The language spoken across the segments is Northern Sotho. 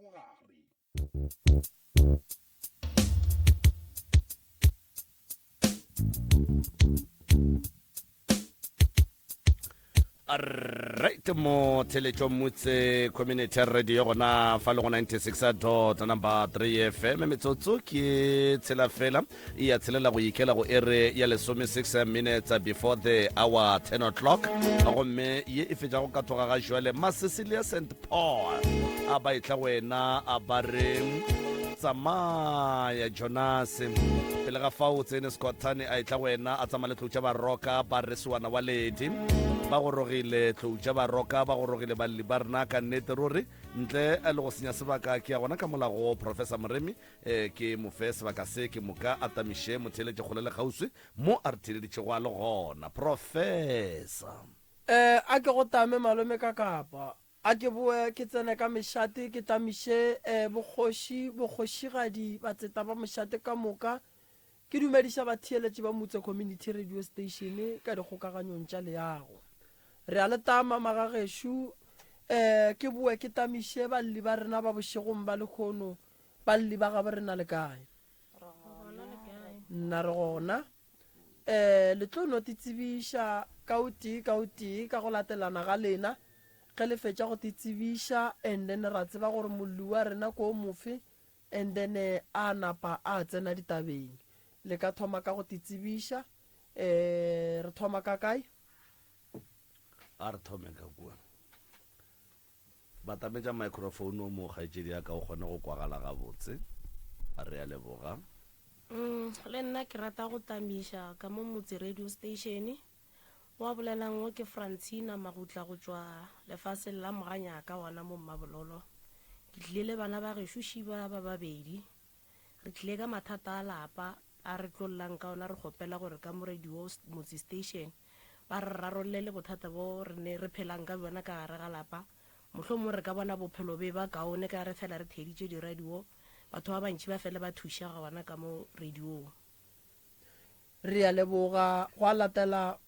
mogare. Right mo telecho mutse community radio gona fa le go 96 number 3 FM metsotso ke tshela fela ya tshelela go ikela go ere ya le 6 minutes before the hour 10 o'clock go mme ye e fetša go ka thoga ga jwale Masisilia St Paul a ba itla wena a bare tsamaya Jonas pele ga fa o tsene Scottane a itla wena a tsamaya le tlotša ba roka ba resiwana wa ledi ba go rogile tlotša ba roka ba go rogile balli ba rena ka nnete ruri ntle a le go senya sebaka ke ya gona ka molago Professor Moremi ke mofe sebaka se ke moka atamiše motheletše kgolele kgauswi mo a re theleditše go a le gona Professor a ke go tame malome ka kapa a ke boe ke tsene ka mešate ke tamiše bogošigadi ba tseta ba mošate ka moka ke dumediša batheeletše ba motse community radio station ka dikgokaganyong tša leago re a le tama magagešo ke boe ke tamiše balli ba rena ba bošegong ba lekgono balli ba gabe re na le kae nna re gona le tlo no titsebiša ka o tee ka go latelana ga lena ge le fetša go titsebiša and then ra tseba gore molli wa rena ko mofe and then a napa a tsena ditabeng le ka thoma ka go titsebiša re thoma ka kae a re thome ka kua ba tametša microphone o mo kgaetšedi ya ka o kgone go kwagala gabotse a re a leboga le nna ke rata go tamiša ka mo motse radio station wa bolelang o ke Francina Magutla go tšwa lefatseng la moganyaka wana mo Mmabololo ke tlile le bana ba gešo Šiba ba babedi re tlile ka mathata a lapa a re tlollang ka ona re gopela gore ka mo radio motse station ba re rarollele bothata bo re ne re phelang ka bona ka gare ga lapa mohlomong re ka bona bophelo be ba kaone ka re fela re theditše di-radio batho ba bantši ba fela ba thušaga gona ka mo radiong re a leboga go a latela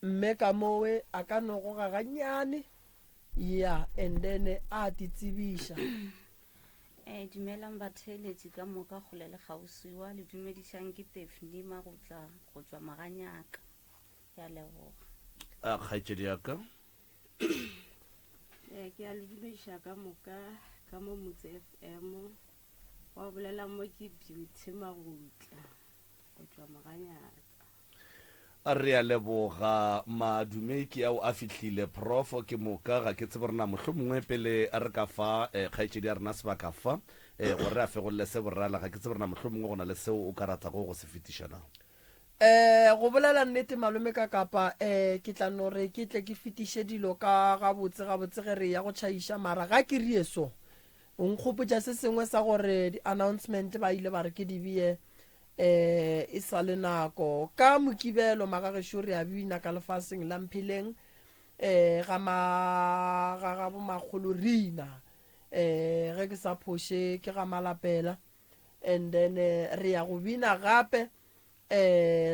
mme ka mowe a ka nogo ga ganyane ya and then a titsebiša dumelang batheeletši ka moka kgole le kgauswiwa le dumedišang ke Tefni Magutla go tšwa Maganyaka ya leboga a kgaetšedi ya ka ke a le dumediša ka moka ka mo motse FM wa bolela mo ke Beauty Magutla go tšwa Maganyaka a re a leboga madumeki ao a fihlile prof ke moka ga ke tsebe rena mohlomongwe pele a re ka fa kgaetšedi ya rena sebaka fa gore a fegolele se borala ga ke tsebe rena mohlomongwe go na le seo o ka ratago go se fetiša nao go bolela nnete malome ka kapa ke tla no re ke tle ke fetiše dilo ka gabotse ge re ya go tšhaiša mara ga ke rie so o nkgopotša se sengwe sa gore di-announcement ba ile ba re ke di bie e sa le nako ka mokibelo magagešo re a bina ka lefaseng la Mphileng ga bomagolo rina ge ke sa phoshe ke ga Malapela and then re ya go bina gape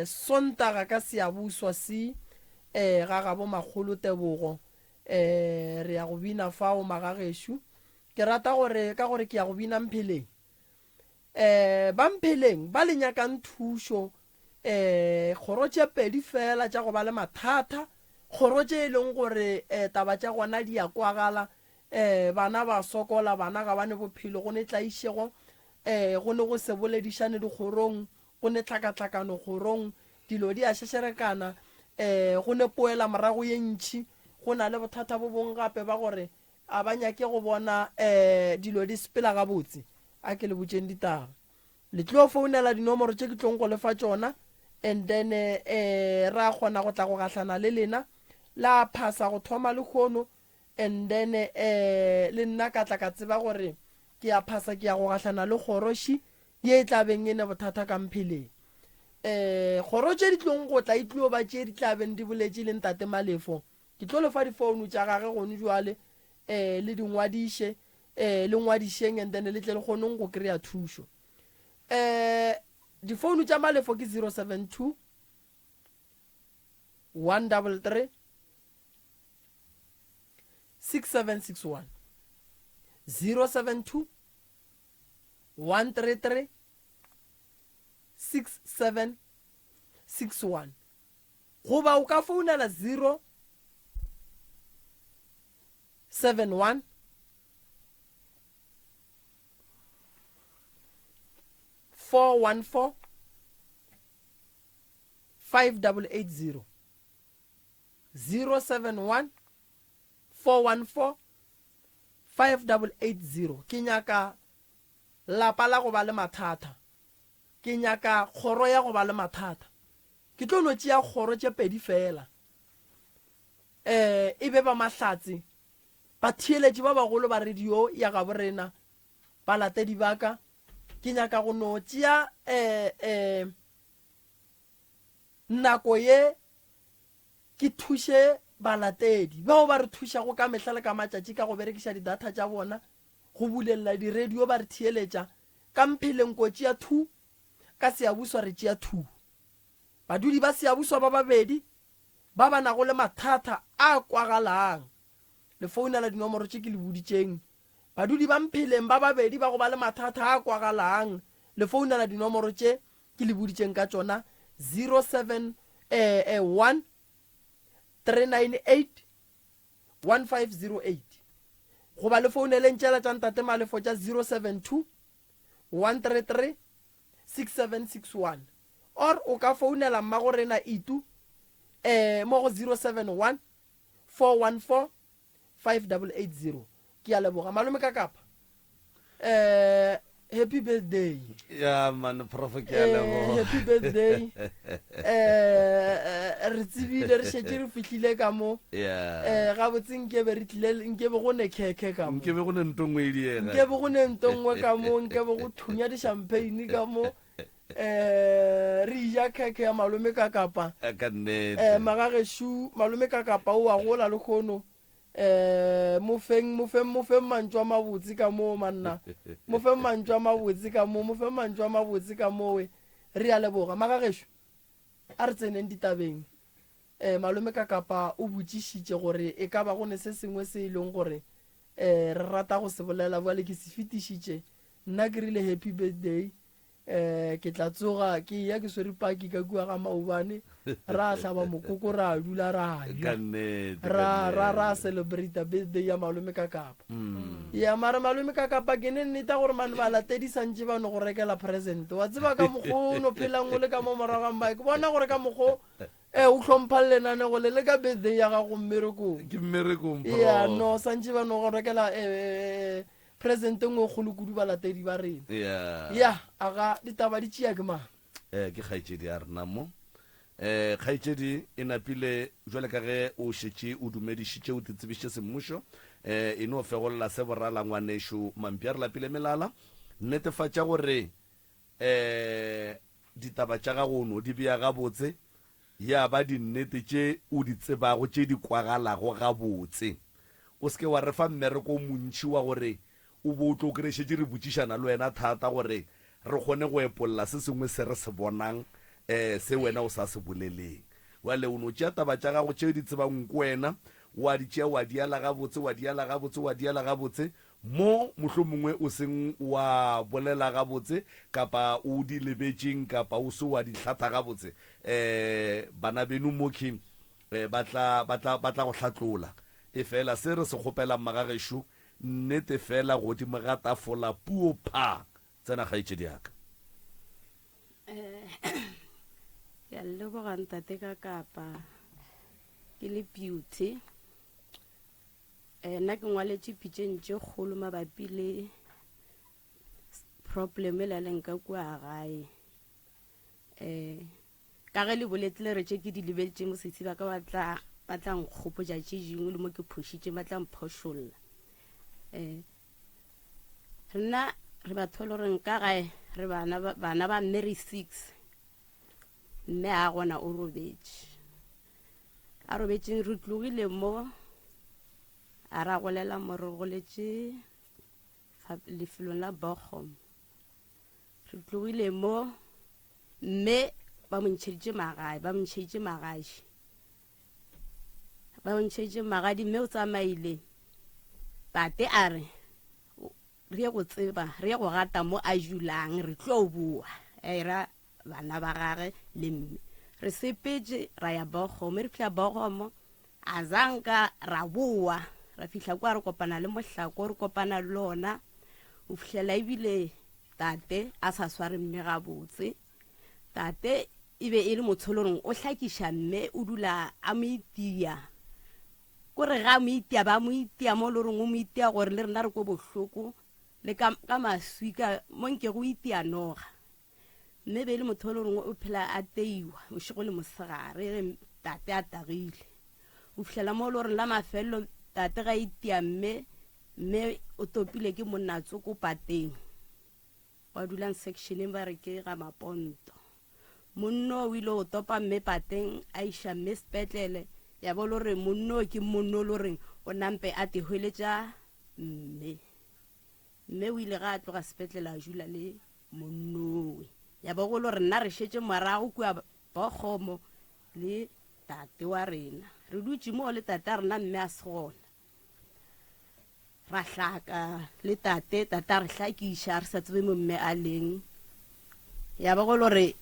Sontaga ka Seabuswa si ga ga bomagolo Tebogo re ya go bina fao magagešo ke rata gore ka gore ke ya go bina Mphileng ba Mphileng ba le nyakang thušo kgoro tše pedi fela tša go ba le mathata kgoro tše e leng gore taba tša gona di ya kwagala bana ba sokola bana ga bane bophelo go ne tlaišego go ne go se boledišane dikgorong go ne tlhakatlhakano kgorong dilo di a šešerekana go ne poela morago ye ntšhi go na le bothata bo bong gape ba gore a ba nyake go bona dilo di sepela gabotse a ke le botšeng ditaba le tlo founela dinomoro tše ke tlong go lefa tšona and then ra kgona go tla go gahlana le lena la phasa go thoma le kgono and then le nna ka tla ka tseba gore ke a phasa ke ya go gahlana le kgoroši ye e tla beng e ne bothata ka Mphileng kgoro tše di tlong go tla itlio ba tše di tla beng di boletše le ntate Malefo ke tlo lefa difounu tša gage gone jwale le dingwadiše le ngwadišeng and then le tle le kgonong go kry-a thušo difounu tša Malefo ke 072 133 6761 072 133 6761 goba o ka founela 071 414 5880 071 414 5880 ke nyaka lapa la go ba le mathata ke nyaka kgoro ya go ba le mathata ke tlo no tšea kgoro tše pedi fela e be ba mahlatse ba theeletše ba bagolo ba radio ya ga borena ba latedi baka ke nyaka go no tšea nako ye ke thuše balatedi bao ba re thušago ka mehla le ka matšatši ka go berekiša didata tša bona go bulelela di-radio ba re theeletša ka mpheleng ko tšea 2 ka seabuswa re tšea 2 badudi ba seabuswa ba babedi ba ba nago le mathata a kwagalang le founela dinomoro tše ke le boditšeng badudi ba mpheleng ba babedi ba go ba le mathata a kwagalang le founela dinomoro tše ke le boditšeng ka tšona 071 398 1508 goba le founeleng tšela tša ntate malefo tša 072 133 6761 or o ka founela mmagorena itu mo go 071 414 5880 ke a leboga malome ka kapa happy birthday ya man prof ke a leboga happy birthday re tsebile re šetse re fihlile ka mo ga botse nkebe re tlile nkebe go ne khekhe ka mo nkebe go ne ntongwe e diega nkebe go ne ntongwe ka mo nkebe go thunya di champagne ka mo re ja khekhe ya malome ka kapa ka nnete magageshu malome ka kapa o a gola le khono mo feng mantswa mabotse ka mo manna mo feng mantswa mabotse ka mo we re a leboga magageshu a re tseneng ditabeng malome ka kapa o botšišitše gore e ka ba go ne se sengwe se e leng gore re rata go se bolela bjale ke se fetišitše nna ke rile happy birthday ke tla tsoga ke ya ke swere paki ka kua ga maobane ra hlaba mokoko ra dula ra ra celebrate birthday ya malome ka kapa ya mara malome ka kapa ke ne nneta gore mane ba latedi santse ba no go rekela present wa tseba ka mokgo no phelang o le ka mo moragang ba ke bona gore ka mokgo o hlompha lenane go le ka birthday ya ga go mmerekong ke mmerekong ya no santse ba no go rekela present ngwe go le kudu ba latedi ba rena ya aga ditaba di tšea ke mang ke kgaitsedi a rena mo kgaitsedi e napile jwale ka ge o šetše o dumedišitše o titsebišitše semmušo e no fegolola se borala ngwanešo mampi a re lapile melala netefatša gore ditaba tša gago no di bea gabotse ya ba dinnete tše o di tsebago tše di kwagalago gabotse o seke wa re fa mmereko o montši wa gore o bo o tlo kry-šetše re botšišana le wena thata gore re kgone go epolola se sengwe se re se bonang se wena o sa se boleleng wale o no tšea taba tša gago tšeo di tsebang ko wena wa di tšea wa diala gabotse mo mohlomongwe mongwe o seng wa bolela gabotse kapa o di lebetšeng kapa o se wa di hlatha gabotse bana beno moki ba tla go hlatlola e fela se re se kgopela mmagagešo nnete fela godimo ga tafola puo pha tsena kgaitšedi yaka ya leboga ntate ka kapa ke le beauty nna ke ngwaletše pitšeng tše kgolo mabapi le problem e laleng ka kua gae ka ge le boletile re tše ke di lebeletše mosetsi ba ka ba tla nkgopotša tše dingwe le mo ke phošitše ba tla mphošolla nna re bathole gore nka gae re bana ba mme re 6 mme a gona o robetšeng re tlogile mo a ra golela mo re goletše lefelong la Bogom re tlogile mo mme ba montšheditše magadi mme o tsamaile bate a re re ye go tseba re ye go gata mo a julang re tlo bua era bana ba gage le mme re sepetse ra ya Bogome re fihla Bogome a zanka ra bua ra fihla kwa re kopana le mohlako re kopana le lona o fihlela ebile tate a sa sware mme ga botse tate ebe e le motholorong o hlakisha mme o dula a mo itia kore ga mo itia ba mo itia mo lorong o mo itia gore le rena re go bohloko le ka maswika monke go itia noga mme be le motholorong o phela a teiwa o shigo le mosegare tate a tagile o fihlela mo lorong la mafelo tate ga itia mme o topile ke monatso ko pateng wa dulang sectioneng ba re ke ga Maponto monno o ile o topa mme pateng a isha mme sepetlele ya bolore monno ke monno loreng o nampe a te hweletša mme o ile ga a tloga sepetlele a jula le monnowe ya bo go lore nna re šetše morago kwa Bogome le tate wa rena re dutše mo le tate a rena mme a segona ra hlaka le tate a re hlakiša re sa tsebe mo mme a leng ya bo go lore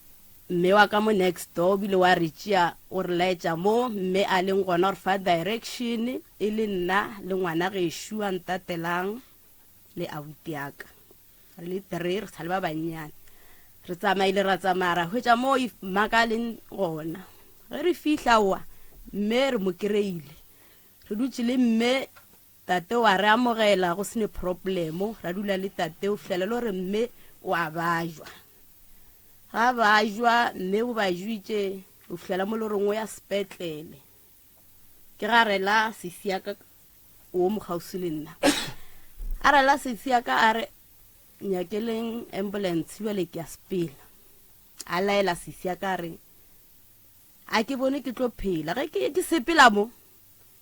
mme wa ka mo next door bile wa re tšea o re laetša mo mme a leng gona gore fa direction e le nna le ngwana gešo a ntatelang le auti yaka re le 3 re sa le ba bannyane re tsamaile ra tsamaya ra hwetša mo maka leng gona ge re fihla wa mme re mo kereile re dutše le mme tate wa re amogela go sene problemo ra dula le tate o fihlela le gore mme o a bajwa ga bajwa mme o ba juitše o fihlela mo lorong o ya sepetlele ke ga rela sesiaka o mo gausi le nna a rela sesiaka a re nyakeleng ambulance bjale ke a sepela a laela sesiaka a re a ke bone ke tlo phela ge ke sepela mo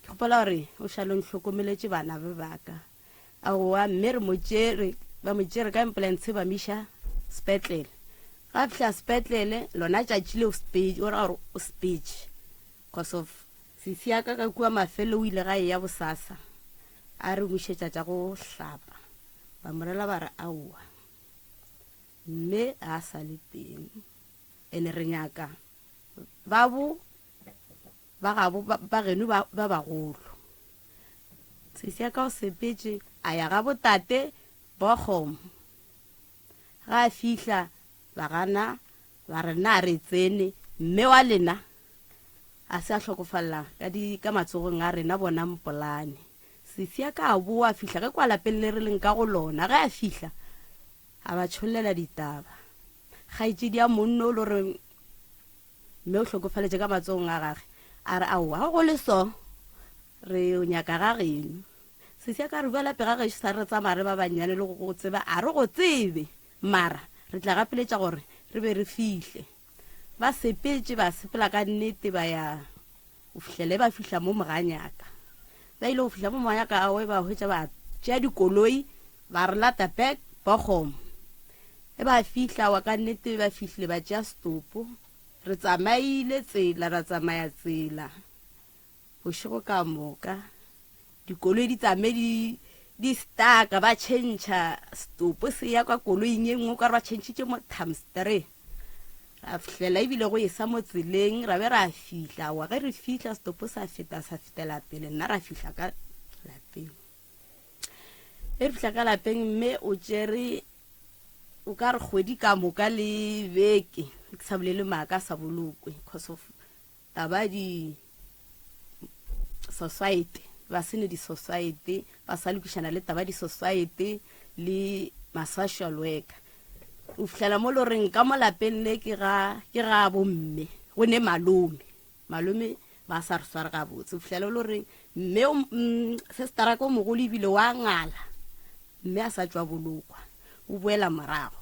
ke gopola gore o šalong hlokomeletše bana ba baka aowa mme ba mo tšere ka ambulance ba miša sepetlele ga fihla sepetlele lona tšatši le o ra gore o speech because of sesiaka ka kua mafelo o ile ga e ya bosasa a re mošetša tša go hlapa ba morela ba re aowa mme a sa le teng ene re nyaka babo ba gabo ba geno ba bagolo sesiaka o sepetse a ya ga botate Bogome ga a fihla ba gana ba re na re tsene mme wa lena a se a hlokofalla ka matsogong a rena bona mpolane sesiaka a boa fihla ge kwa lapeng le re leng ka go lona ge a fihla a ba tšholela ditaba kgaetšedi ya monno o le gore mme o hlokofaletše ka matsogong a gage a re aowa ga go le so re o nyaka ga geno sesiaka re bua lape ga gešo sa re tsamaya re ba bannyane le go tseba a re go tsebe mara re tla gapeletša gore re be re fihle ba sepetse ba sepela ka nnete ba ya o fihlele ba fihla mo moganyaka ba ile go fihla mo moganyaka awe ba hwetša ba tšea dikoloi ba re lata back Bogome e ba fihla wa ka nnete ba fihlile ba tšea stopo re tsamaile tsela ra tsamaya tsela bošego ka moka dikoloi di tsame di staka ba tšhentšha stopo se ya kwa koloing e nngwe ka re ba tšhentšitše mo times 3 ra fihlela ebile go esa mo tseleng ra be ra fihla wa ge re fihla stopo sa fetela pele nna ra fihla ka lapeng re fihla ka lapeng mme o tšere o ka re kgwedi ka moka le beke ke sa bolele maaka sa bolokwe because of taba di society ba sene di society ba sa lokišana le taba di society le ma social worker o fihlela mo loreng ka mo lapeng le ke ga bomme go ne malome ba sa re sware ga botse o fihlela loreng mme sestara ko mogolo ebile wa ngala mme a sa tšwa bolokwa o boela morago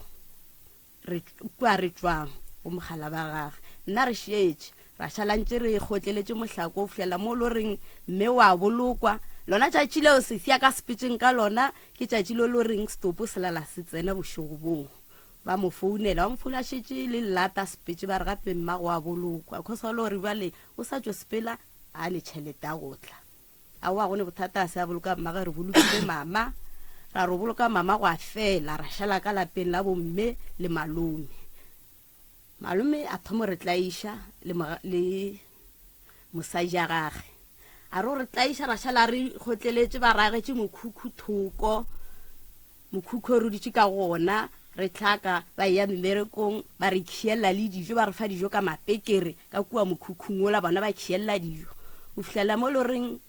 kwa re tšwang o mogala ba gage nna re šetše ra šalantše re kgotleletše mohlako o fihlela mo loreng mme wa bolokwa lona tšatši leo sesiaka sepetseng ka lona ke tšatši le loreng stopo se lala se tsena bošego bong ba mo founela ba mo folašetše le lata sepetse ba re gape mmago a bolokwa kgosa le gore bale o sa tšo sepela a le tšhelete a gotla a oa gone bothata a se a boloka mmaga re bolokile mama ra ro boloka mama go a fela ra šala ka lapeng la bomme le malome. Malome a thomo re tlaisha le mosadi a gage a ro re tlaisha ra šala re gotleletse ba ragetše mokhukhu thoko mokhukhu re ditše ka gona re tlhaka ba ya mmerekong ba re khiela le dijo ba re fa dijo ka mapekere ka kua mokhukhung ola bona ba khiela dijo o fihlela mo loreng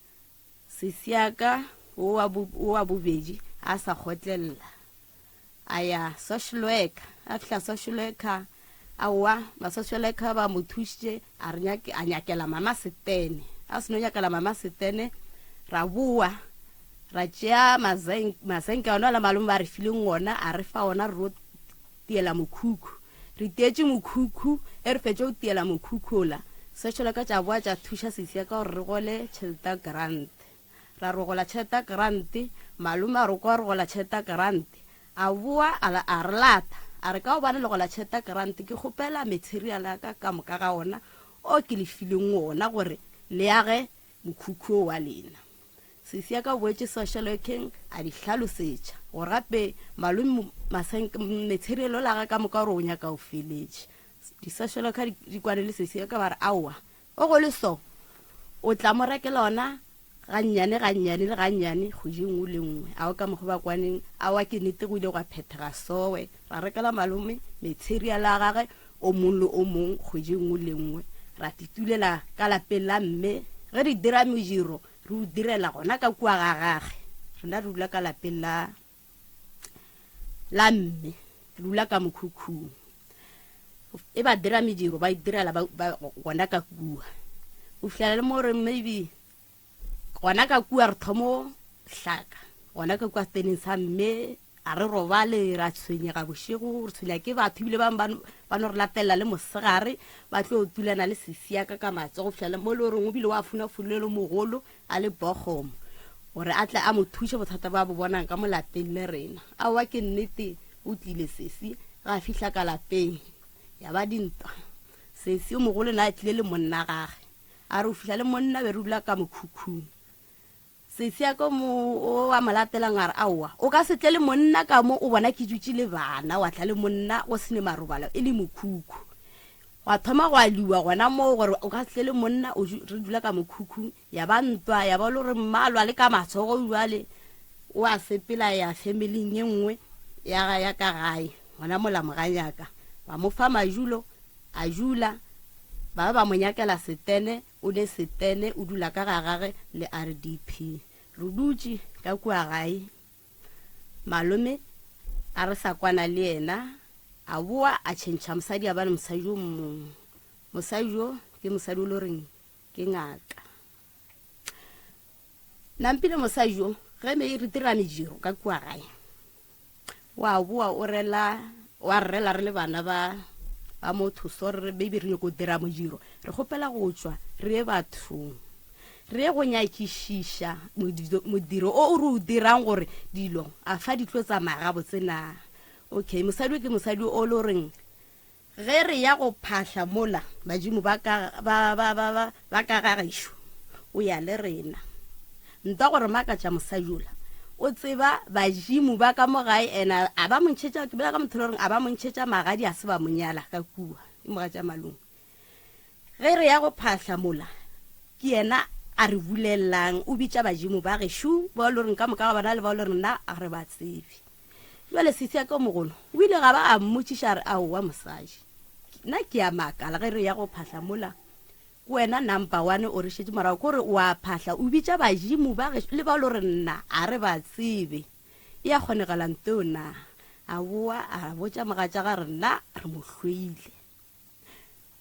sesiaka o wa bobedi a sa gotlella aya social worker a fihla social worker awa ma social worker ba mo thušitše a nyakela mama setene a se no nyakela mama setene ra bua ra tšea mazenke ona la malome ba re fileng ngona a re fa ona re ro tiela mokhukhu re tietše mokhukhu e re fetše o tiela mokhukhu ola social ka tša boa tša thuša sesia ka gore re gole tšhelete grant ra rogola tšhelete grant malome a roko a rogola tšhelete grant a boa a re lata a re ka o bane le gola tšhelete grant ke kgopela material ka moka ga ona o ke le fileng ona gore le age mokhukhu wa lena sesia ka boetše social working a di hlalosetša gore gape malome material la ga ka moka gore o nyaka o feletše di social worker di kwane le sesia ka bare aowa o go le so o tla mo rekela ona gannyane le gannyane go je nngwe le nngwe a o ka mogo ba kwaneng a wa ke nete go ile go phethega sowe ra rekela malome material a gage o mong le o mong go je nngwe le nngwe ra titulela ka lapeng la mme ge di dira mojiro re o direla gona ka kua ga gage rena re dula ka lapeng la mme re dula ka mokhukhung e ba dira mejiro ba idirela gona ka kua o fitlhela le mo re maybe gona ka kua re thomo hlaka gona ka kua teneng sa mme a re robale ra tshwenyega bošego re tshwenya ke batho ebile ba no re latelela le mosegare ba tlo tulana le sesiaka ka matse go fitlhela mo le goreng o bile wa funafulelo mogolo a le bogomo gore a tle a mo thuše bothata ba bo bonang ka mo lapeng le rena a wa ke nnete o tlile sesi ga fihla ka lapeng ya ba dintwa sesi o mogolo na a tlile le monna gage a re o fihla le monna be re dula ka mokhukhung sesiaka o a molatelang a re aowa o ka se tle le monna ka mo o bona ke dutše le bana wa tla le monna go sene marobalo e le mokhukhu wa thoma go a liwa gona mo gore o ka se tle le monna re dula ka mokhukhu ya ba ntwa ya ba le gore mmalwa le ka matsogo jwale o a sepela ya family e nngwe ya ka gae gona molamoganyaka ba mo fa majulo a jula ba mo nyakela setene o le setene o dula ka gagage le RDP re dutše ka kua gae malome a re sa kwana le ena a boa a tšhentšha mosadi a bane mosadi o mongwe mosadi o ke mosadi o le reng ke ngaka nampile mosadi o ge me re dira mejiro ka kua gae wa boa wa rela re le bana ba motho so re maybe re go dira mojiro re gopela go tswa re e bathong re go nyakišiša modiro o re o dirang gore dilo a fa ditlo tsa magabo tsena okay mosadi ke mosadi o le reng ge re ya go phahla mola badimo ba ka gagešo o ya le rena nta gore maka tša mosadi ola o tseba badimo ba ka mo gae ena a ba montšhetša ke bela ka motho le reng a ba montšhetša magadi a se ba monyala ka kua e moga tša malong ge re ya go phahla mola ke yena a re bulellang o bitša badimo ba gešo ba le reng ka moka ga bana le ba le reng nna a re ba tsebe jale sisia ka mogolo o ile ga ba a mmotšiša re aowa mosadi nna ke a makala ge re ya go phahla mola wena number 1 o re šetse morago gore o a phahla o bitša badimo ba le ba le re nna a re ba tsebe e a kgonegala ntona a boa a botša mogatša ga re nna re mo hloile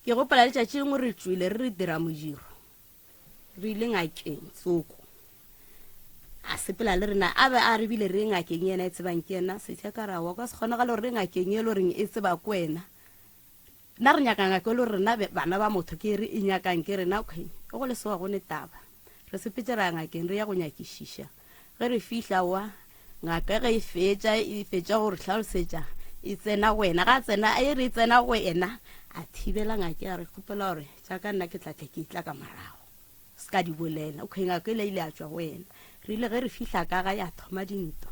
ke gopela letšatši lengwe re tswile re dira mojiro re ile ngakeng tsoko a sepela le rena a be a re bile re ngakeng yena e tsebang ke yena setša ka ra wa ka se kgonagale gore re ngakeng e le reng e tseba ko wena nna re nyakanga ke le rena bana ba motho ke re e nyakang ke rena okay go le soa go ne taba re sepetse ra ngakeng re ya go nyakišiša ge re fihla wa ngaka ge e fetša gore hlalosetša e tsena wena ga tsena e re tsena go ena a thibela ngake a re kgopela gore jaaka nna ke tlatle ke itla ka marago ska di bolela okay ngaka ile a tswa go wena re ile ge re fihla ka ga ya thoma dintwa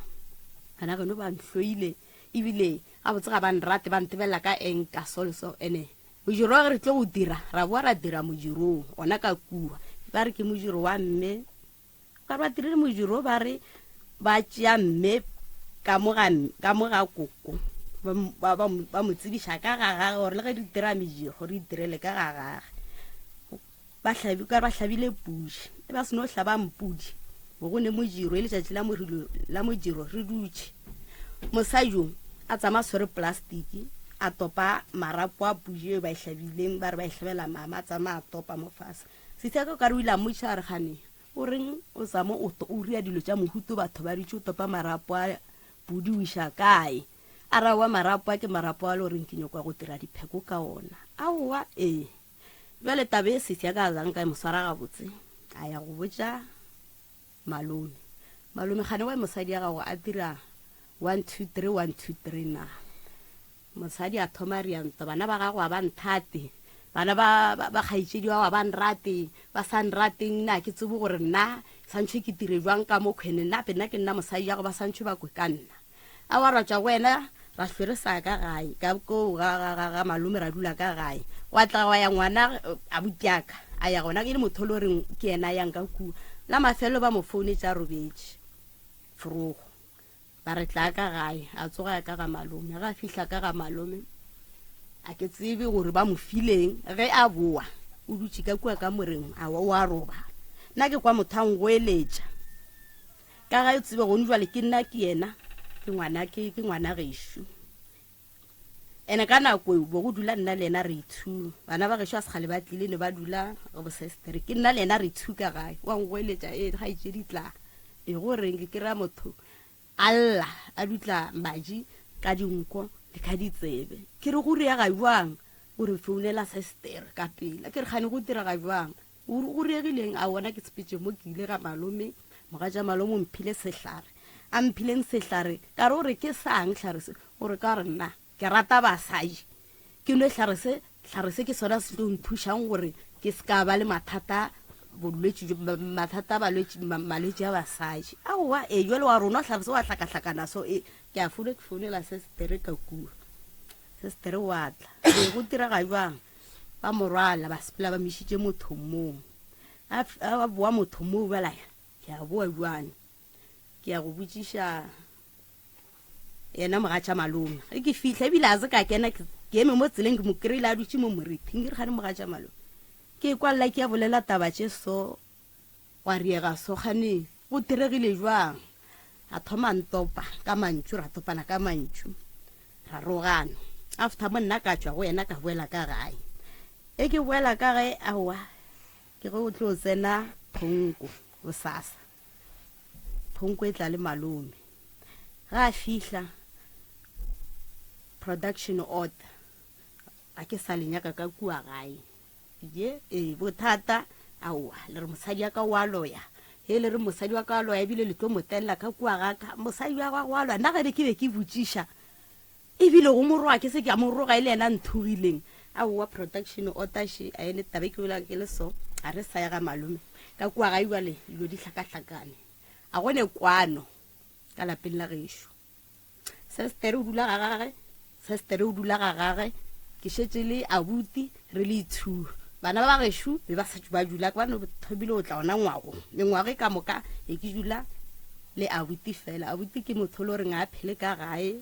bana gano ba nhloile ebile ga botse ga ba nrate ba ntebela ka enka solso ene mojiro wa re tlo go dira ra boa ra dira mojiro ona ka kua ba re ke mojiro wa mme ka ba dirile mojiro ba re ba tšea mme ka mo ga koko ba mo tsebiša ka gagage gore le ge di dira mejiro gore di direle ka gagage ba hlabile puši e ba seno hlaba mpudi go ne mojiro e letšatši la mojiro re dutše mosajo a tsama swere plastiki a topa marapo a puši e ba e hlabileng ba re ba e hlabela mama a tsama a topa mo fase setheko ka re o ile a motša a re gane o reng o tsama o ria dilo tša mohuto batho ba ditše o topa marapo a pudi o iša kae a ra wa marapo a ke marapo a le goreng ke nyokwa go dira dipheko ka ona aowa bjale tabe e sethya ka zang ka moswara gabotse a ya go botša malome gane wa mosadi ya gago a dira 1 2 3 na mosadi a thoma rianto bana ba gago a ba nthate bana ba kgaitšedi wa ba nrate ba sa nrateng na ke tsebo gore nna santšhe ke dire jwang ka mo kgwene nape nna ke nna mosadi ya go ba santšhe ba kwe ka nna a wa ratšwa wena ra hlwere sa ka gae ka ko ga malome ra dula ka gae wa tla wa ya ngwana a butiaka a ya gona ke le motho le reng ke ena yang ka kua la mafelo ba mo foune tša robetše frogo ba re tla ka gae a tsoga ka ga malome ga fihla ka ga malome a ke tsebe gore ba mo fileng ge a boa o dutše ka kua ka moreng a wa roba nna ke kwa motho a ngoeletša ka ga e tsebe gone jwale ke nna ke ena ke ngwana gešo ene ka nako bo go dula nna le ena re ithu bana ba gešo a sekgale ba tlile ne ba dula go bosestere ke nna le ena re ithu ka gae wa ngoeletša ga itše ditla e go reng ke kry-a motho alla a dutla maji ka dinko le ka ditsebe ke re go riaga jwang o re founela sestere ka pela ke re gane go diraga jwang go riegileng a bona ke sepetse mo ke ile ga malome moga ja malome o mphile sehlare a mphileng sehlare ka re o re ke sang hlare se o re ka re nna ke rata basadi ke no hlare se ke sona se tlo nthušang gore ke se ka ba le mathata malwetši a basadi aowa jale wa rona hlare se wa hlakahlakana so ke a ke founela sestere ka kua sestere wa tla go tiraga jwang ba morwala ba sepela ba mešitše motho moo a boa motho moo balaya ke a boa jwane ke a go botšiša yena mogatša malome ge ke fihla ebile a se ka kena ke eme mo tseleng ke mo kry-ile a dutše mo morithing ke re gane mogatša malome ke kwalela ke a bolela taba tše so wa riega so gane go tiregile jwang a thoma ntopa ka mantšu ra topana ka mantšu ra rogana after mo nna ka tšwa go yena ka boela ka gae e ke boela ka gae aowa ke ge o tlo tsena phonko bosasa phonko e tla le malome ga a fihla production order a ke sa lenyaka ka kua gae bothata aowa le re mosadi ya ka wa loya he le re mosadi wa ka wa loya ebile le tlo motelela ka kua gaka mosadi wa ka wa loya nna ge ke be ke botšiša ebile go moroa ke se ke a moroga e le ena nthogileng aowa production order she a ene tabe ke bola ke le so a re sa ya ga malome ka kua gae jwale dilo di hlakahlakane a gone kwano ka lapeng la gešo sestere o dula ga gage ke šetše le abuti re le ithu bana ba gešo be ba satse ba dula ka bana thobile o tla ona ngwago mengwago ka moka e ke dula le abuti fela abuti ke motho le reng a phele ka gae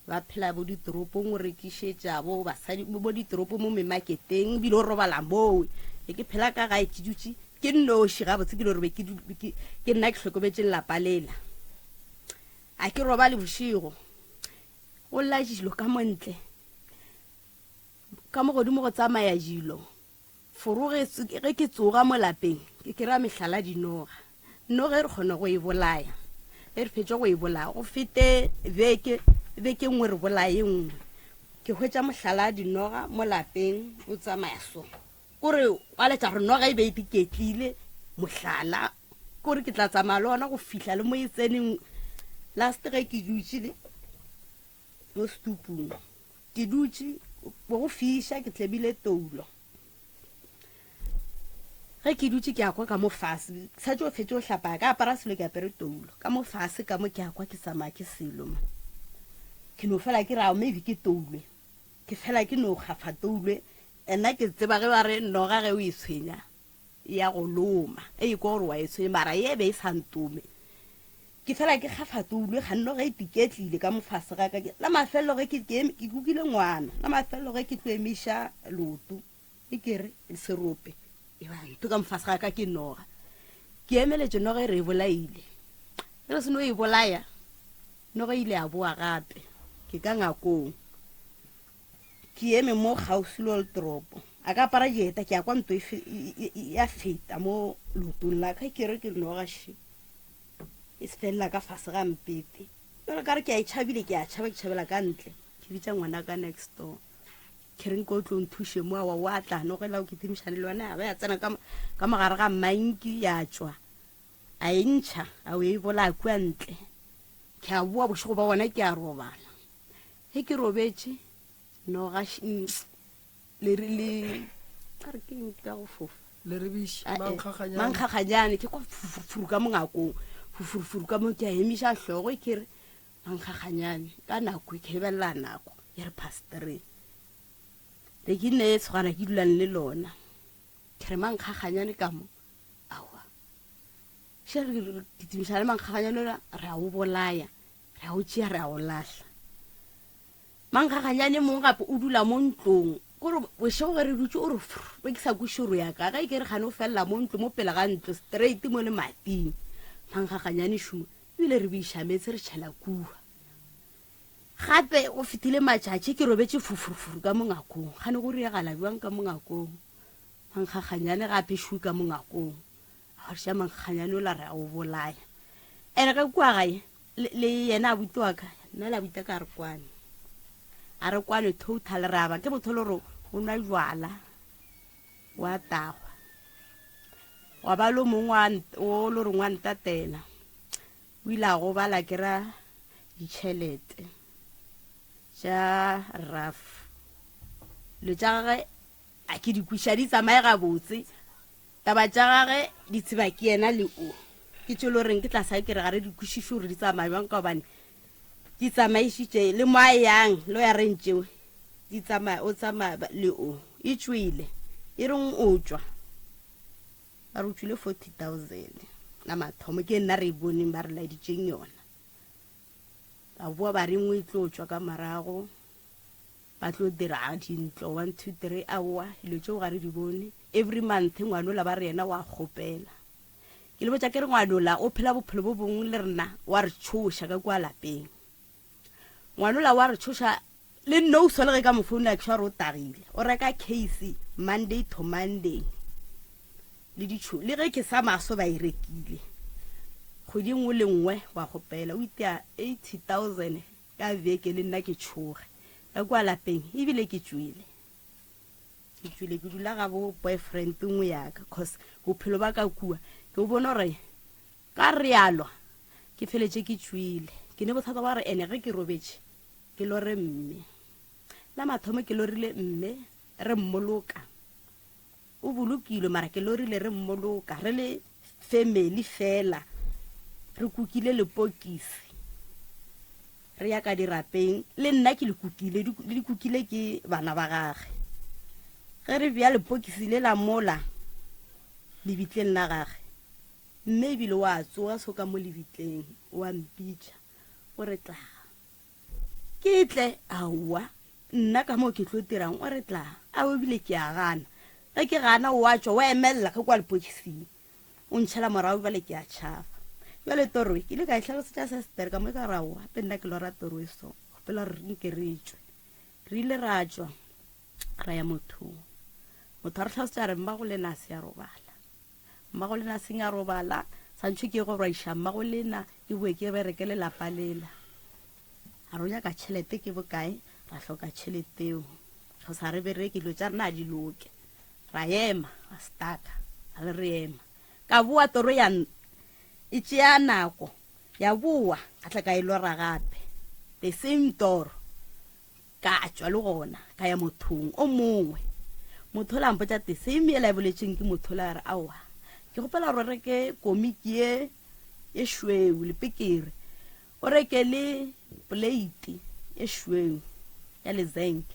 ba phela bo ditoropong o rekišetša bo basadi bo ditoropong mo memaketeng bile o robala moo e ke phela ka gae ke dutše ke nnoši gabotse ke le gore ke nna ke hlokometse lelapa lela a ke roba le bošigo go lla dilo ka montle ka mo godimo go tsamaya dilo foroge ge ke tsoga mo lapeng ke kry-a mehlala dinoga nnoga e re kgona go e bolaya e re fetša go e bolaya go fete beke nngwe re bolaya nngwe ke hwetša mohlala dinoga mo lapeng o tsamaya so kore wa letša gore noga e be e diketlile mohlala kore ke tla tsamaya le ona go fihla le mo e tseneng last ge ke dutše mo stupung ke dutše go fiša ke tlebile toulo ge ke dutse ke akwa ka mo fase sa jo fetse o hlapa ka apara selo ke apere toulo ka mo fase ka mo ke akwa ke tsamaya ke selo ma ke no fela ke rao maybe ke toulwe ke fela ke no gafa toulwe ena ke tseba ge ba re noga ge o itshwenya ya go loma e go gore wa itshwenya mara ye be e santume ke fela ke gafa toulwe ga nno ge itiketlile ka mo fase ga ka la mafelo ge ke kukile ngwana la mafelo ge ke tloemisha lotu e kere serope e ba ntho ka mfase ga ka ke noga ke emeletse noga e re bolaile re se no e bolaya noga ile a boa gape ke ka ngakong ke eme mo gaufi le Oldrop a ka para jeta ke akwa ntwe ya feta mo lotong la ka ke re ke noga shi e sfella ka fase ga mpete pero ka re ke a itshabile ke a tshaba ke tshabela ka ntle ke bitsa ngwana ka next door ke reng go tlo nthushe mo wa tla no gela o ke timishane le wena ba ya tsena ka magare ga manki ya tswa a intšha a o e bola kwa ntle ke a bua bošego ba bona ke a robala he ke robetse no ga le re ke nka go fofa le re bish mankgaganyane ke kwa furu ka mongakong furu ka mo ke a emisha hlogo ke re mankgaganyane ka nako ke bella nako ya re pastoreng le ke ne tshwana ke dulang le lona ke re mankgaganyane ka mo awa she re ditimishane mankgaganyane re a o bolaya re a o tšea re a o lahla mankgaganyane mongwe gape o dula mo ntlong gore bošego ge re dutse o re be ke sa kušoro ya ka ga e ke re gane o felela mo ntlo mo pele ga ntlo straight mo le mating mankgaganyane šomo ebile re beishametse re tšhela kua gape o fetile matšatši ke robetse fufurufuru ka mongakong gane go riagala bjang ka mongakong mankgaganyane gape šu ka mongakong a goreša mankgaganyane o la re a o bolaya ene ge kua gae le yena a bute wa ka nna la bute ka re kwane a re kwane total re aba ke botho le gore o nwa jwala wa tagwa wa ba lo mongwe o le gore ngwa ntatela o ile a go bala ke ra ditšhelete tša raf le tša gage a ke dikwiša di tsamaye gabotse taba tša gage di tseba ke yena le o ke tšo le goreng ke tlasa ke re gare dikwišiše gore di tsamaye bjang ka gobane di tsamaišitše le mo a yang le ya rentšeo di tsamaya o tsamaya le o e tšwile e reng o tšwa ba re o tšwile 40,000 la mathomo ke nna re e boneng ba re laeditšeng yona ba bua ba rengwe e tlo tšwa ka marago ba tlo dira dintlo 1 2 3 aowa dilo tšeo ga re di bone every month ngwanola ba re yena wa kgopela ke le botša ke re ngwanola o phela bophelo bo bongwe le rena wa re tšhoša ka kua lapeng ngwanola wa re tšhoša le nno o sole ge ka mofounu a kšwa re o tagile o reka case Monday to Monday le ditšho le ge ke sa maso ba e rekile kgwedi nngwe le nngwe wa kgopela o itea 80,000 ka veke le nna ke tšhoge ka kua lapeng ebile ke tšwile ke dula ga bo boyfriend nngwe yaka cause bophelo ba ka kua ke o bona gore ka rialwa ke feletše ke tšwile ke ne bothata ba re ene ge ke robetse ke lo re mme la mathomo ke lo rile mme re mmoloka o bolokile mara ke lo rile re mmoloka re le family fela re kukile le pokisi re ya ka dirapeng le nna ke le kukile ke bana ba gage ge re bja le pokisi le la mola lebitleng la gage mme ebile wa tsoga soka mo lebitleng wa mpitša o re tla ke tle aowa nna ka mo ke tlo tirang o re tla a o ebile ke a gana ge ke gana o a tswa wa emelela ka kwa lepokising o ntšhela morago bale ke a tšhaba jale torwe ke ile ka itlhalosetša sestere ka mo ka rao gape nna ke lo ra torwe so gopela re nke re tswe re ile ra tswa ra ya motho a re tlhalosetša re mmago lena se ya robala mmago lena seng ya robala santšho ke go raiša mmago lena e bue ke bereke lelapa lela a ro nyaka tšhelete ke bokae ra hloka tšheleteo go sa re bereke dilo tša rena a di loke ra ema a staka a le re ema ka boa toro ya e tšea nako ya boa ka tla ka e lora gape the same toro ka tšwa le gona ka ya mothong o mongwe motho la mpotsa te same e la boletseng ke motho la re aowa ke gopela gore reke komiki e shweu le pekere o reke le plate e shweu ya le zinc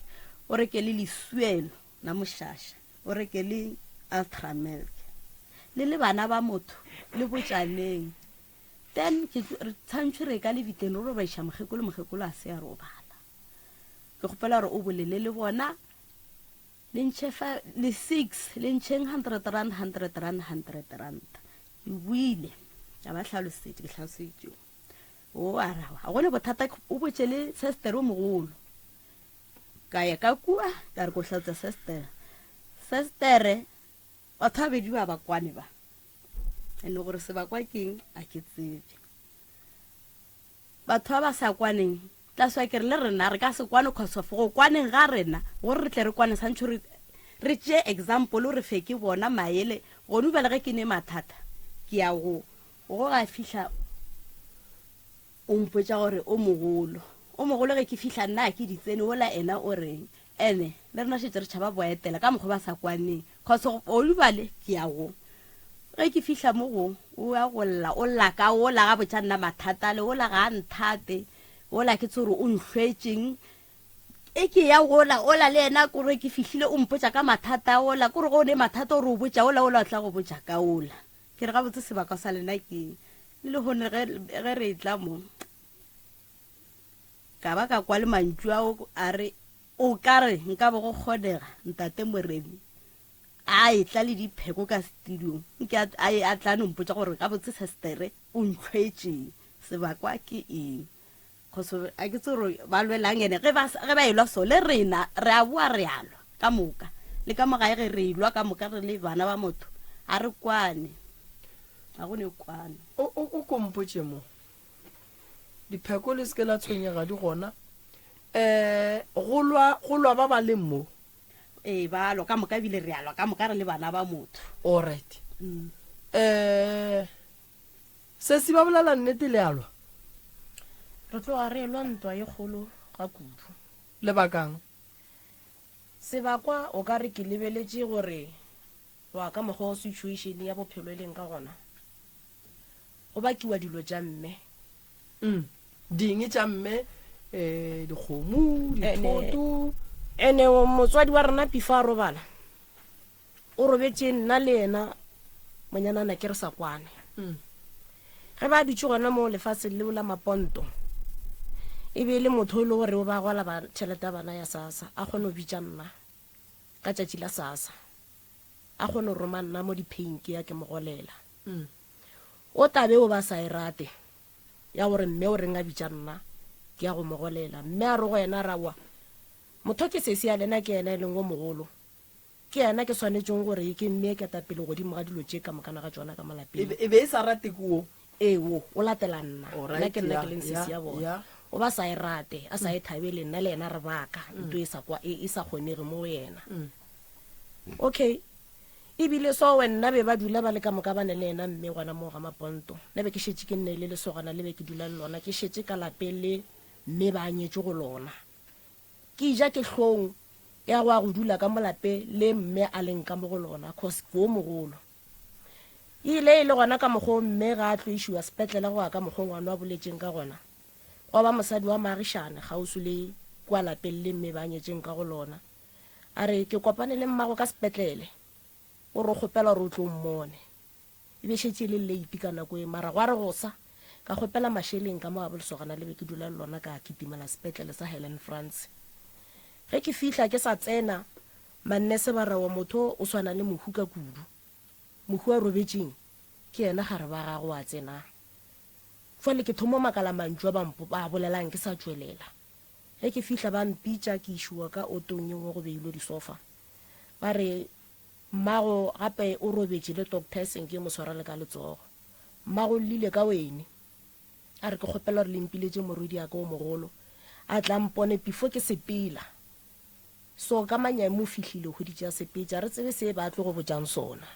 o reke le lesuelo na moshasha o reke le ultra milk le bana ba motho le botjaneng then ke tshantse re ka le viteng ro ba isha mogekolo a se ya robala ke gopela gore o bolele le bona le ntshefa le 6 le ntsheng 100 rand e buile ya ba tlhalosetse ke tlhalosetse o arawa a gone bothata o botse le sister o mogolo ka ya ka kua ka re go tlhatsa sister o thabedi ba bakwane ba ene gore se bakwa keng a ke tsebe batho ba sa kwaneng tla swa ke le rena re ka se kwane khosof go kwaneng ga rena gore re tle re kwane santšho re tše example re fe ke bona maele go no bela ge ke ne mathata ke ya go ga fihla o mpotsa gore o mogolo ge ke fihla nna ke ditsene ola ena o reng ene le rena šetse re tšhaba boetela ka mokgwa ba sa kwaneng khoso o lubale ke ya go ge ke fihla mo go o ya go lla o lla ka o la ga botsa nna mathata le o la ga nthate o la ke tsore o nhlwetseng e ke ya gola ola le ena gore ke fihlile o mpotsa ka mathata ola gore go ne mathata o re o botsa ola tla go botsa ka ola ke re ga botse sebaka sa lena ke le hone ge re tla mo ka ba ka kwa le mantšwa a re o ka re nka bo go kgonega ntate moremi a tla le dipheko ka studio ke a tla no mpotsa gore ga botse sister o ntlhwetse sebakwa ke eng khoso a ke tsoro ba lwelang ene ge ba ilwa so le rena re a bua re alwa ka moka le ka moga ge re ilwa ka moka re le bana ba motho a re kwane a go ne kwane o kompotse mo dipheko le se ke la tshwenyega di gona go lwa ba ba le mo ba lo ka moka bile re alwa ka moka re le bana ba motho alright se se ba bolela nnete le alwa re tloga re elwa ntwa e kgolo ga kudu le bakang sebakwa o ka re ke lebeletse gore wa ka mokgwa o situation ya bophelo e leng ka gona go bakiwa dilo tša mme ding tša mme dikgomo dithoto ene motswadi wa rena pifa a robala o robetse nna le ena monyanana ke re sa kwane ge ba dutse gona mo lefatsheng leo la maponto e be le motho o le gore o ba gwala ba tšhelete bana ya sasa a kgone o bitša nna ka tšatši la sasa a kgone o roma nna mo diphenki ya ke mogolela o tabe o ba sa e rate ya gore mme o reng a bitša nna ke ya go mogolela mme a re go yena rawa motho ke sesi ya lena ke yena e leng go mogolo ke yena ke swanetšeng gore ke mme ke tapele godimo ga dilo tše ka mokana ga tsona ka malapeng e be e sa rate kuo ewo o latela nna nna ke nna ke leng sesi ya bona o ba sa e rate a sa e thabele nna le yena re baka nto e sa kgonege mo yena okay ebile so wena be ba dula ba le ka moka ba ne le yena mme gona mo ga maponto ne be ke šetse ke nne le lesogana le be ke dula le lona ke šetse ka lapeng le mme ba nyetse go lona ke ja ke hlong ya go dula ka molape le mme a leng ka mo go lona cause go mogolo ile le gona ka mogo mme ga a tloišiwa sepetlele go ka mogo ngwana wa boletseng ka gona go ba mosadi wa Marishane gausu le kwa lapeng le mme ba nyetseng ka go lona a re ke kopane le mmago ka sepetlele o re kgopela gore o tlo mmone e be šetse le late ka nako e mara go a re go sa ka kgopela masheleng ka mo a bolesogana le be ke dula le lona ka kitimela sepetlele sa Helen France ge ke fihla ke sa tsena mannese ba re wa motho o swana le mohu ka kudu mohu a robetseng ke yena gare ba gago a tsena fole ke thomo makala mantšwa ba bolelang ke sa tswelela ge ke fihla ba mpitša ke išwa ka otong ye nngwe go beilwe disofa ba re mmago gape o robetse le doctorseng ke mo swara le ka letsogo mmago lile ka wene a re ke kgopela re lempiletse morwedi ya ka o mogolo a tla mpone before ke sepela so ka manyame o fihlile go ditša sepetša re tsebe se ba tlo go bojang sona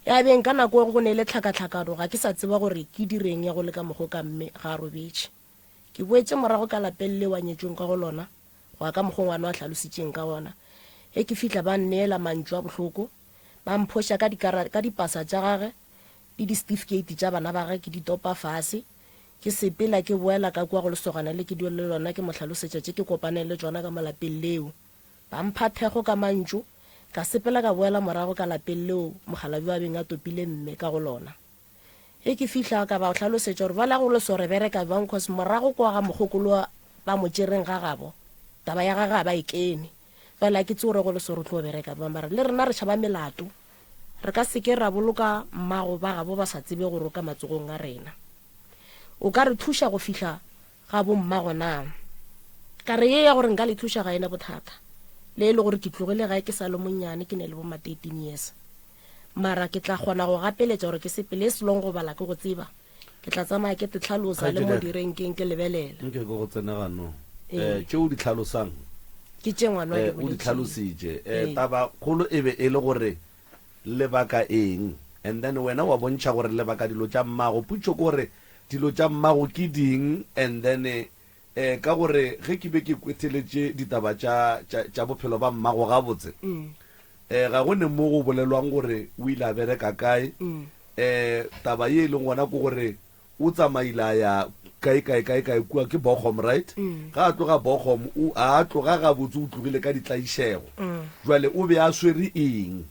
ya beng ka nako go ne le tlhakatlhakano ga ke sa tseba gore ke direng ya go le ka mogo ka mme ga a robetse ke boetse morago ka lapeng le wa nyetsweng ka go lona go ka mogo ngwana wa tlhalositseng ka gona e ke fitla ba nneela mantšu a bohloko ba mphoša ka dipasa tša gage le di-certificate tša bana ba ge ke di topa fase ke sepela ke boela ka kua go lesogana le ke dio le lona ke mohlalosetša tše ke kopaneng le tsona ka malapeng leo ba mpha thekgo ka mantšu ka sepela ka boela morago ka lapeng leo mogalabi wa beng a topile mme ka go lona e ke fihla ka ba o hlalosetša gore ba la go leso re bereka bang cause morago kwa ga mogokolo ba mo tšereng ga gabo taba ya gaga ba e kene fela ke tsore go leso re tlo bereka bang bara le rena re tšhaba melato re ka seke ra boloka mmago ba gabo ba sa tsebe go roka matsogong a rena o ka re thuša go fihla ga bo mmago na ka re ye ya gore nka le thuša ga ena bothata le e le gore ke tlogile gae ke sa le monnyane ke ne le bo ma 13 years mara ke tla kgona go gapeletša gore ke sepele e selong go bala ke go tseba ke tla tsamaya ke te tlhalosa le mo direnkeng ke lebelela nke go tsena gano tšeo di tlhalosang ke tše ngwana o di tlhalositše taba kgolo e be e le gore lebaka eng and then wena wa bontšha gore lebaka dilo tša mmago putšo ke gore dilo tša mmago ke ding and then ka gore ge ke be ke kwetheletše ditaba tša bophelo ba mmago gabotse ga go ne mo go bolelwang gore o ile a bereka kae taba ye e leng gona ke gore o tsamaila ya kae kua ke Bochum right ga a tloga Bochum a tloga gabotse o tlogile ka ditlaišego jwale o be a swere eng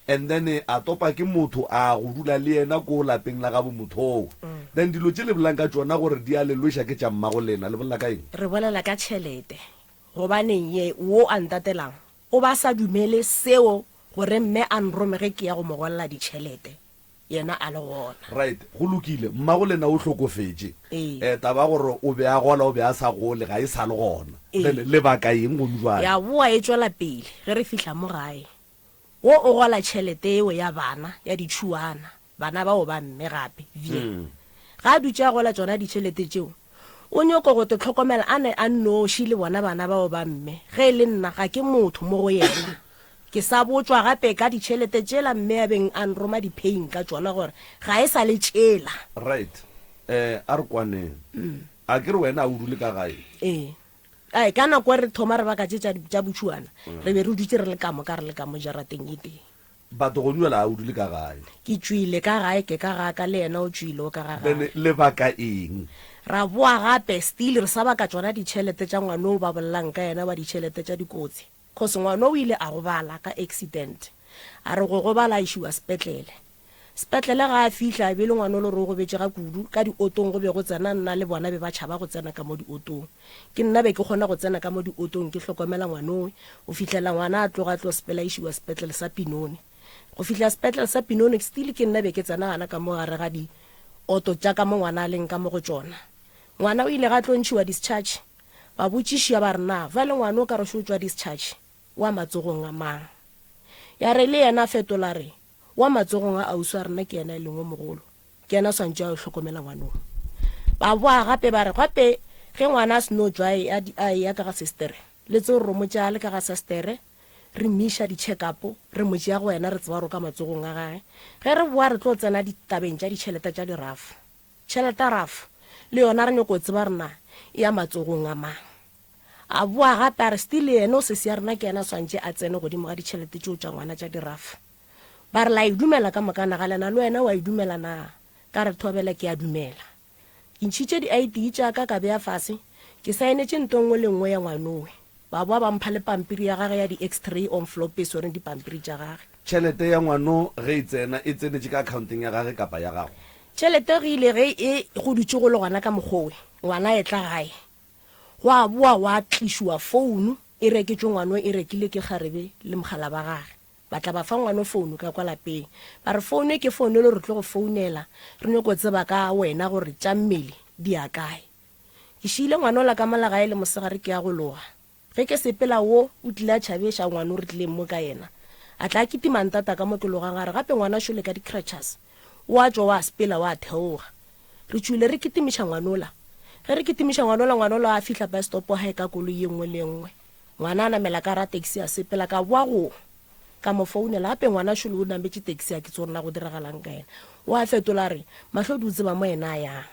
and then a topa ke motho a go dula le yena ko lapeng la gabo mothoo then dilo tše le bolang ka tsona gore di a leloša ke tša mmago lena le bolela ka eng re bolela ka tšhelete gobaneng ye wo a ntatelang o ba sa dumele seo gore mme a nromege ke ya go mogolela ditšhelete yena a le gona right go lokile mmago lena o hlokofetše taba gore o be a gola o be a sa gole ga e sa le gona lebaka eng go mjwana ya boa e tswela pele ge re fihla mo gae wo o gola tšhelete eo ya bana ya ditšhuana bana bao ba mme gape ga a dutse a gola tsona ditšhelete tšeo o nyoko go te tlhokomela a ne a nnoši le bona bana bao ba mme ge e le nna ga ke motho mo go yena ke sa botswa gape ka ditšhelete tšela mme a beng a nroma di-paying ka tsona gore ga e sa le tšela right a re kwaneng a ke re wena a o dule ka gae ai ka nako re thoma re baka tša botšhuana re be re dutse re le kamo ka re le kamo jarateng e teng batho go duela a o dule ka gae ke tswile ka gae ke ka gaka le yena o tswile o ka ga gae lebaka eng ra boa gape still re sa baka tsona ditšhelete tša ngwane o ba bolelang ka yena wa ditšhelete tša dikotsi cause ngwane o ile a gobala ka accident a re go gobala a išiwa sepetlele ga a fihla be le ngwane o le re go betse ga kudu ka diotong go be go tsena nna le bona be ba tšhaba go tsena ka mo diotong ke nna be ke kgona go tsena ka mo diotong ke hlokomela ngwanoe o fihlela ngwana a tloga tlo sepela išiwa sepetlele sa Pinone go fihla sepetlele sa Pinone still ke nna be ke tsena gana ka mo gare ga dioto tša ka mo ngwana a leng ka mo go tsona ngwana o ile ga tlo ntšhiwa discharge ba botšišia ba re na vale ngwana o ka re šo tswa discharge wa matsogong a mang ya re le yena fetola re wa matsogong a ausi a rena ke yena e lengwe mogolo ke yena swantse a o hlokomela ngwanong ba boa gape ba re gape ge ngwana a seno tswa a ya ka ga sestere le tseo re mo tša le ka ga sestere re mmiša di-check-upo re mo tšea go wena re tseba ro ka matsogong a gage ge re boa re tlo tsena ditabeng tša ditšhelete tša dirafo tšhelete rafo le yona re nyoko tseba rena e ya matsogong a mang a boa gape a re still yena o sese ya rena ke yena swantse a tsene godimo ga ditšhelete tšeo tša ngwana tša dirafo ba re la e dumela ka mokana ga lena le wena wa e dumela na ka re thobela ke a dumela ke ntšhitše di-ID tša ka beya fase ke saenetše nto nngwe le nngwe ya ngwanoe ba boa ba mpha le pampiri ya gage ya di-x-ray on flop e sone dipampiri tša gage tšhelete ya ngwano ge e tsena e tsenetše ka accounting ya gage kapa ya gago tšhelete ge ile ge e go dutse go le gona ka mokgowe ngwana e tla gae go a boa wa tlišiwa founu e reketšwe ngwano e rekile ke kgarebe le mogala ba gage ba tla ba fa ngwano founu ka kwa lapeng ba re founu ke founu le re tlo go founela re nyoko tseba ka wena gore tša mmele di a kae ke šile ngwano la ka malagae le mosegare ke ya go loga ge ke sepela wo o tlile a tšhabeša ngwano re tlileng mo ka yena a tla kitimantata ka mo ke logang gare gape ngwana šole ka di-crutches o a tswa wa sepela wa theoga re tšwile re kitimiša ngwanola ge re kitimiša ngwanola a fihla bus stop gae ka koloi ye nngwe le nngwe ngwana a namela ka ra taxi a sepela ka boa go ka mo founela gape ngwana šole o nametše taxi a ke tse gorena go diragalang ka yena o a fetola re mahlo di o tseba mo ena a yang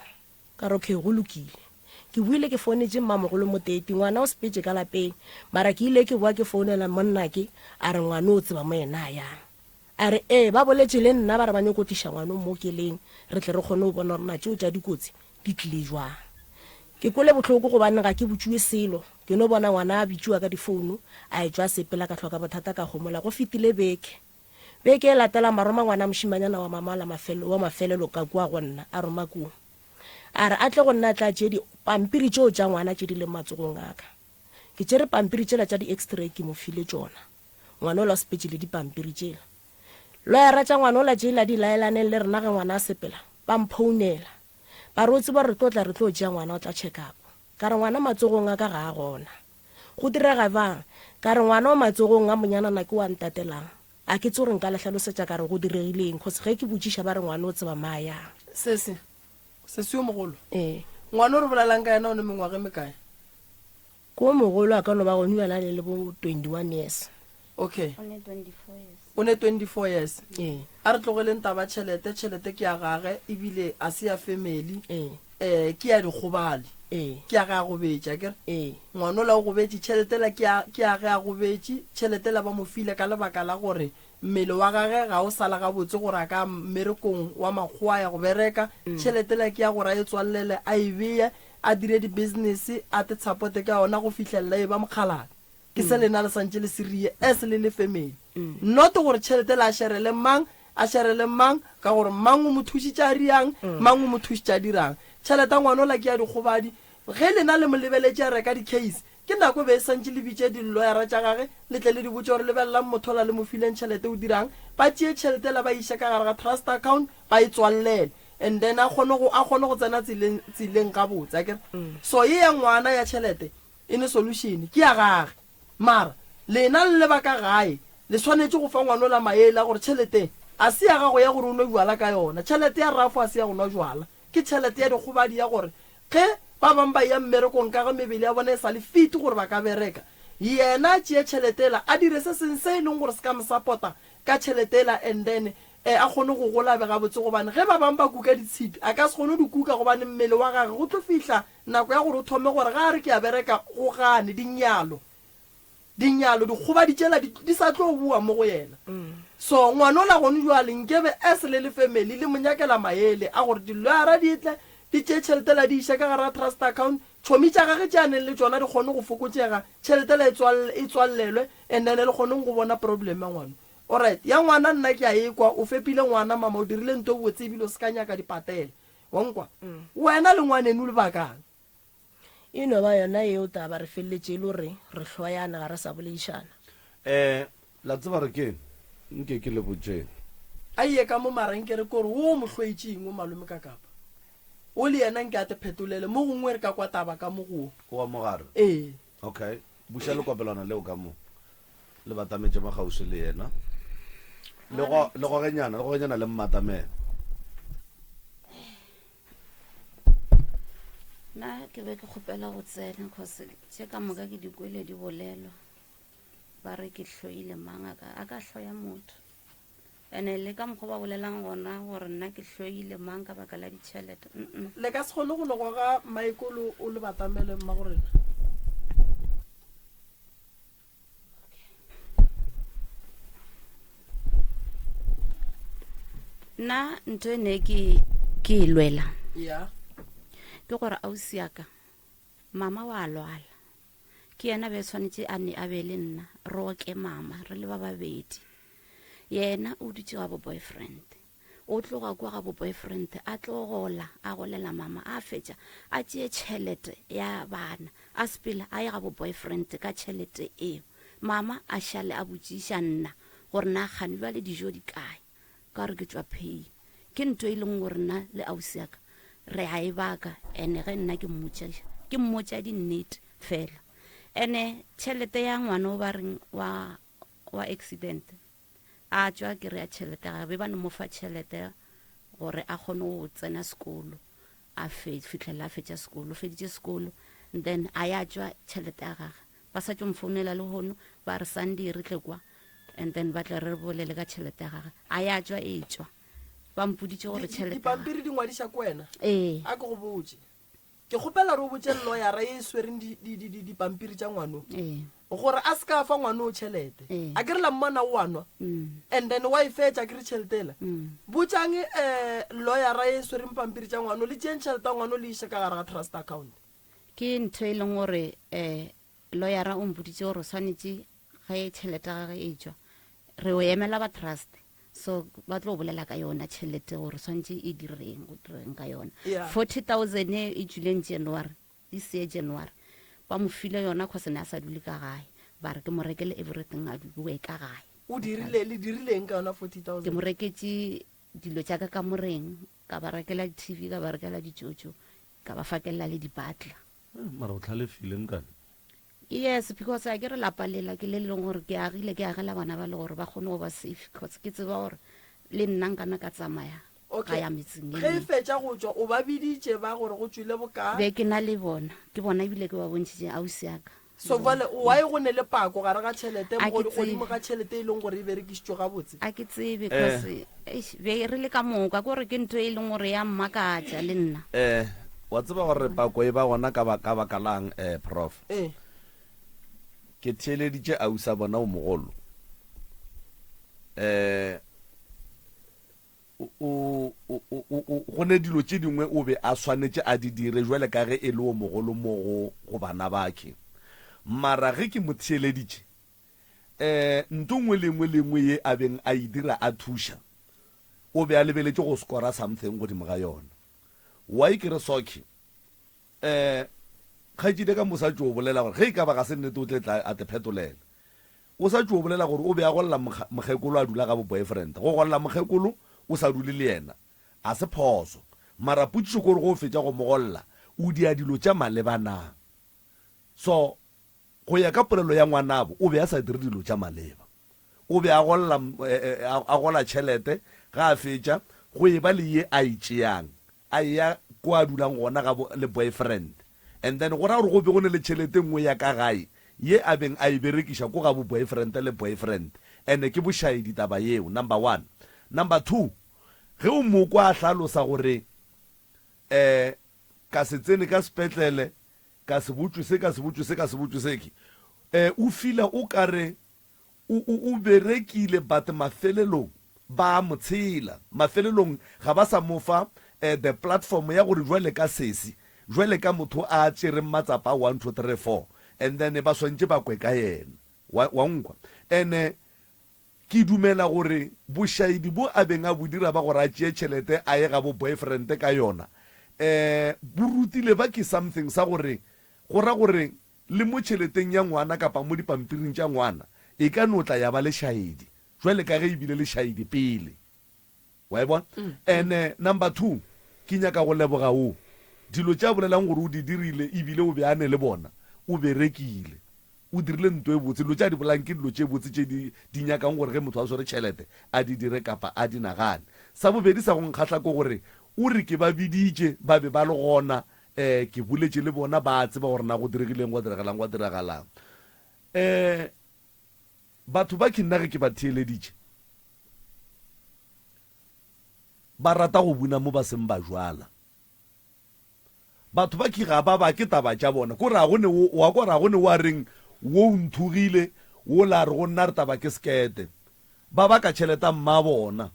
ka re okay go lokile ke buile ke founetse mmamogolo mo teti ngwana o sepetse ka lapeng mara ke ile ke boa ke founela monnake a re ngwana o tseba mo ena a yang a re ba boletse le nna ba re ba nyekotiša ngwana o mo keleng re tle re kgone go bona gore na tšeo tša dikotsi di tlile jwang ke kole botlhoko gobane ga ke botšiwe selo ke no bona ngwana a bitšiwa ka difounu a e tswa sepela ka tlhoka bothata ka gomola go fetile beke e latela maroma ngwana mošimanyana wa mamala wa mafelelo ka kua go nna a roma kuo a re a tle go nna tla tše dipampiri tšeo tša ngwana tše di leng matsogong aka ke tšere pampiri tšela tša di-extray ke mo file tšona ngwana o la sepetse le dipampiri tšela loyara tša ngwana o la tšela di laelaneng le rena ge ngwana a sepela ba mphounela ba re o tseba re tlo tla re tlo tšea ngwana o tla check up ka re ngwana matsogong a ka ga a gona go direga bang ka re ngwana o matsogong a monyanana ke wa ntatelang a ke tse gore nka le tlhalosetša ka re go diregileng kgose ge ke botšiša ba re ngwana o tseba maayang sese yo mogolo ngwana o re bolelang ka yena o ne mengwage mekae ko mogolo a ka no ba gone yona le bo 21 years okay o ne 24 years o ne 24 years a re tlogeleng taba tšhelete ke ya gage ebile a se ya family ke ya dikgobale ke ya ge a gobetša kere ngwana o la o gobetse tšheletela ke ya ge a gobetse tšheletela ba mo file ka lebaka la gore mmele wa gage ga o sala gabotse gore a ka mmerekong wa makgowa ya go bereka tšheletela ke ya gore a e tswalele a e beye a dire di-business a te tshapote ka yona go fitlhelela e ba mokgalane ke se lena le santse le serie se le family not gore tšheletela a sherele mang ka gore mang o mo thušitše a riang mang o mo thušitše a dirang tšheleta ngwana o la ke ya dikgobadi ge lena le mo lebeletše a reka di-case ke nako be e santse le bitše diloyara tša gage le tle le di botse gore lebelelang mothola le mo fileng tšhelete o dirang ba tšee tšhelete la ba iša ka gare ga trust account ba e tswalele and then a kgone go tsena tseleng ka botsa kere so ye ya ngwana ya tšhelete e ne solution ke ya gage mara lena le lebaka gae le tshwanetse go fa ngwana la maele a gore tšhelete a se ya gago ya gore o nwe jwala ka yona tšhelete ya rafo a se ya go nwa jwala ke tšhelete ya dikgobadi ya gore ge ba bang ba ya mmerekong ka ga mebele ya bona e sa le fiti gore ba ka bereka yena tšee tšheletela a dire se seng se e leng gore se ka mo support-a ka tšheletela and then a kgone go gola be gabotse gobane ge ba bang ba kuka ditshipi a ka se kgone di kuka gobane mmele wa gage go tlo fihla nako ya gore o thome gore ga a re ke ya bereka go gane dinyalo dikgobadi tšela di sa tlo bua mo go yena so ngwana o la gone jwale nkebe se le family le monyakela maele a gore diloyara di tle di tšee tšheletela di iša ka gara trust account tšhomi tša gage tšeaneng le tšona di kgone go fokotsega tšheletela e tswalelwe and then le kgoneng go bona problem ya ngwana alright ya ngwana nna ke a ekwa o fepile ngwana mama o dirile nto o botse ebile o se ka nyaka dipatele wankwa wena le ngwaneno le bakang e no ba yona eo taba re feleletse e le gore re tlhoyana ga re sa boleišana la tseba re keng nke ke le botseng a ye ka mo marenkere kore o mohlweitšeng o malome ka kapa o le yena nke a te phetolele mo gongwe re ka kwa taba ka mo go wa mogare ee okay buša le kopelwana leo ka mo le batametše magausi le yena le gogenyana le mmatamela nna ke be ke kgopela go tsena cause tše ka moka ke dikwele di bolelwa ba re ke hloile mang a ka hloya motho ene le ka mokgwa ba bolelang gona gore nna ke hloile mang ka baka la ditšhelete le ka se kgone go lego ga maikolo o le batamele mma gorena nna ntho e ne ke e lwela ya ke gore ausi yaka mama wa lwala ke yena be tshwanetse a ne a be le nna re oke mama re le ba babedi yena o dutse ga bo boyfriend o tloga kwa ga bo boyfriend a tlogola a golela mama a fetša a tšee tšhelete ya bana a sepela a ye ga bo boyfriend ka tšhelete eo mama a šale a botšiša nna gore na kgane ba le dijo di kae ka gore ke tšwa pay ke ntho e leng gore nna le ausi yaka re a e baka ene ge nna ke mmotša dinnete fela ene tšhelete ya ngwana o ba reng wa accident a tšwa ke re ya tšhelete gabe ba ne mo fa tšhelete gore a kgone go tsena sekolo a fitlhelela a fetša sekolo feditše sekolo then a ya tšwa tšhelete ya gage ba sa tšo mfounela le gono ba re sandi re tle kwa and then ba tle re bolele ka tšhelete ya gage a ya tšwa e tšwa ba mpoditše gore tšhelete dipampiri di ngwadiša ko wena ee a ke go botse ke kgopela re o botse lawyer e swereng dipampiri tša ngwano ee gore a se ka fa ngwane o tšhelete a ke re la mmona o wanwa and then wa e fetša ke re tšheletela botsang lawyera e swereng pampiri tša ngwano le tšeng tšhelete ya ngwano le iše ka gare ga trust account ke ntho e leng gore lawyera o mpoditse gore o tshwanetse ga e tšhelete ga ge e tswa re o emela ba trust so ba tlo bolela ka yona tšhelete gore tshwanetse e direng go direng ka yona 40,000 e tswileng January this year January ba mo file yona cause ne a sa dule ka gae ba re ke mo rekele everything a dule ka gae o le dirileng ka yona 40,000 ke mo reketse dilo tša ka moreng ka ba rekela TV ka ba rekela ditšotšo ka ba fakela le dipatla mara o tlhalefileng kana yes because a ke re lapa lela ke le leng gore ke agile ke agela bana ba le gore ba kgone go ba safe because ke tseba gore le nna nkana ka tsamaya ga ya metseng ge e fetša go tswa o ba biditše ba gore go tswile bokae be ke na le bona ke bona ebile ke ba bontšhitše ausi yaka so vale wa e go ne le pako gare ga tšhelete godimo ga tšhelete e leng gore e berekisitswe gabotse a ke tsebe because be re le ka moka ke gore ke ntho e leng gore ya mmakatša le nna wa tseba gore pako e ba gona ka baka lang prof ke theeleditše ausa bona o mogolo go ne dilo tše dingwe o be a swanetše a di dire jwale ka ge e le o mogolo mo go bana bakhe mara ge ke mo theeleditše nto ngwe le ngwe ye a beng a e dira a thuša o be a lebeletše go scora something godimo ga yona wa ke re soki kgaitsile ka mosa tšo o bolela gore ge e ka ba ga se nnete o tletla a te phetolela o sa tšo o bolela gore o be a golela mokgekolo a dula ga bo boyfriend go golela mokgekolo o sa dule le yena a se phoso mara putšišo kore go fetša go mogolla o dia dilo tša malebana so go ya ka polelo ya ngwanabo o be a sa dire dilo tša maleba o be a gola tšhelete ga a fetša go e ba le ye a itšeang a ya ko a dulang gona le boyfriend and then go ra gore go be go ne le tšhelete nngwe ya ka gae ye a beng a e berekiša ko ga bo boyfriend le boyfriend and ke bošaedi taba yeo number 1 number 2 ge o moko a hlalosa gore ka se tsene ka sepetlele ka se botšwe ke o fila o kare o berekile but mafelelong ba motshela mafelelong ga ba sa mofa the platform ya gore jwale ka sesi jwale ka motho a tšereng matsapa 1 2 3 4 and then ba swantše ba kwe ka yena wa nkwa and ke dumela gore bošaedi bo a beng a bo dira ba gore a tšee tšhelete a ye ga bo boyfriend ka yona bo rutile ba ke something sa gore go ra gore le mo tšheleteng ya ngwana kapa mo dipampiring tša ngwana e ka no tla ya ba le šaedi jwale ka ge e bile le šaedi pele wa e bona and number 2 ke nyaka go leboga o dilo tša bolelang gore o di dirile ebile o be a ne le bona o berekile o dirile ntho e botse dilo tša di bolang ke dilo tše botse tše di nyakang gore ge motho a swere tšhelete a di dire kapa a di nagane sa bobedi sa go nkgatlha ko gore o re ke ba biditše ba be ba le gona ke boletše le bona ba tseba gore na go diregileng go diragalang batho ba ke nna ge ke ba theeleditše ba rata go buna mo ba seng ba jwala batho ba ke ga ba ke taba tša bona ko ra gone wa reng wo nthugile wo la re go nna re taba ke skete ba ka tšheleta mma bona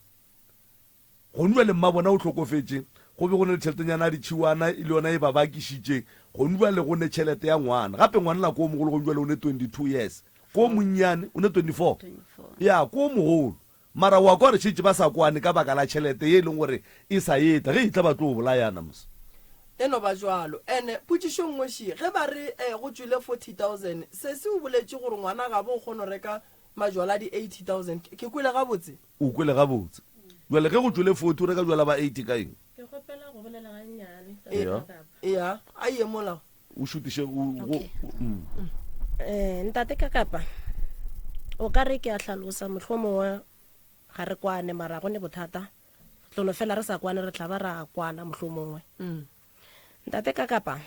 go nwe le mma bona o tlhokofetse go be go ne le tšheletenyana di tšhiwana e le yona e ba kišitše go nwa le go ne tšhelete ya ngwana gape ngwana la ko mogolo go jwale o ne 22 years ko monnyane o ne 24 ya ko mogolo mara wa kwa re tšhitše ba sa kwane ka baka la tšhelete ye e leng gore e sa eta ge e tla ba tlo o bolayana mos eno ba jwalo ene putšišo nngweši ge ba re go tswile 40,000 se se o boletše gore ngwana ga bo o kgone reka majwala di 80,000 ke kwele gabotse o kwele gabotse jwale ge go tswile 40 o reka jwala ba 80 ka eng ke gopela go bolela gannyane ya a ye mola o šutiše ntate ka kapa o ka re ke a hlalosa mohlho mongwe ga re kwane mara go ne bothata tlono fela re sa kwane re tla ba ra kwana mohlho mongwe ntate ka kapa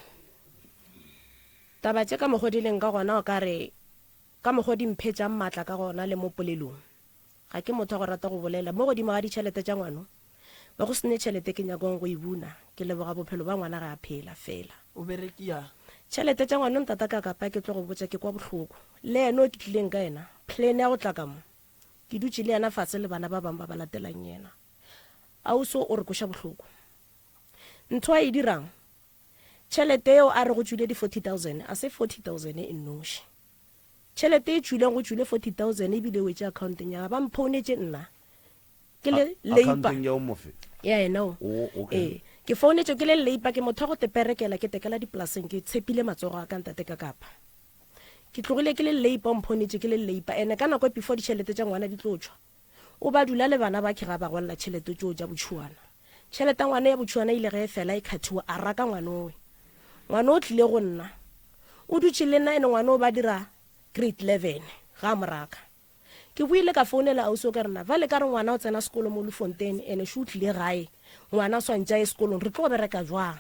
taba tše ka mogodileng ka gona o ka re ka mogodi mphetša maatla ka gona le mo polelong ga ke motho go rata go bolela mo godimo ga ditšhelete tša ngwano ba go sene tšhelete ke nyakong go e buna ke leboga bophelo ba ngwana ga a phela fela o berekia tšhelete tša ngwana ntata ka kapa ke tlo go botsa ke kwa bohloko le ene o ke tlileng ka ena plan ya go tla ka mo ke dutse le yana fatshe le bana ba bangwe ba ba latelang yena auso o re koša bohloko ntho a e dirang tšhelete eo a re go tswile di 40,000 a se 40,000 e nnoši tšhelete e tswileng go tswile 40,000 ebile o etse accounteng ya ba mphounetse nna ke le labor accounteng ya o mofe ya ena o okay ke founetse ke le labor ke motho go te perekela ke tekela dipolaseng ke tshepile matsogo a ka ntate ka kapa ke tlogile ke le labor mphonetse ke le labor ene ka nako before ditšhelete tša ngwana di tlo tswa o ba dula le bana ba ke ga ba golla tšhelete tšeo tša botšhuana tšhelete ngwana ya botšhuana ile ge e fela e kgathiwa a raka ngwanowe ngwana o tlile go nna o dutse le nna ene ngwana o ba dira grade 11 ga a moraka ke buile ka founela ausi o ka rena vale ka re ngwana o tsena sekolo mo Lufontaine ene se o tlile gae ngwana swantša e sekolong re tlo go bereka jwang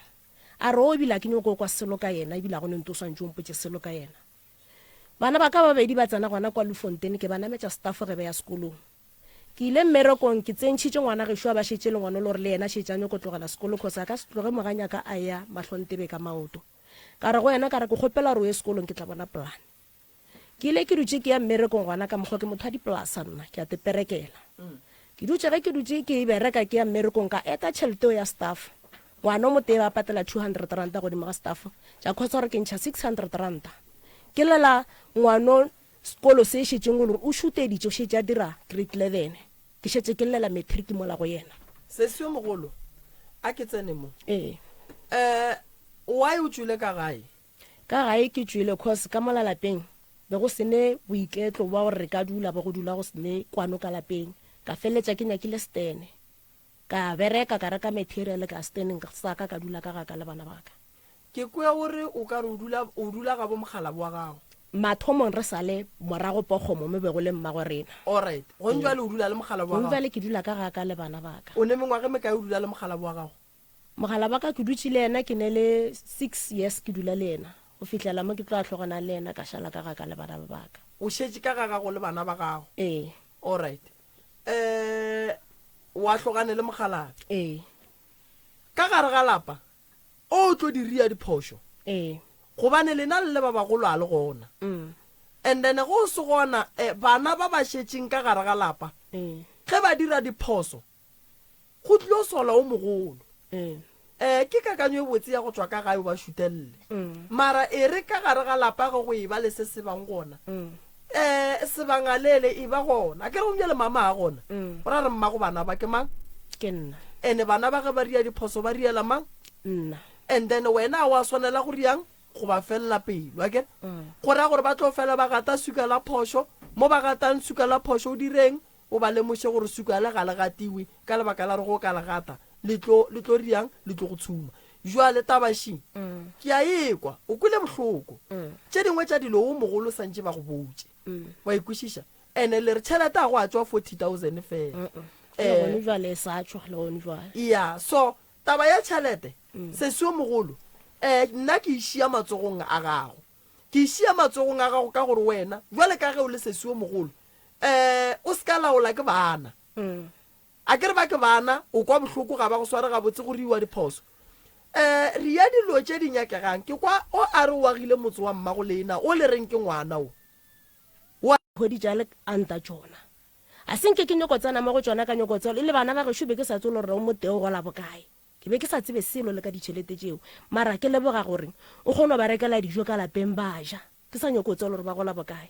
a re o ebile ke nyoko kwa selo ka yena ebile go ne nto swantše o mpotse selo ka yena bana ba ka babedi ba tsena gona kwa Lufontaine ke ba nametša staff ge ba ya sekolong ke ile mmerekong ke tsentšhitše ngwana gešo ba šetše le ngwana le gore le yena šetšane ko tlogela sekolo kgosa ka se tloge moganyaka a ya mahlontebe ka maoto ka re go yena ka re ke kgopela gore o ye sekolong ke tla bona plan ke ile ke dutse ke ya mmerekong gona ka mokgwa ke motho a dipolasa nna ke a teperekela ke dutse ge ke dutse ke e bereka ke ya mmerekong ka eta tšhelete ya staff ngwana o motee ba patela 200 ranta godimo ga staff ja kgotsa gore ke ntšha 600 ranta ke lela ngwano sekolo se šetšeng gore o šuteditše o šetše a dira grade 11 ke šetše ke lela matric mola go yena se seo mogolo a ke tsene mo wa o tswile ka gae ke tswile cause ka mola lapeng be go sene boiketlo ba gore re ka dula ba go dula go sene kwano ka lapeng ka feletša ke nyakile stene ka bereka ka reka material ka steneng sa ka dula ka ga ka le bana ba ka ke kwe gore o ka re o dula ga bo mogala wa gago mathomong re sale morago pogomo mo be go le mmago rena alright go ntwa le o dula le mogala wa gago go ke dula ka ga ka le bana ba ka o ne mengwaga me ka o dula le mogala wa gago mogala ba ka ke dutse le ena ke ne le 6 years ke dula le ena go fihlela mo ke tlo a tlhogana le ena ka šala ka ga ka le bana ba ka o šetše ka ga gago le bana ba gago alright wa tlhogane le mogala ka gare ga lapa o tlo diria diphošo gobane lena le ba bagolo a le gona and then go se gona bana ba ba šetšeng ka gare ga lapa ge ba dira diphoso go tlile o sola o mogolo ke kakanyo e botse ya go tswa ka gae ba šutelele mara e re ka gare ga lapa go e ba le se se bang gona sebangalele e ba gona ke re o le mama a gona go ra re mmago bana ba ke mang ke nna ene bana ba ge ba ria diphoso ba riela mang nna and then wena wa swanela go riang go ba felela pelo a kere go raya gore ba tlo fela ba gata suka la phošo mo ba gatang suka la phošo o direng o ba lemoše gore suka le ga le gatiwe ka lebaka la re go ka le gata le tlo riang le tlo go tshuma jwale tabašing ke a ekwa o kwile bohloko tše dingwe tša dilo o mogolo santše ba go botse wa ikwešiša ene le re tšhelete a go a tswa 40,000 fela ya so taba ya tšhelete se seo mogolo nna ke išia matsogong a gago ke išia matsogong a gago ka gore wena jwale ka ge o le seseo mogolo o se ka laola ke bana a ke re ba ke bana o kwa bohloko ga ba go sware gabotse go riwa diphoso re ya dilo tše di nyakegang ke kwa o a re o agile motse wa mmago leena o le reng ke ngwana o kgwedi jale anta tsona a senke ke nyoko tsana mo go tsona ka nyoko tselo le bana ba ge šube ke sa tsolo re o moteo go la bokae ke be ke sa tsebe selo le ka ditšhelete tšeo mara ke leboga gore o kgone ba rekela dijo ka lapeng ba ja ke sa nyoko tselo re ba gola bokae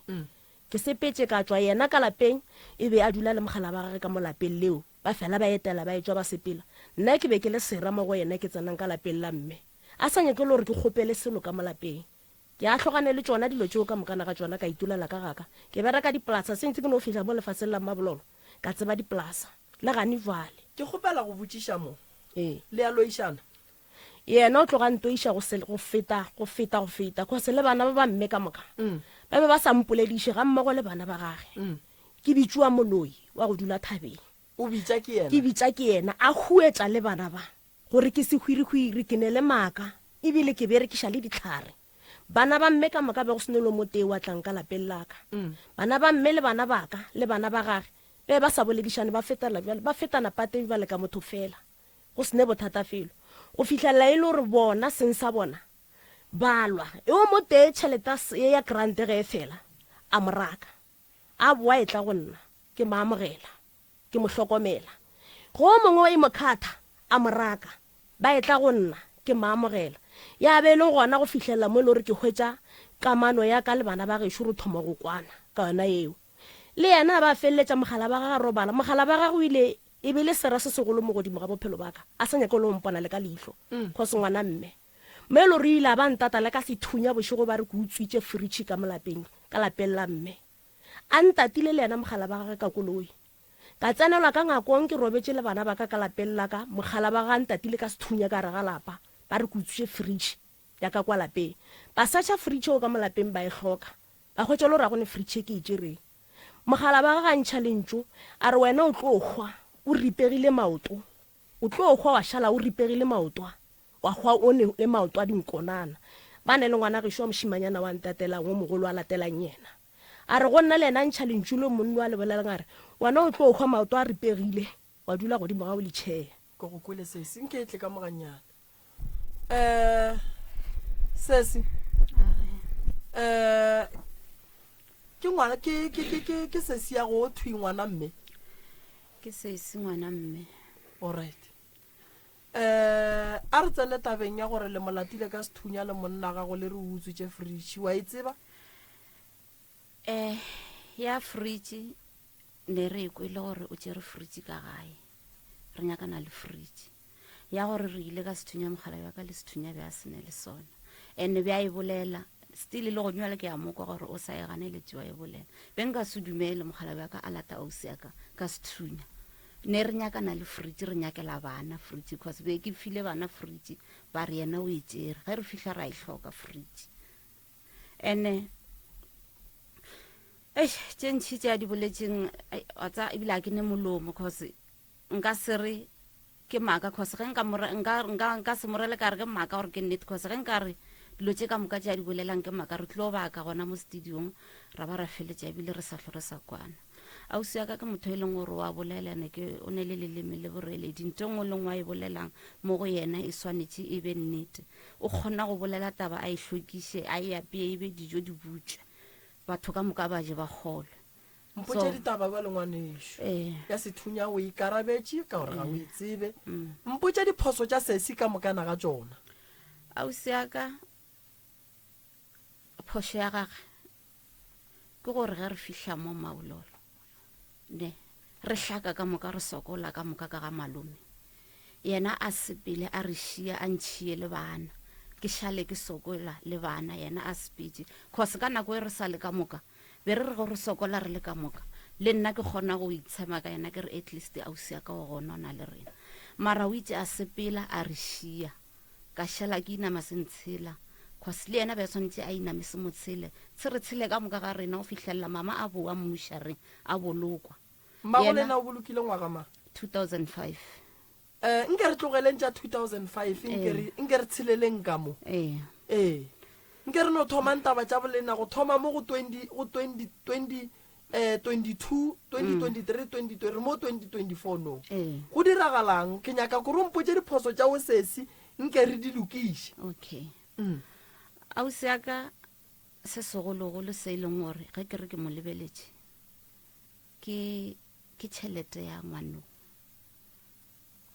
ke sepetse ka tswa yena ka lapeng e be a dula le mogala ba gage ka mo lapeng leo ba fela ba etela ba etswa ba sepela nna ke be ke le sera mo go yena ke tsenang ka lapeng la mme a sa nyake le gore ke kgopele selo ka mo lapeng ke a tlhogane le tsona dilo tseo ka mokana ga tsona ka itulela ka gaka ke bereka dipolasa sentse ke no fihla mo lefatsheng la mabololo ka tseba dipolasa le gane jwale ke kgopela go botšiša mo le a loišana yena o tloga ntoiša go feta kgose le bana ba ba mme ka moka ba be ba sa mpolediše ga mmogo le bana ba gage ke bitšwa moloi wa go dula thabeng o bitša ke bitša ke yena a huetša le bana ba gore ke se hwirihwiri ke ne le maaka ebile ke berekiša le ditlhare bana ba mme ka moka be go senelo mo tee wa tlang ka lapeng laka bana ba mme le bana baka le bana ba gage be ba sa boledišane ba fetana pate jale ka motho fela go sene bothata felo go fitlhelela e le gore bona seng sa bona balwa e o mo tee tšhelete ya grant ge e fela a moraka a boa e tla go nna ke maamogela ke mo hlokomela go mongwe wa imokhatha a moraka ba e tla go nna ke maamogela ya be e le gona go fitlhelela mo e le gore ke hwetša kamano ya ka le bana ba gešo re thoma go kwana ka yona eo le yena ba feleletša mogala ba ga robala mogala ba gago ile e be le sera se segolo mo godimo ga bophelo baka a sa nyake le mpona le ka leihlo cause ngwana mme mo e le gore ile a ba ntatala ka sethunya bošego ba re ke utswitše fridge ka molapeng ka lapeng la mme a ntatile le yena mogala ba gage ka koloi ka tsenelwa ka ngakong ke robetse le bana ba ka lapeng la ka mogala ba ga ntatile ka sethunya ka re ga lapa ba re ke utswitše fridge ya ka kwa lapeng ba searcha fridge o ka molapeng ba e hloka ba hwetša le gore a gone fridge ke e tšereng mogala ba ga ntšha lentso a re wena o tlo hwa o ripegile maoto o tlo hwa wa šala o ripegile maoto wa hwa o ne le maoto a dinkonana ba ne le ngwana gešo wa mošimanyana wa ntatelang o mogolo a latelang yena a re go nna le ena ntšha lentso le monna wa lebelelang a re wena o tlo hwa maoto a ripegile wa dula godimo ga o le tšhea ko go kwele sese nke e tle ka moganyana sese ke ngwana ke sese ya go thwi ngwana mme ke sese ngwana mme alright a re tsene tabeng ya gore le molatile ka sethunya le monna ga go le re utswitše fridge wa e tseba ya fridge ne re kwele gore o tšere fridge ka gae re nyakana le fridge ya gore re ile ka sethunya mogala wa ka le sethunya be a sene le sona ene be a e bolela still le go nywa le ke a mokwa gore o sa e gane le tšwa e bolela be nka se dumele mogala wa ka a lata ausi ya ka sethunya ne re nyakana le fridge re nyakela bana fridge because be ke file bana fridge ba re yena o e tšere ge re fihla ra e hloka fridge ene tše ntšhi tše a di boletseng tsa ebile a ke ne molomo cause nka se re ke maaka cause ge nka se morele ka re ke maaka gore ke nnete cause ge nka re dilo tše ka moka tše a di bolelang ke maaka re tlilo baka gona mo studiong ra ba ra feletša ebile re sa tlho re sa kwana ausi ya ka ke motho e leng gore wa bolelane ke o ne le leleme le boreledi nto ngwe le ngwe a e bolelang mo go yena e swanetše e be nnete o kgona go bolela taba a e hlokiše a e apeye e be dijo di butswe batho ka moka ba je ba kgolwe mpotše ditaba ba lengwanešo ya sethunya o ikarabetše ka gore ga o e tsebe mpotše diphoso tša sesi ka mokana ga tšona ausi ya ka phošo ya gage ke gore ge re fihla mo maololo ne re hlaka ka moka re sokola ka moka ka ga malome yena a sepele a re šia a ntšhie le bana ke šale ke sokola le bana yena a sepetse cause ka nako e re sa le ka moka be re re go re sokola re le ka moka le nna ke kgona go itshema ka yena ke re at least ausi ya ka wa gonona le rena mara o itse a sepela a re šia ka šala ke inama sentshela cause le yena be tshwanetse a iname se motshele se re tshele ka moka ga rena go fitlhelela mama a boa mmušareng a bolokwa mmago le na o bolokile ngwaga ma 2005 nke re tlogeleng tša 2005 nke re tsheleleng ka mo nke re no thoma ntaba tša bolena go thoma mo go 2022 2023 2020 mo 2024 no go diragalang ke nyaka kore mpotše diphoso tša o sesi nke re di lokiše okay ausi ya ka se segologolo se e leng gore ge ke re ke mo lebeletše ke tšhelete ya ngwano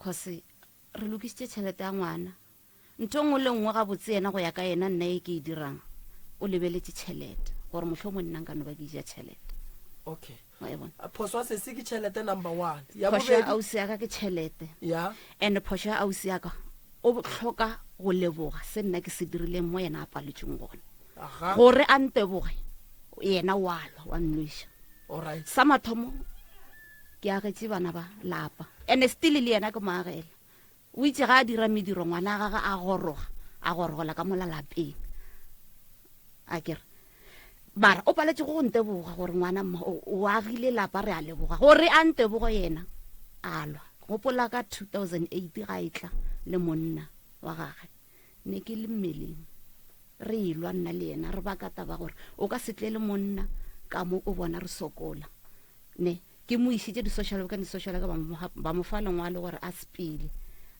cause re lokišitše tšhelete ya ngwana nto ngwe le nngwe ga botse yena go ya ka yena nna e ke e dirang o lebeletše tšhelete gore motlho mo nnang ka no ba ke ja tšhelete okay wa e bona phoso ya sesi ke tšhelete number 1 phošo ya ausi ya ka ke tšhelete and phošo ya ausi ya ka o tlhoka go leboga se nna ke se dirileng mo yena a paletšeng gone gore a nteboge yena walwa wa nnoiša sa mathomo ke agetše bana ba lapa and still le yena ke moagela o itse ga a dira mediro ngwana gaga a gorogola ka mola lapeng a kere mara o paletše go nteboga gore ngwana mma o agile lapa re a leboga gore a nteboga yena a lwa gopola ka 2008 ga e tla le monna wa gage ne ke le mmeleng re ilwa nna le yena re baka taba gore o ka se tle le monna ka mo o bona re sokola ne ke mo isitše di-social worker ba mo fa lengwalo gore a sepele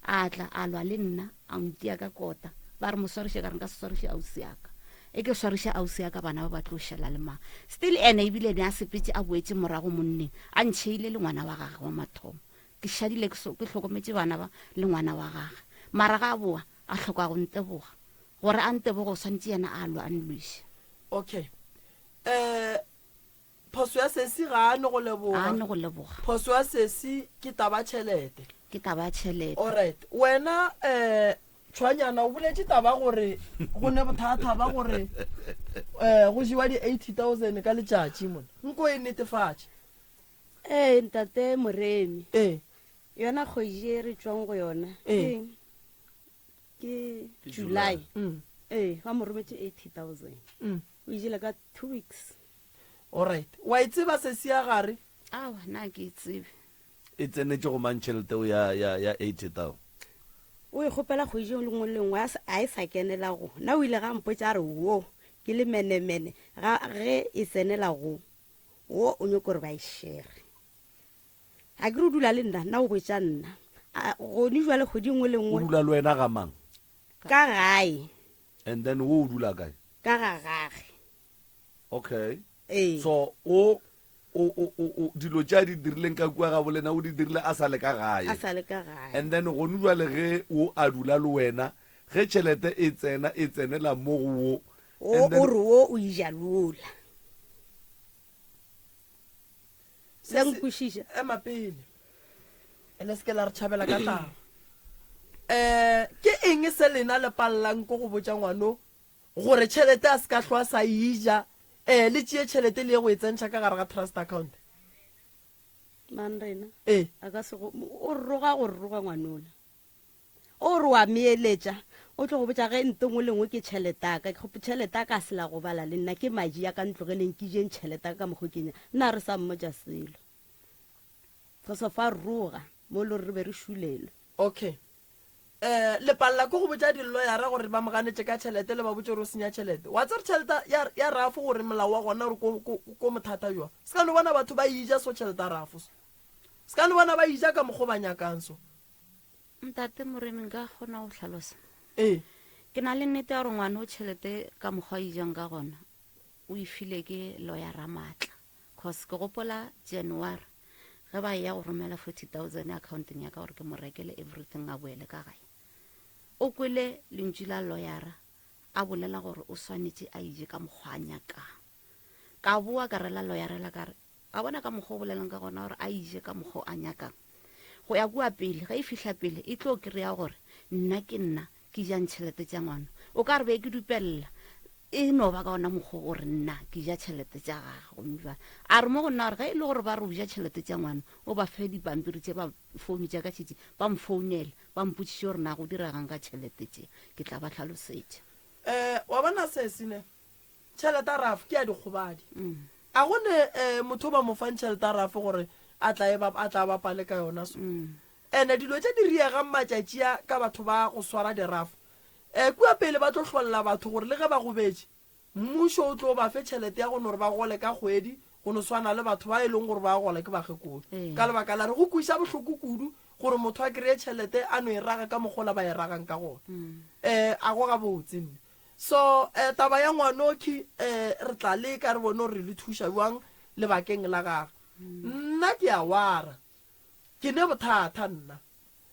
a tla a lwa le nna a ntia ka kota ba re moswariše ka re nka se swariše ausi yaka e ke swariša ausi yaka bana ba ba tlo šala le mang still ene ebile ne a sepetse a boetse morago monneng a ntšheile le ngwana wa gage wa mathomo ke šadile ke hlokometse bana ba le ngwana wa gage mara ga a boa a tlhoka go nteboga gore a nteboga o swantse yena a lwa a nloiše okay phoso ya sesi ga a ne go a leboga ne go leboga phoso ya sesi ke taba tšhelete ke taba tšhelete alright wena tshwanyana o boletse taba gore go ne bothata ba gore go jewa di 80,000 ka letšatši mona nko e netefatše ntate Moremi yona kgwedi e re tswang go yona ke July ba mo rometse 80,000 o ijele ka 2 weeks alright wa itseba sesi ya gare awa na ke itsebe e tsenetse go mantšhelete o ya 80,000 o e kgopela kgwedi le ngwe le ngwe a e sa kenela go na o ile ga mpotsa a re wo ke le menemene ge e tsenela go wo o nyako gore ba e shere a ke re o dula le nna na o botsa nna gone jwa le kgwedi ngwe le o ngwe dula le wena ga mang ka gae and then wo o dula kae ka ga gage okay so o dilo tša di dirileng ka kua ga bolena o di dirile a sa le ka gae a sa le ka gae and then gone jwale ge o a dula le wena ge tšhelete e tsenela mo go wo o re wo o ijalola senkwešiša ema pele ele se ke la re tšhabela ka taba ke eng se lena le palelang ko go botša ngwano gore tšhelete a se ka hlwa sa ija le tšee tšhelete le ye go e tsentšha ka gare ga trust account man rena a ka se o roga gore roga ngwanola o re wa meeletša o tlo go botša ge nte ngwe le ngwe ke tšheletaka tšheletaka a sela go bala le nna ke maji ya ka ntlogeleng ke jeng tšheletaka ka mokgo kenya nna re sa mmotša selo go sofa roga mo le re be re šulelwe okay le palela ko go botša dilloyara gore ba moganetse ka tšhelete le ba botse gore o senya tšhelete wa tsere tšhelete ya rafo gore molao wa gona gore ko mothata jwa se ka no bona batho ba ija so tšhelete ya rafo se ka no bona ba ija ka mokgo ba nyakang so ntate Moremi nka kgona go tlhalosa ke na le nnete ya gore ngwane o tšhelete ka mokgwa a ijang ka gona o e file ke lawyera maatla cause ke gopola January ge ba ya go romela 40,000 accounteng ya ka gore ke mo rekele everything a boele ka gae o kwele lentši la lawyera a bolela gore o swanetse a ije ka mokgwa a nyakang ka boa ka rela lawyera la kare a bona ka mokgwa o bolelang ka gona gore a ije ka mokgwa a nyakang go ya kua pele ga e fihla pele e tlo kry-a gore nna ke nna ke jang tšhelete tša ngwana o ka re be ke dupelela e no ba ka ona mokgwa gore nna ke ja tšhelete tša gagwe a re mo go nna gore ga e le gore ba re o ja tšhelete tša ngwana o ba fe dipampiri tše ba founu tša ka tšetše ba mfounela ba mpotšiše gore na go diregang ka tšhelete tše ke tla ba tlhalosetša wa bona sesine tšhelete a rafo ke ya dikgobadi a gone motho ba mo fang tšhelete a rafo gore a tla bapale ka yona so ene dilo tše di riegang matšatšia ka batho ba go swara dirafo kua pele ba tlo tlholela batho gore le ge ba go betse mmušo o tlo ba fe tšhelete ya gone gore ba gole ka kgwedi go no swana le batho ba e leng gore ba gola ke bagekolo ka lebaka la re go kweša bohloko kudu gore motho a kry-e tšhelete a no e raga ka mogola ba e ragang ka gona a go ga botse nne so taba ya ngwanoki re tla le ka re bone gore re le thuša jwang lebakeng la gage nna ke a wara ke ne bothata nna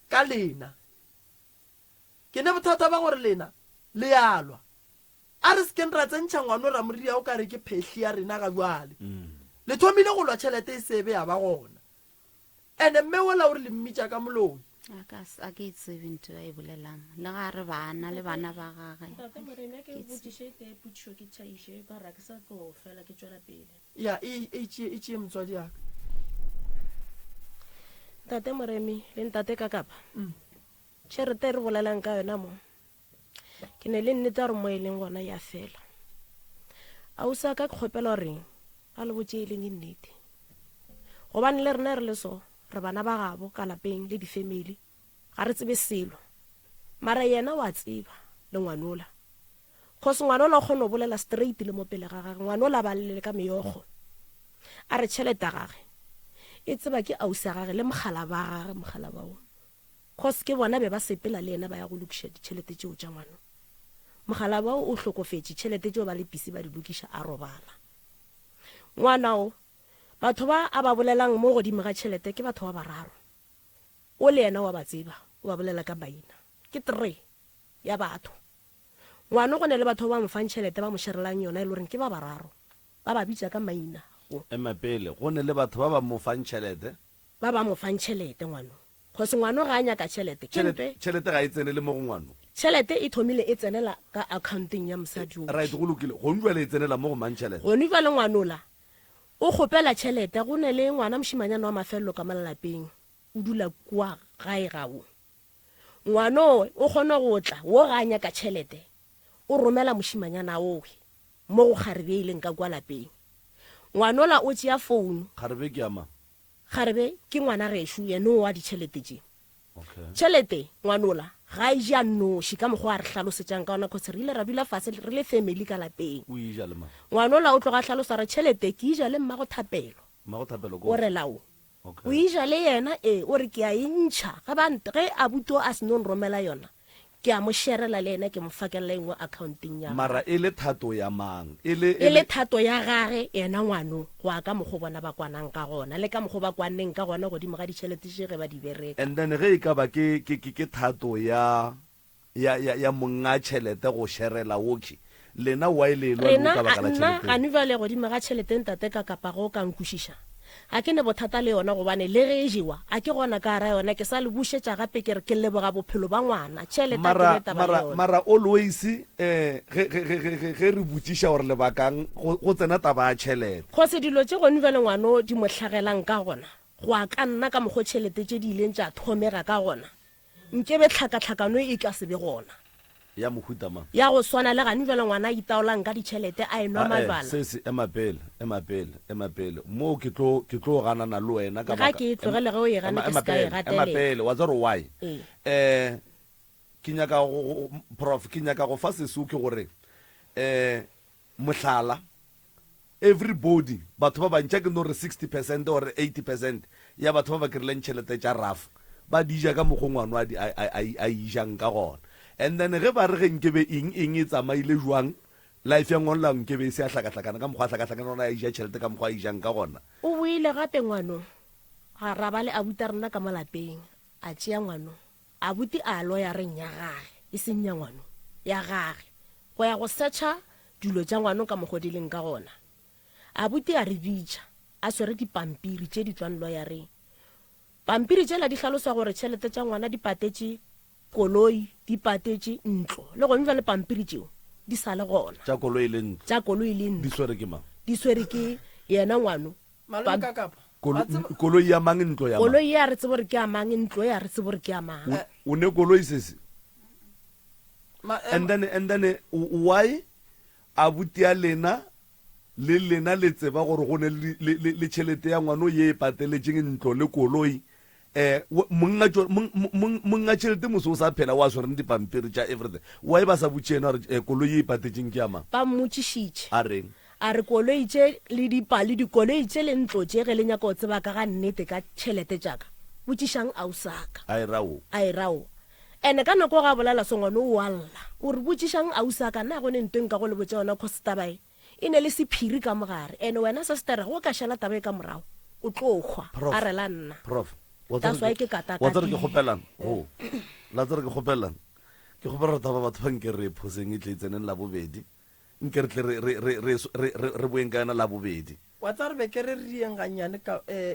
ka lena ke ne bothata ba gore lena le yalwa a re sekeng ra tsentšha ngwano ra moria o ka re ke phehli ya rena ga jwale le thomile go lwa tšhelete e sebe ya ba gona ene mme ola gore le mmitša ka molong a ke itsebe ntho ya e bolelang le ga re bana le bana ba gage ya e tšee motswadi yaka ntate Moremi le ntate Kakapa tšhelete re bolelang ka yona mo ke ne le nnete gore mo e leng gona ya fela a o sa ka kgopela reng a le botse e leng nnete gobane le rena re le so re bana ba gabo ka lapeng le di-family ga re tsebe selo mara yena wa tseba le ngwanola cause ngwanola o kgone go bolela straight le mo pele ga gage ngwanola ba lele ka meyogo a re tšhelete gage e tseba ke ausi gage le mogala ba gage mogala bao cause ke bona be ba sepela le ena ba ya go lokiša ditšhelete tšeo tša ngwana mogala bao o hlokofetse tšhelete tšeo ba le pisi ba di lokiša a robala ngwanao batho ba a ba bolelang mo godimo ga tšhelete ke batho ba bararo o le ena wa ba tseba o ba bolela ka maina ke 3 ya batho ngwana go ne le batho ba mo fang tšhelete ba mo šerelang yona e le goreng ke ba bararo ba ba bitša ka maina emapele go ne le batho ba ba mo fang tšhelete ba ba mo fang tšhelete ngwano kgose ngwano ga a nyaka tšhelete tšhelete ga e tsene le mo go ngwano tšhelete e thomile e tsenela ka accounteng ya mosadi o right go lokile go ntwa le e tsenela mo go mang tšhelete gone jwa le ngwanola o kgopela tšhelete go ne le ngwana mošimanyana wa mafelelo ka malalapeng o dula kua gae gao ngwano o kgone go tla wo ga a nyaka tšhelete o romela mošimanyana owe mo go kgarebeileng ka kwa lapeng ngwanola o tšea founu kgarebe ke ama kgarebe ke ngwana gešo yene o wa ditšhelete tše okay tšhelete ngwanola ga e ja noši ka mokgwa a re hlalosetšang ka ona kgotse re ile ra dula fase re le family ka lapeng o ija le ma ngwanola o tloga hlalosa re tšhelete ke ija le mmago thapelo ma go thapelo o go re lao o okay ija le yena o re ke a intšha ge a buto a se no nromela yona ke a mo šerela le yena ke mo fakelela engwe accounteng ya mara e le thato ya mang e le thato ya gage yena ngwano go a ka mokgo bona ba kwanang ka gona le ka mokgo ba kwaneng ka gona godimo ga ditšhelete še ge ba di bereka and then ge e ka ba ke thato ya monga tšhelete go šerela woki lena wa ile lo rena ka baka la nna tšhelete ga ne bjale godimo ga tšhelete ntate ka kapa go ka nkwešiša a ke ne bothata le yona gobane le ge e jewa a ke gona ka ra yona ke sa le bušetša gape ke re ke leboga bophelo ba ngwana tšhelete a ke beta ba yona mara always ge re botšiša gore lebakang go tsena taba ya tšhelete go se dilo tše gone bjale ngwano di mo tlhagelang ka gona go a ka nna ka mokgo tšhelete tše di ileng tša thomega ka gona nke be tlhakatlhakano e ka se be gona ya mohuta ma ya go swana le gane bjale ngwana a itaolang ka ditšhelete a enwa mabala se emapele mo ke tlo ganana le wena ka ga ke tlogele ge o e gane ke se ka e gatelela emapele wa tsore why ke nyaka prof ke nyaka go fa sesu ke gore mohlala everybody batho ba bantša ke no re 60% or 80% ya batho ba ba kirileng tšhelete tša raf ba dija ka mogongwano a ijang ka gona and then ge ba re ge nkebe eng e tsamaile jwang life ya ngwana la nkebe se a hlakahlakana ka mokgwa a hlakahlakana ona a ija tšhelete ka mokgwa a ijang ka gona o boile gape ngwano ga ra ba le abuta rena ka malapeng a tšea ngwano abuti a loyareng ya gage e seng ya ngwano ya gage go ya go setšha dilo tša ngwano ka mogodileng ka gona abuti a re bitša a swere dipampiri tše di tswang loyareng pampiri tšela di hlalosa gore tšhelete tša ngwana di patetše koloi di patetše ntlo le gone jwa le pampiri tšeo di sa le gona tša koloi le ntlo tša koloi le di ntlo swere ke mang di swere ke yena ngwano malome ka kapa koloi ya mang ntlo ya mang koloi ya re tsebore ke a mang ntlo ya re tsebore ke a mang o ne koloi sese and then why abuti ya lena le tseba gore go ne le tšhelete ya ngwano ye e pateletšeng ntlo le koloi monga tšhelete moso o sa phela wa swereng dipampiri tša everything why ba sa botšena gore koloi ye e patetšeng ke ama ba mmotšišitše a reng a re koloi tše le dipale dikoloi tše le ntlo tše ge le nyaka go tseba ka ga nnete ka tšhelete tšaka botšišang ausaka a e rao a e rao ande ka nako ga bolela sengwane o walla o re botšišang ausaka nna gone ntweng ka go le botša yona costatabae e ne le sephiri ka mogare ande wena sestere go ka šala tabae ka morago o tlo kgwa a rela nna prof That's why ke wa tsere ke kgopelang la tsere ke kgopelang ke kgopela re taba batho ba nke re phoseng e tle tseneng la bobedi nke re tle re boeng ka yona la bobedi wa tsa re be ke re rieng ganyane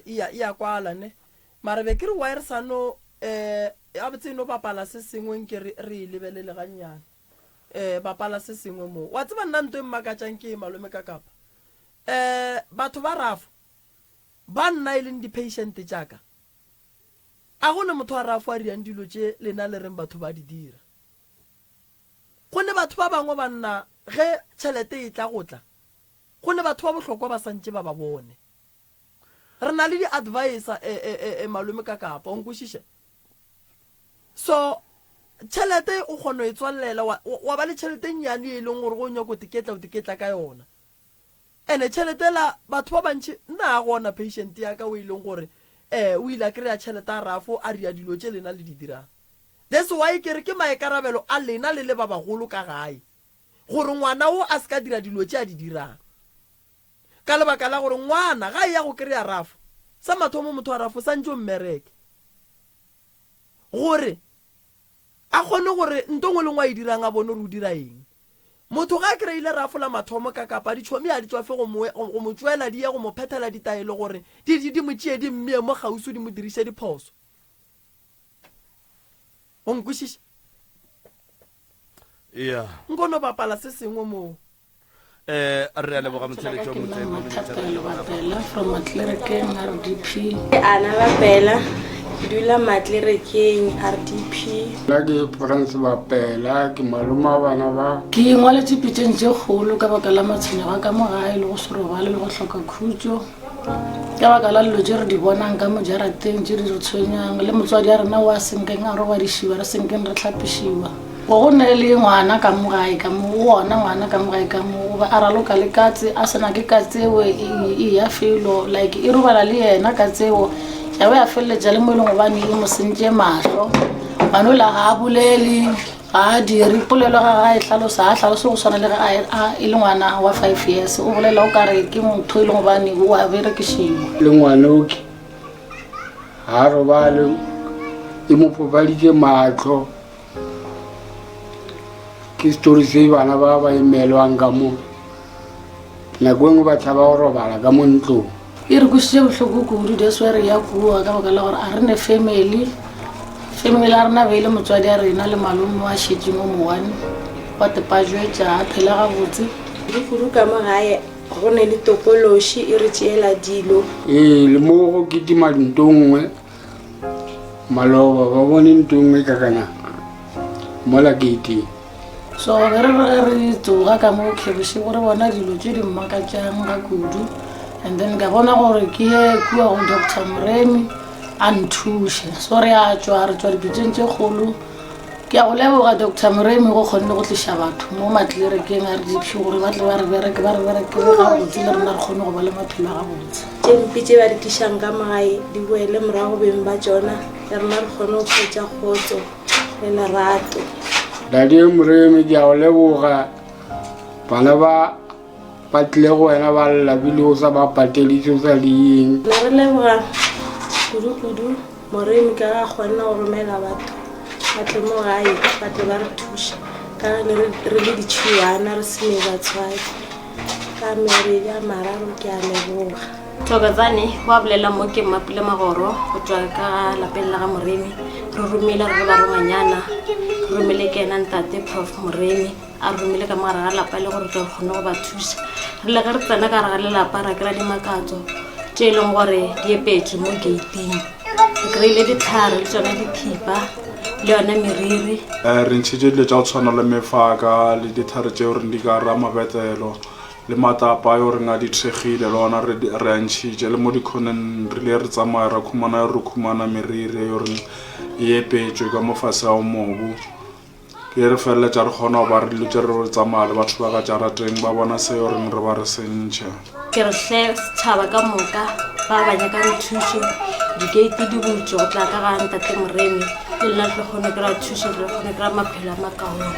ya kwalane mara be ke re wa re sano a botse no bapala se sengwe nke re lebelele ganyane bapala se sengwe mo wa tseba nna ntwe mmakatšang ke malome ka kapa batho ba rafo ba nna e leng di-patient tšaka a gone motho a rafo a riang dilo tše lena le reng batho ba di dira gone batho ba bangwe ba nna ge tšhelete e tla go tla gone batho ba bohlokwa ba santše ba ba bone re na le di-advisor malome ka kapa o nkwešiše so tšhelete o kgona e tswalela wa ba le tšhelete nnyane e leng gore go nyako tiketla ka yona ande tšhelete la batho ba bantši nna a gona patient ya ka o e leng gore o ile a kry-a tšhelete a rafo a ria dilo tše lena le di dirang that's why ke re ke maekarabelo a lena le le ba bagolo ka gae gore ngwana o a se ka dira dilo tše a di dirang ka lebaka la gore ngwana ga e ya go kry-a rafo sa mathomo motho wa rafo sa ntse o mmereke gore a kgone gore ntongwe le ngwa e dirang a bone re o dira eng motho ga a kry-ile rafo la mathomo ka kapa ditšhomi a di tswafe go mo tswela di ya go mo phethela ditaele gore di mo tšee di mmee mo gausi di mo dirise diphoso o nkwešiša yeah nkono bapala se sengwe moo re a leboga motheletšo Bapela from Matlerekeng RDP. Ana Bapela, ke dula Matlerekeng RDP. La ke Frans Bapela ke maloma bana ba Ke ngwaletše pitšeng tše kgolo ka baka la matshwenyego ka mo gae le go se robale le go hloka khutšo ka baka la dilo tše re di bonang ka mo jarateng tše di re tshwenyang le motswadi a rena wa senkeng a re wa dišiwa re senkeng re tlhapišiwa go ne le ngwana ka mo gae ka mo wona ngwana ka mo gae ka mo a raloka le katse a sena ke katseo e ya felo like e robala le yena ka tseo ya be a feleletša le mo e leng gobane e mo sentše mahlo banola ga a bolele ga a dire polelo ga ga e tlhalosa a tlhalose go tshwana le ge e le ngwana wa 5 years o bolela o kare ke motho e leng gobane o a berekišiwa le ngwanoke ga robale e mo popaditše matlho ke story se bana ba emelwang ka mo nako engwe ba tšhaba go robala ka mo ntlong e re kwešiše bohloko kudu deswe re ya kua ka baka la gore a re ne family a rena beile motswadi a rena le malome wa šetše mo mowane wa tepajwetša a phela gabotse Kudu ka mo gae go ne le tokološi e re tšeela dilo. le mo go ketima dintongwe maloba ba bone ntongwe ka kana mola keiteng so re tsoga ka mo khebiše gore bona dilo tše di mmakatšang ga kudu and then ka bona gore ke ye kua go Dr. Moremi a nthuše so re a tswa dipitšeng tše kgolo ke a go leboga Dr. Moremi go kgonne go tliša batho mo Matlerekeng RDP gore ba tle ba re bereke gabotse le rena re kgone go ba le maphelo a gabotse Tše mpe tše ba di tlišang ka magae di boele morago beng ba tšona le rena re kgone go kgwetša kgotso le lerato. Daddy Moremi ke a go leboga bana ba tlile go wena ba llabile o sa ba patelitse o sa dieng Na re leboga kudu Moremi ka ga kgona go romela batho ba tle mo gae ba tle ba re thuša ka re le ditšhiwana re sene batswadi ka mebedi a mararo ke a leboga. Thokozane wa bolela mo ke Mapule Magoro go tswa ka lapeng la ga Moremi re romile re ba ronganyana re romile ke ena ntate Prof Moremi a romile ka mogare ga lapa le gore ke kgone go ba thuša re le ge re tsena ka gare ga lelapa ra kry-a dimakatso tše e leng gore di epetšwe mo gating re kry-ile ditlhare le tsona dithipa le yona meriri re ntšhitše dilo tša go tshwana le mefaka le dithare tšeo re di ka ra mabetelo le matapa yo re nga di thegile le ona re a ntšhitše le mo dikhoneng re le re tsamaya ra khumana meriri yo re e epetšwe ka mofase ao mobu ke re feleletša re kgona go ba re dilo tše re tsamaya le batho ba ka jarateng ba bona se yo reng re ba re sentšhe ke re hle setšhaba ka moka ba banyakang thušo digate di butse go tla ka ga ntate Moremi le nna re kgone kry-a thušo re kgone kry-a maphelo a makaone.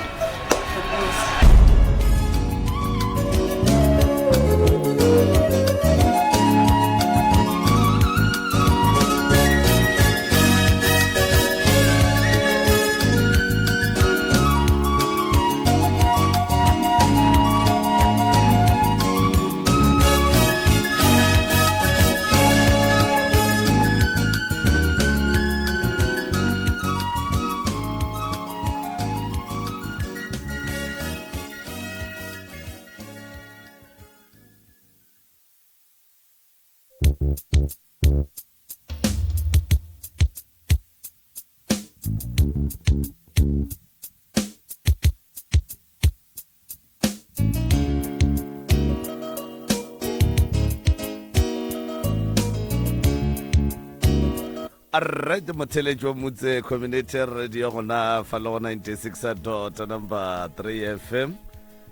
Alright, motheletšo motse community radio gona fa le go 96.3 FM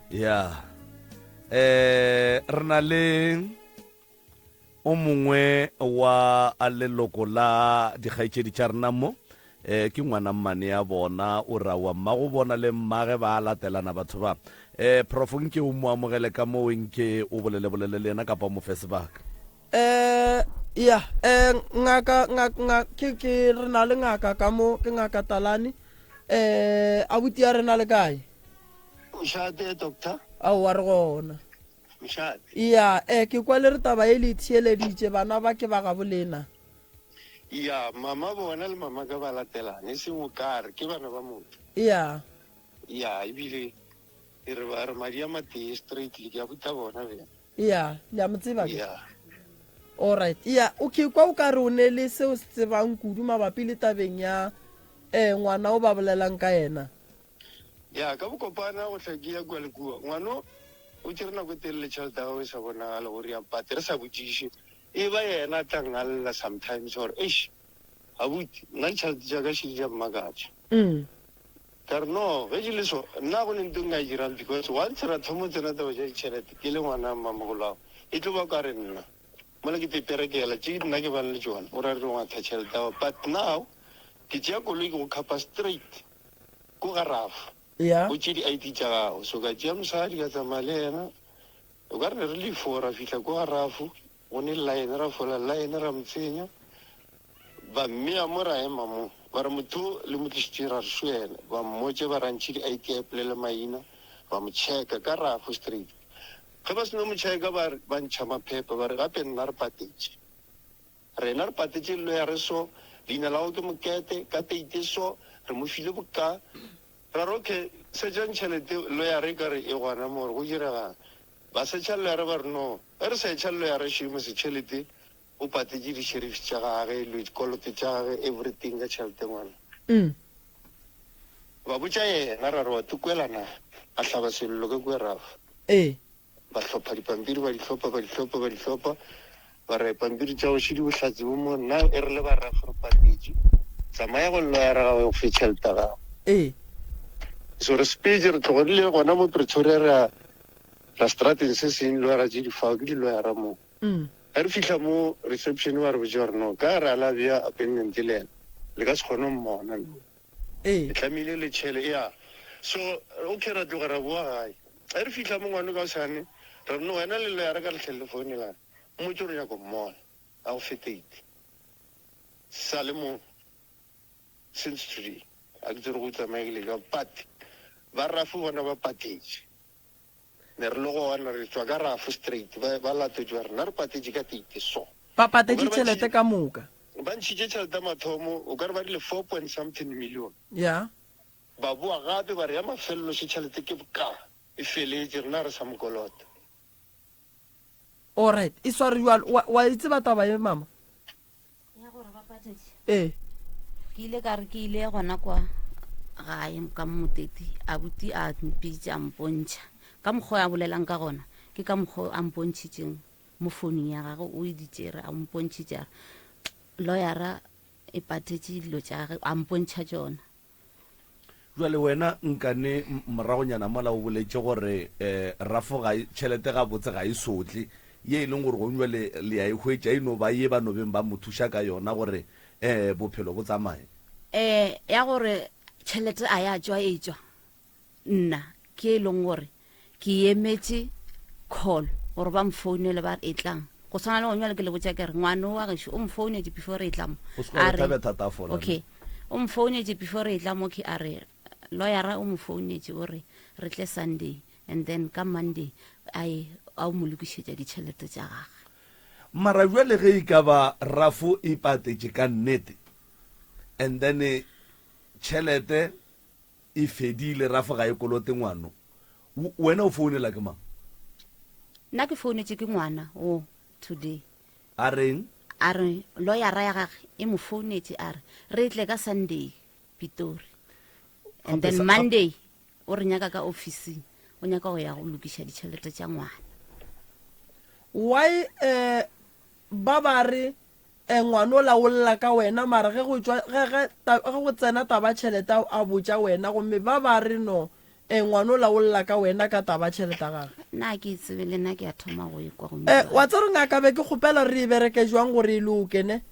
ya re na le o mongwe wa a leloko la dikgaetšedi tša rena mo ke ngwana mmane ya bona o rawa mma go bona le mmage ba latelana batho ba prof nke o mo amogele ka mo nke o bolele le yena kapa mo fe sebaka ya ngaka ke re na le ngaka ka mo ke ngaka Talani abuti ya re na le kae Mshate doctor a wa re gona Mshate ya ke kwa le re taba e le tsheleditse bana ba ke ba ga bolena ya mama bona le mama ka ba latelane se mo kare ke bana ba motho ya ebile re ba re madia mate straight le ya buta bona bena ya le mo tseba ya all right ya okay kwa o ka re o ne le se o se tsebang kudu mabapi le tabeng ya ngwana o ba bolelang ka yena ya ka bokopana go hlakia kwa le kua ngwano o tsirena go telle tšhelete ga o sa bonagala gore ya pate re sa botsiše e ba yena tangalla sometimes gore eish abuti nna tšhelete ja ka šedi ja mmakatša ka re no ge di le so nna go nentong a dirang because once ra thomo tsena taba ja ditšhelete ke le ngwana mmamogolago e tlo ba ka re nna mola ke peperekela tše nna ke bane le tsona o ra re ngwatha tšhelete ao but now ke tšea koloi ke go kapa straight ko garafo o tše di-id tša gago so ka tšea mosadi ka tsamaya le yena o ka re ne re le four ra fitlha ko garafo go ne line ra fola line ra motsenya ba mmea mo ra ema mo ba re motho le motlisitše ra re swene ba mmotse ba rantšhe di-id epolele maina ba mo checka ka rafo street ge ba seno mo checka ba ntšha maphepha ba re gape nna re patetse rena re patetse lo ya re so leina la go ke mokete ka teite so re mo file boka ra re okay setšang tšhelete lo ya re ka re e gona more go diregang ba setšha lo ya re ba re no re setšha lo ya re šimo setšhelete o patetse di-sheriff tša gage le dikoloto tša gage everything ka tšhelete ngwana ba botša yena ra re wa tukwelana a hlaba sello ka kue rafa ba hlopha dipampiri ba di hlopha ba re pampiri tša go šedi bohlatsi bo mo nna e re le ba rafa re patetse tsamaya go llo ya re gago go fe tšhelete gago so re speech re tlhogodile gona mo Pretoria ra strateng se seng lo ra tše difao ke dilo ya ra moo ga re fitlha mo reception ba re botse gore no ka re ala bea appointment le ena le ka se kgone mmona e tlamehile le tšhele ya so okay ra tloga ra boa gae ga re fitlha mo ngwane ka osane ra no wena le lo ya re ka letlhele founelana mmotse re nyako mmona a go fetete sa le mo since today a ke tsere go tsamaekile ka but ba rafu bona ba patetse ne re le gona re tswa ka rafo straight ba latetse ba rena re patetse ka teite so ba patetse tšhelete ka moka ba ntšhitše tšhelete mathomo o ka re ba rile 4 point something million ya ba boa gape ba re ya mafelelo se tšhelete ke boka e feletse rena re sa mokolota all right e sware wa itse ba taba ye mama ya gore ba patetse ke ile ka re ke ile gona kwa gae ka moteti abuti a mpitša a mpontšha ka mokgwa a bolelang ka gona ke ka mokgwa a mpontšhitšeng mo founung ya gagwe o editšere a mpontšhitša lawyera e patetse dilo tša gage a mpontšha tšona jwale wena nkane moragonyana mola o boletše gore rafo tšhelete ga botse ga e sotle ye e leng gore gongwe le ya e hwetša eno ba ye ba nobeng ba mo thuša ka yona gore bophelo bo tsamaye ya gore tšhelete a ya tšwa e tšwa nna ke e leng gore ke emetše call gore ba mfounele ba re e tlang go tshwana le gonywa le ke le botša kere ngwane wa gešo o mfounetse before e tlamo okay o mfounetse before e tlamo ke a re lawyera o mfounetse gore re tle Sunday and then ka Monday a o mo lokišetša ditšhelete tša gage mara jwale ge e ka ba rafo e patetše ka nnete and then tšhelete e fedile rafo ga e kolote ngwano wena o founela ke mang nna ke founetse ke ngwana o today a reng a re lawyera ya gage e mo founetse a re re tle ka Sunday Pitori and then Monday o re nyaka ka officing o nyaka go ya go lokiša ditšhelete tša ngwana why ba re ngwana o laolla ka wena mara ge go tsena taba tšhelete a botša wena gomme ba re no ngwana o laolla ka wena ka taba tšhelete gage nna ke tsebe le nna ke a thoma go ekwa wa tsere ngaka be ke kgopela re e bereke jwang gore e loke ne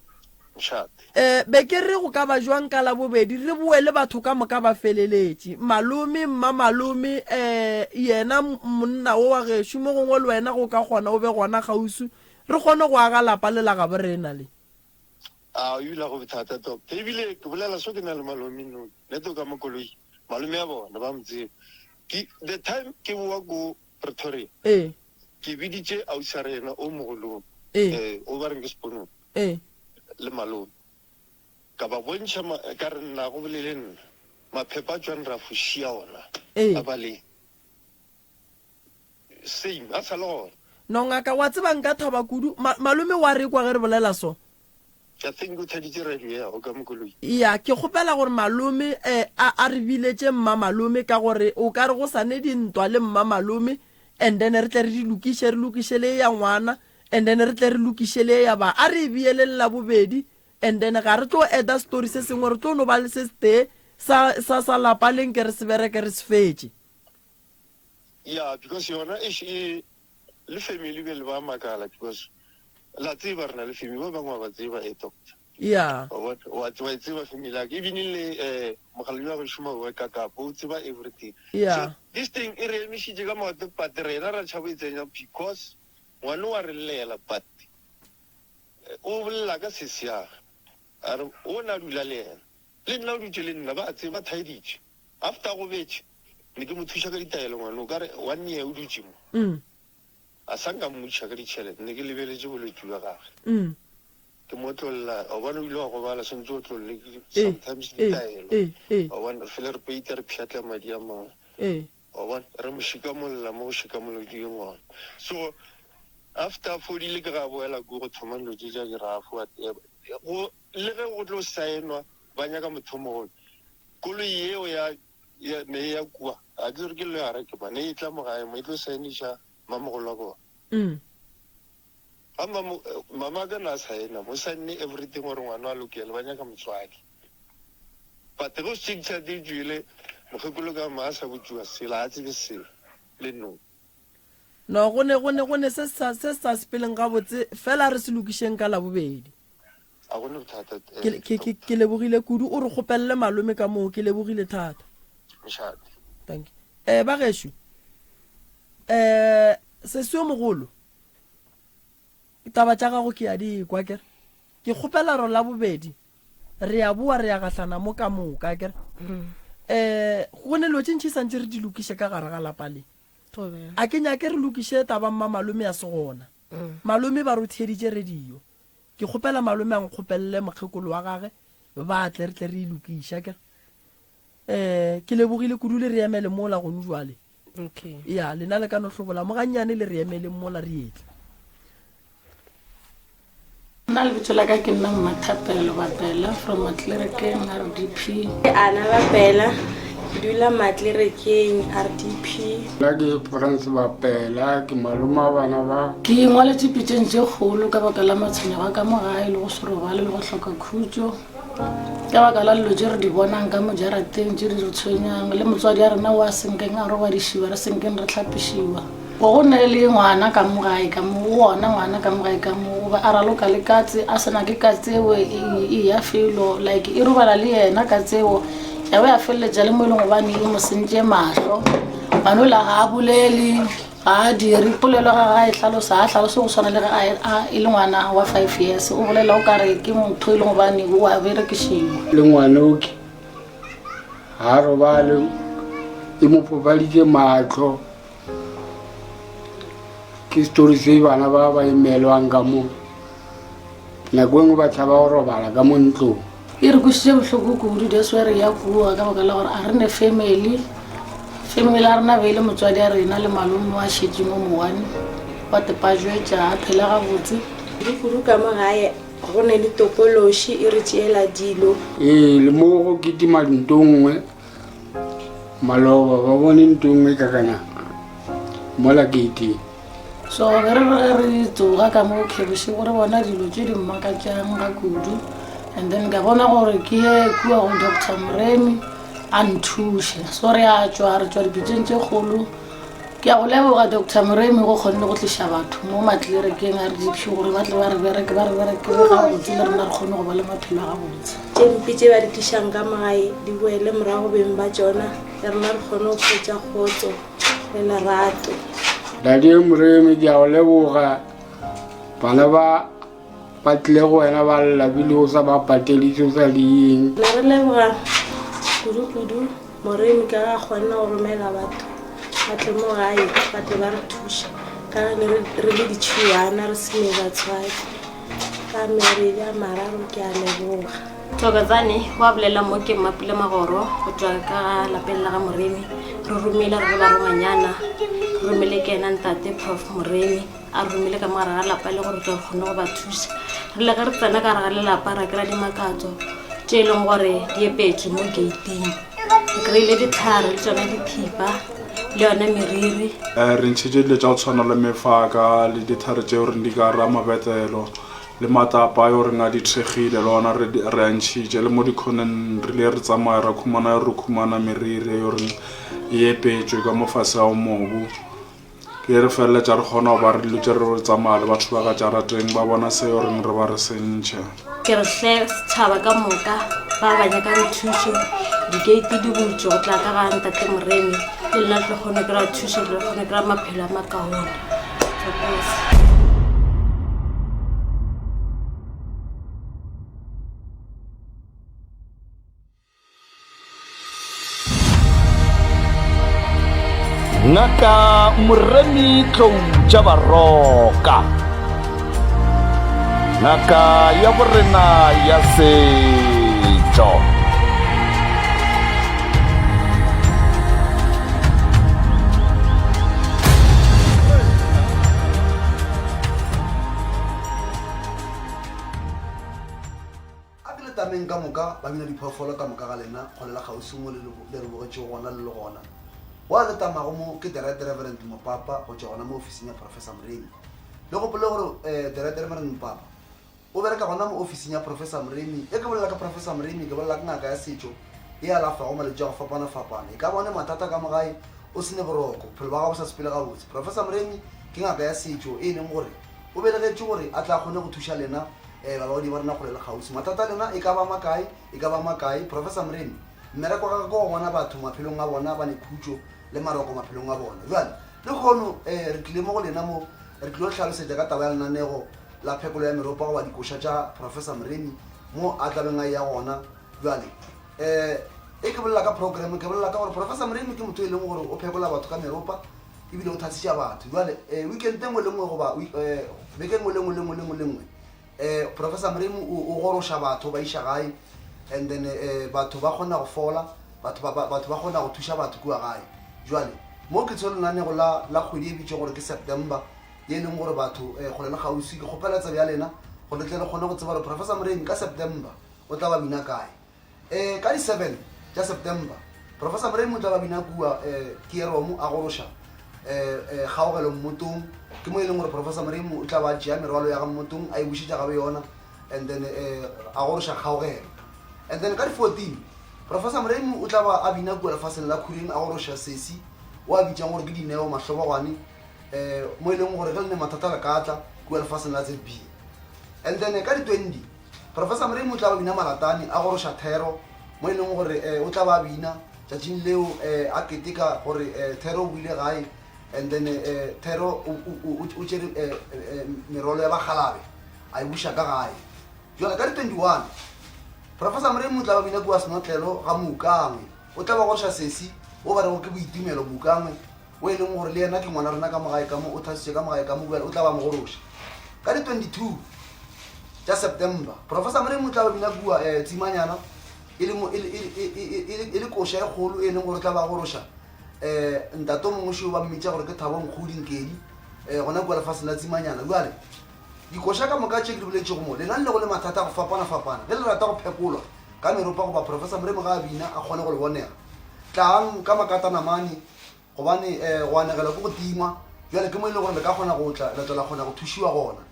be ke re go ka ba jwang ka la bobedi re boele batho ka moka ba feleletše malome mma malome yena monna o wa gešo mo gongwe le wena go ka kgona o be gona gausu re kgone go aga lapa le la gabo re na le a yula go thata doctor ebile ke bolela so ke na le malome no neto ka mokoloi malome ya bona ba mtse the time ke boa go Pretoria ke biditse ausarena o mogolo o ba reng ke spono le malome ka ba bontšha ka re nna go bolele nna maphepa tswang ra fušia ona a bale same a sa le gona no ngaka wa tsebang ka thaba kudu malome wa re kwa ge re bolela so I think o thaditse radio ya o ka mokoloi ya ke kgopela gore malome a re biletse mma malome ka gore o ka re go sane dintwa le mma malome and then re tle re di lokiše le ya ngwana and then re tle re lokiše le ya ba a re biele la bobedi and then ga re tlo eda story se sengwe re tlo no ba le se ste sa lapa leng ke re se bereke re se fetse yeah because yona e le family be le ba makala because la tseba rena le family ba bangwe ba tseba doctor yeah wa tseba family like even le mogalo wa go shuma wa ka ka bo tseba everything yeah so this thing e re mishije ka mo te patrena ra tshabetsenya because ngwana wa re lela but o bolla ka sisia are o na dula le nna o dutse le nna ba tseba thaiditse after go betse ne ke mo thusha ka ditaelo ngwana o ka re 1 year o dutse mo a sanga mo tsha ka ditšhelete ne ke lebeletse go le tšwa gagwe ke mo tlolla o bona ile go bala sentse o tlolle sometimes ditaelo o bona fela re peita re pšhatla madi a mang o bona re mo shikamolla mo shikamollo di ngwana so after 40 le ga boela go thoma lo dija di rafu go le ge go tlo saenwa banya ka mothomo kolo yeo ya ne ya kwa a dire ke le ara ke ba ne itla mo gae mo tlo sainisha mamogolo go mama ka na saena mo sanne everything gore ngwana a lokele banya ka motswaki but go sitsa di jule mo khokolo ka ma sa botjwa sela a tsebe se le no no gone se sa speleng ga botse fela re se lokisheng ka la bobedi a gone thata ke lebogile kudu o re gopelle malome ka mo ke lebogile thata mshad thank you ba geshu se se mogolo taba tša gago ke ya di kwa kere ke gopela ro la bobedi re a bua re ya gahlana mo ka moka kere go ne lo tšintši santse re di lokiše ka gare ga lapa le a ke nyake re lokiše taba mma malome ya segona malome ba rotheditše radio ke gopela malome a nkgopelele mokgekolo wa gage ba tle re tle re lokiša kere ke lebogile kudu le re emele mola gone jwale okay ya lena le ka no hlobola mo gannyane le re emele mola re etle nna le bitso la ka ke nna Mmathapelo Bapela from Matlerekeng RDP ana Bapela dula Matlerekeng RDP la ke Prince Bapela ke maloma bana ba ke ngwaletše pitšeng tše kgolo ka baka la matshwenyo wa ka mo gae le go serobale le go hloka khutšo ka baka la dilo tše re di bonang ka mo jarateng tše di re tshwenyang le motswadi a rena wa senkeng a robadišiwa re senkeng re tlhapišiwa go ne le ngwana ka mo gae ka mo wona ngwana ka mo gae ka mo ba a raloka le katse a sena ke katseo e ya felo like e robala le yena katseo ya ba ya feleletša le mo e leng gobane e mo sentše mahlo banola ga a bolele ga a dire polelo ga ga e tlhalosa a tlhaloso go tshwana le ga e le ngwana wa 5 years o bolela o kare ke motho e leng gobane o a berekišiwa le ngwanoke ga robale e mo popaditše matlho ke story se bana ba ba imelwang ka mo nako engwe ba tšhaba go robala ka mo ntlong e re kwešiše bohloko kudu that's why re ya kua ka baka la gore a re ne family a rena beile motswadi a rena le malome wa šetse mo mowane wa tepajwetša a phela gabotse kudu ka mo gae go ne le tokološi e re tšeela dilo le mo go ketima ntongwe maloba ba bone ntongwe ka kana mola keiteng so ge re tsoga ka mo khebiše gore bona dilo tše di mmakatšang ga kudu and then ka bona gore ke ye kua go Dr. Mremi a nthuše so re a tšwa re tšwa dipitšeng tše kgolo ke a go leboga Dr. Moremi go kgonne go tliša batho mo matlerekeng a re dipši gore ba tle ba re bereke ga botse le rena re kgone go ba le maphelo a botse tše mpe tše ba di tlišang ka magae di boele morago beng ba tsona le rena re kgone go fetša kgotso le lerato. Dadi Moremi ke a go leboga bana ba tlile go wena ba llabile o sa ba patelitse o sa dieng. Na re leboga kudu Moremi ka ga kgona go romela batho ba tle mo gae ba tle ba re thuša ka gane re le ditšhiwana re seme batswadi ka mebedi a mararo ke a leboga. Thokozane wa bolela mo ke mapile magoro go tswa ka lapeng la ga Moremi re romile re ba ronganyana re romile ke ena ntate Prof Moremi a romile ka mogare ga lapa le gore re kgone go ba thuša re le ge re tsena ka re ga lelapa ra kry-a dimakatso tše e leng gore di epetswe mo gating re kry-ile ditlhare le tsona dithipa le yone meriri re ntšhitše dile tša go tshwana le mefaka le dithare tšeo re di ka ra mabetelo le matapa yo re nga di thegile le ona re a ntšhitše le mo dikhoneng re le re tsamaya ra khumana meriri yo re e epetswe ka mofase ao mobu ke re feleletša re kgona go ba re dilo tše re tsamaya le batho ba ka jarateng ba bona seo reng re ba re sentšha ke re hle setšhaba ka moka ba banyakang thušo digate di butse go tla ka ga ntate Moremi le nna tle kgone kry-a thušo le kgone kry-a maphelo a makaone. Ngaka Moremi Tlou Jabaroka, ngaka ya borena ya setšo. tameng ka moka ba bina diphoofolo ka moka ga lena go lela gausi mo le re bogetšego gona le le gona wa le tamago mo ke the right reverend Mopapa go tšwa gona mo ofising ya Professor Moremi le gopole gore the right reverend Mopapa o bereka gona mo ofising ya Professor Moremi e ke bolela ka Professor Moremi ke bolela ka ngaka ya setšo e alafago malwetši a go fapana e ka bone mathata ka mogae o sene boroko phelo ba gago sa sepele gabotse. Professor Moremi ke ngaka ya setšo e leng gore o belegetše gore a tla kgone go thuša lena babadi ba rena go lela gausi mathata lena e ka ba makae. Professor Moremi mmereko ga go ngwana batho maphelong a bona ba ne khutšo le maroko maphelong a bona jwale le kgono re tlile mo go lena mo re tlile go tlhalosetša ka taba ya lenanego la phekolo ya meropa go ba dikoša tša Professor Moremi mo a tlabeng a ya gona jwale e ke bolela ka program ke bolela ka gore Professor Moremi ke motho e leng gore o phekola batho ka meropa ebile o thatsitša batho jwale weekend engwe le ngwe goba beke engwe le ngwe Professor Moremi o goroša batho ba iša gae and then batho ba kgona go fola batho ba kgona go thuša batho kua gae jwale mo ke tsholo lenanego la kgwedi e bitše gore ke September ye leng gore batho go lela gausi ke kgopeletsa bja lena go letle le kgone go tseba gore Professor Moremi ka September o tla ba bina kae ka di 7 tša September Professor Moremi o tla ba bina kua Kieromo a goroša kgaogelo mmotong ke mo e leng gore Professor Moremi o tla ba tšea merwalo ya ga mmotong a e bušetša gabe yona and then a goroša kgaogelo and then ka di 14 Professor Moremi o tla ba a bina kua lefaseng la Khureng a goroša sesi o a bitšang gore ke dineo mahlobogwane mo e leng gore ge le ne mathata le ka tla kua lefaseng la ZB and then ka di 20 Professor Moremi o tla ba bina Malatane a goroša Thero mo e leng gore o tla ba bina tšatšing leo a keteka gore Thero o buile gae and then Thero o tšere merolo ya bagalabe a e buša ka gae jwale ka di 21 Professor Moremi o tla ba bina kua Senotlelo ga Mookangwe o tla ba goroša sesi o ba rego ke boitumelo Mookangwe o e leng gore le yena ke ngwana rena ka mogae ka mo o thasitše ka mogae ka mo o tla ba mogoroša ka di 22 tša September Professor Moremi o tla ba bina kua Tsimanyana e le koša e kgolo e leng gore tla ba goroša ntato mongwe šeo ba mmitša gore ke Thabo Nkgodinkedi gona kua lefaseng la Tsimanyana jwale dikoša ka moka tše ke di boletšego mo lena le go le mathata go fapana ge le rata go phekolwa ka meropa goba Professor Moremi ga a bina a kgone go le bonega tlang ka makatanamane gobane go anegela ko go tingwa jwale ke mo e le gore le ka kgona go tla la kgona go thušiwa gona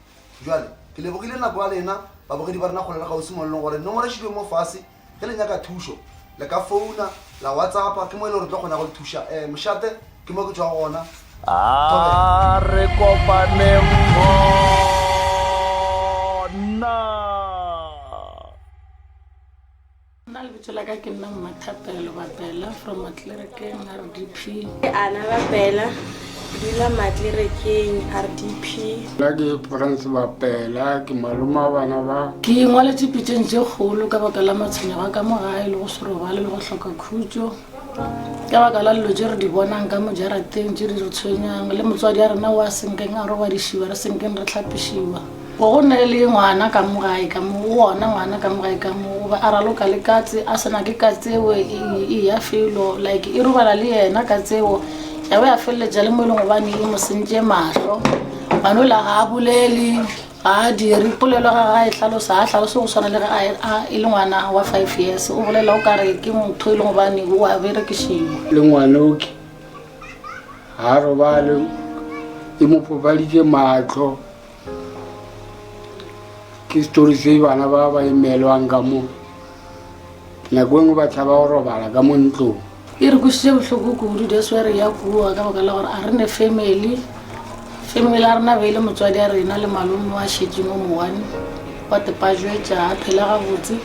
jwale ke lebogile nako ya lena babogedi ba rena go lela gausi mo leng gore nomoro šilwe mo fase ge le nyaka thušo le ka founa la WhatsAppa ke mo e le gore tlo kgona go le thuša mošate ke mo ke tswa gona a re kopaneng bona. nna lebitso la ka ke nna Mmathapelo Bapela from Matlerekeng RDP. Ana Bapela dula Matlerekeng RDP. la ke Prince Bapela ke maloma bana ba Ke ngwaletše pitšeng tše kgolo ka baka la matshwenyego a ka mo gae le go se robale le go hloka khutšo ka baka la dilo tše re di bonang ka mo jarateng tše di re tshwenyang le motswadi a rena wa senkeng a roba dišiwa re senkeng re tlhapišiwa go ne le ngwana ka mo gae ka mo wona ngwana ka mo gae ka mo ba a raloka le katse a sena ke katseo e ya felo like e robala le yena ka tseo ya be a feleletša le mo e leng gobane e mo sentše mahlo manola ga a bolele ga a dire polelo ga ga e tlhalosa a tlhaloso go tshwana le e le ngwana wa 5 years o bolela o kare ke motho e leng gobane o a berekišiwa le ngwanoke ga robale e mo phopaditše matlho ke story se bana ba ba emelwang ka mo nako engwe ba tšhaba go robala ka mo ntlong e re kwešiše bohloko kudu deswe re ya kua ka baka la gore a re ne family a rena beile motswadi a rena le malome wa šetše mo mowane wa tepajwetša a phela gabotse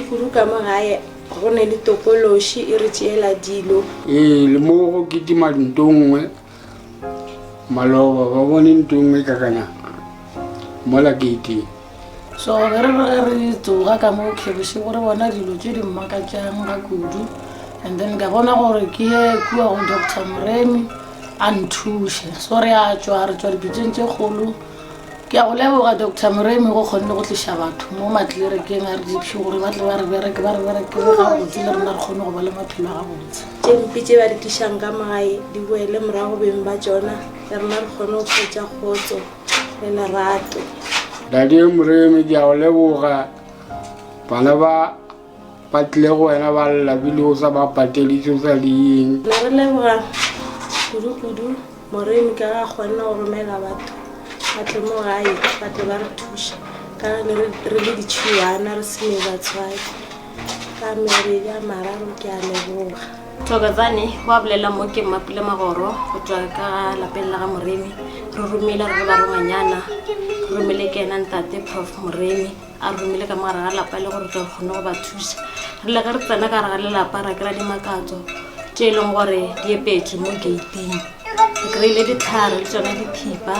Kudu ka mo gae go ne le tokološi e re tšeela dilo. le mo go ketima dintongwe maloba ba bone ntongwe ka kana mola keteng so ge re tsoga ka mo kgebiše gore bona dilo tše di mmakatšang ga kudu and then ka bona gore ke ye kua go Dr. Moremi a nthuše so re a tšwa dipitšeng tše kgolo ke a go leboga Dr. Moremi go kgonne go tliša batho mo Matlerekeng RDP gore ba tle ba re bereke gabotse le rena re kgone go ba le maphelo a gabotse Tše mpe tše ba di tlišang ka magae di boele morago beng ba tšona le rena re kgone go kgwetša kgotso le lerato. Dadi Moremi ke a go leboga bana ba tlile go wena ba llabile o sa ba patelitse o sa le eng Na re leboga kudu Moremi ka ga kgona go romela batho ba tle mo gae ba tle ba re thuša ka ne re le ditšhiwana re sene batswadi ka mebedi a mararo ke a leboga. Thokozane wa bolela mo ke Mmapule Magoro go tswa ka lapeng la ga Moremi re romile re le baronganyana re romile ke ena ntate Prof Moremi a romile ka mogare ga lapa le gore re kgone go ba thuša re le ge re tsena ka gare ga lelapa ra kry-a dimakatso tše e leng gore di epetswe mo gating re kry-ile ditlhare le tsona dithipa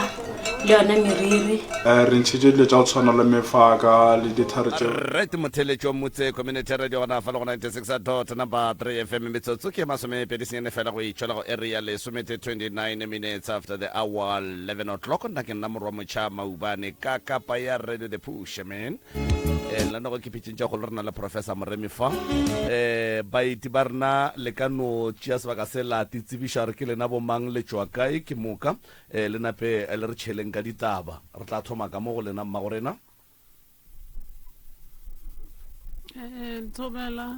le yona meriri re ntšhitše dilo tša go tshwana le mefaka le dithare tše right motheletšo motse community radio gona fa le go 96 number 3 FM metsotso ke masomepedisenyane fela go itšhwela go area le somete 29 minutes after the hour 11 o'clock nna ke nna morwa motšha maubane ka kapa ya radio the push man la no ke pitšeng tša go le rena le Professor Moremi fa baiti ba rena le ka no tšea sebaka se lati tsebiša re ke lena bomang le tšwa kae ke moka le nape le re tšheleng ka ditaba re tla thoma ka mo go lena mmagorena Thobela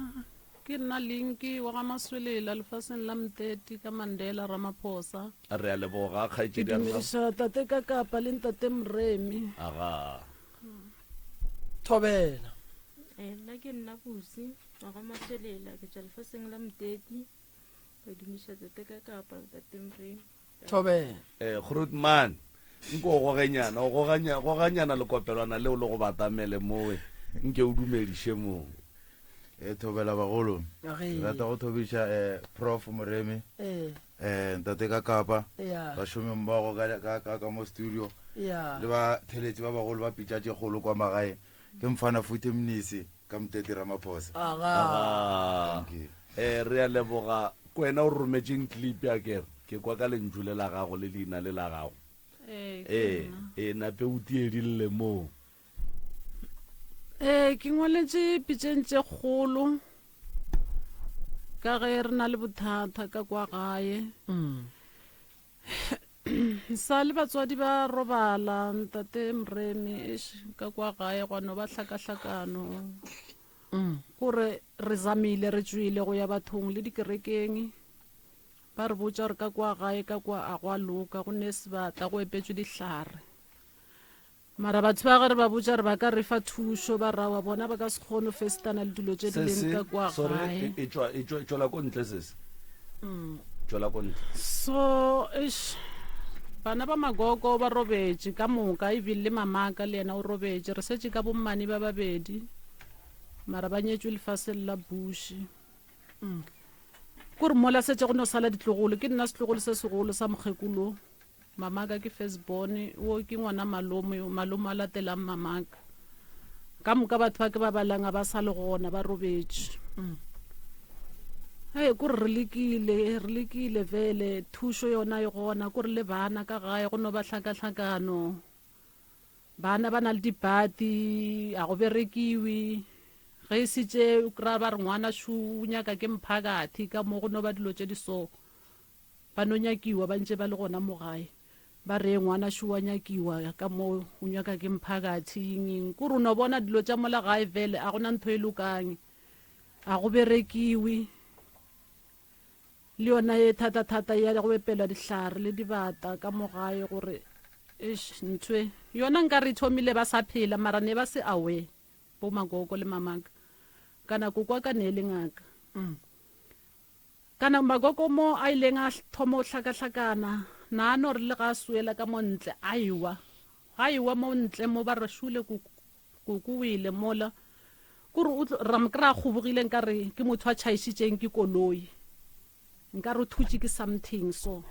ke nna linki wa ga Maswelela lefaseng la Mteti ka Mandela Ramaphosa re a leboga kgaetšedi ke dumediša tate ka kapa le ntate Moremi aga Thobela nna ke nna Busi wa ga Maswelela ke tšwa lefaseng la Mteti ke dumediša tate ka kapa le ntate Moremi. Thobela Grootman nko go ganyana le kopelwana leo le go batamele mowe nke o dumediše moo Thobela bagolo rata go thobiša Prof Moremi ntate ka kapa ba šome mmogo ka mo studio le ba theletši ba bagolo ba pitšatše kgolo kwa magae ke Mfana Futhi Mnisi ka Mteti Ramaphosa re a leboga ko wena o rometšeng clip ya kere ke kwa ka lentšule la gago le leina le la gago nape o tiedile moo ke ngwaletše pitšeng tše kgolo ka ge re na le bothata ka kwa gae sa le batswadi ba robala ntate Moremi ka kwa gae gwana ba hlakahlakano gore re zamile re tšwile go ya bathong le dikerekeng ba re botša gore ka kwa gae ka kwa a go a loka go ne sebatla go epetswe dihlare mara batho ba gare ba botša re ba ka re fa thušo ba rawa bona ba ka se kgone go festana le dilo tše di leng ka kwa gae tšwela ko ntle sese tšwela ko ntle so bana ba magogo ba robetše ka moka even le mamaka le yena o robetše re setse ka bommane ba babedi mara ba nyetšwe lefaseng la bush kore mola setse go no sala ditlogolo ke nna setlogolo se segolo sa mokgekulo mamaka ke firstborn o ke ngwana malome a latelang mamaka ka moka batho ba ke ba balang ba sa le gona ba robetše kore re lekile vele thušo yona e gona kore le bana ka gae go no ba hlakahlakano bana ba na le dipati a go berekiwe ge e setse kry-a ba re ngwana šo o nyaka ke mphakathi ka mo go no ba dilo tše di so ba no nyakiwa ba ntse ba le gona mo gae ba re ngwana šo wa nyakiwa ka mo o nyaka ke mphakathi eng kore o no bona dilo tša mola gae vele a gona ntho e lokang a go berekiwe le yona e thata ya go epela dihlare le dibata ka mo gae gore ntwe yona nka re thomile ba sa phela mara ne ba se awe bo magogo le mamaka kana ko kwa ka ne le ngaka kana magogo mo a ileng a thoma o hlakahlakana naano re le ga suela ka montle aiwa mo ntle mo ba re shule kukuwile mola kore ramkra khubugile nka re ke motho a tšhaisitseng ke koloi nka re thutse ke something so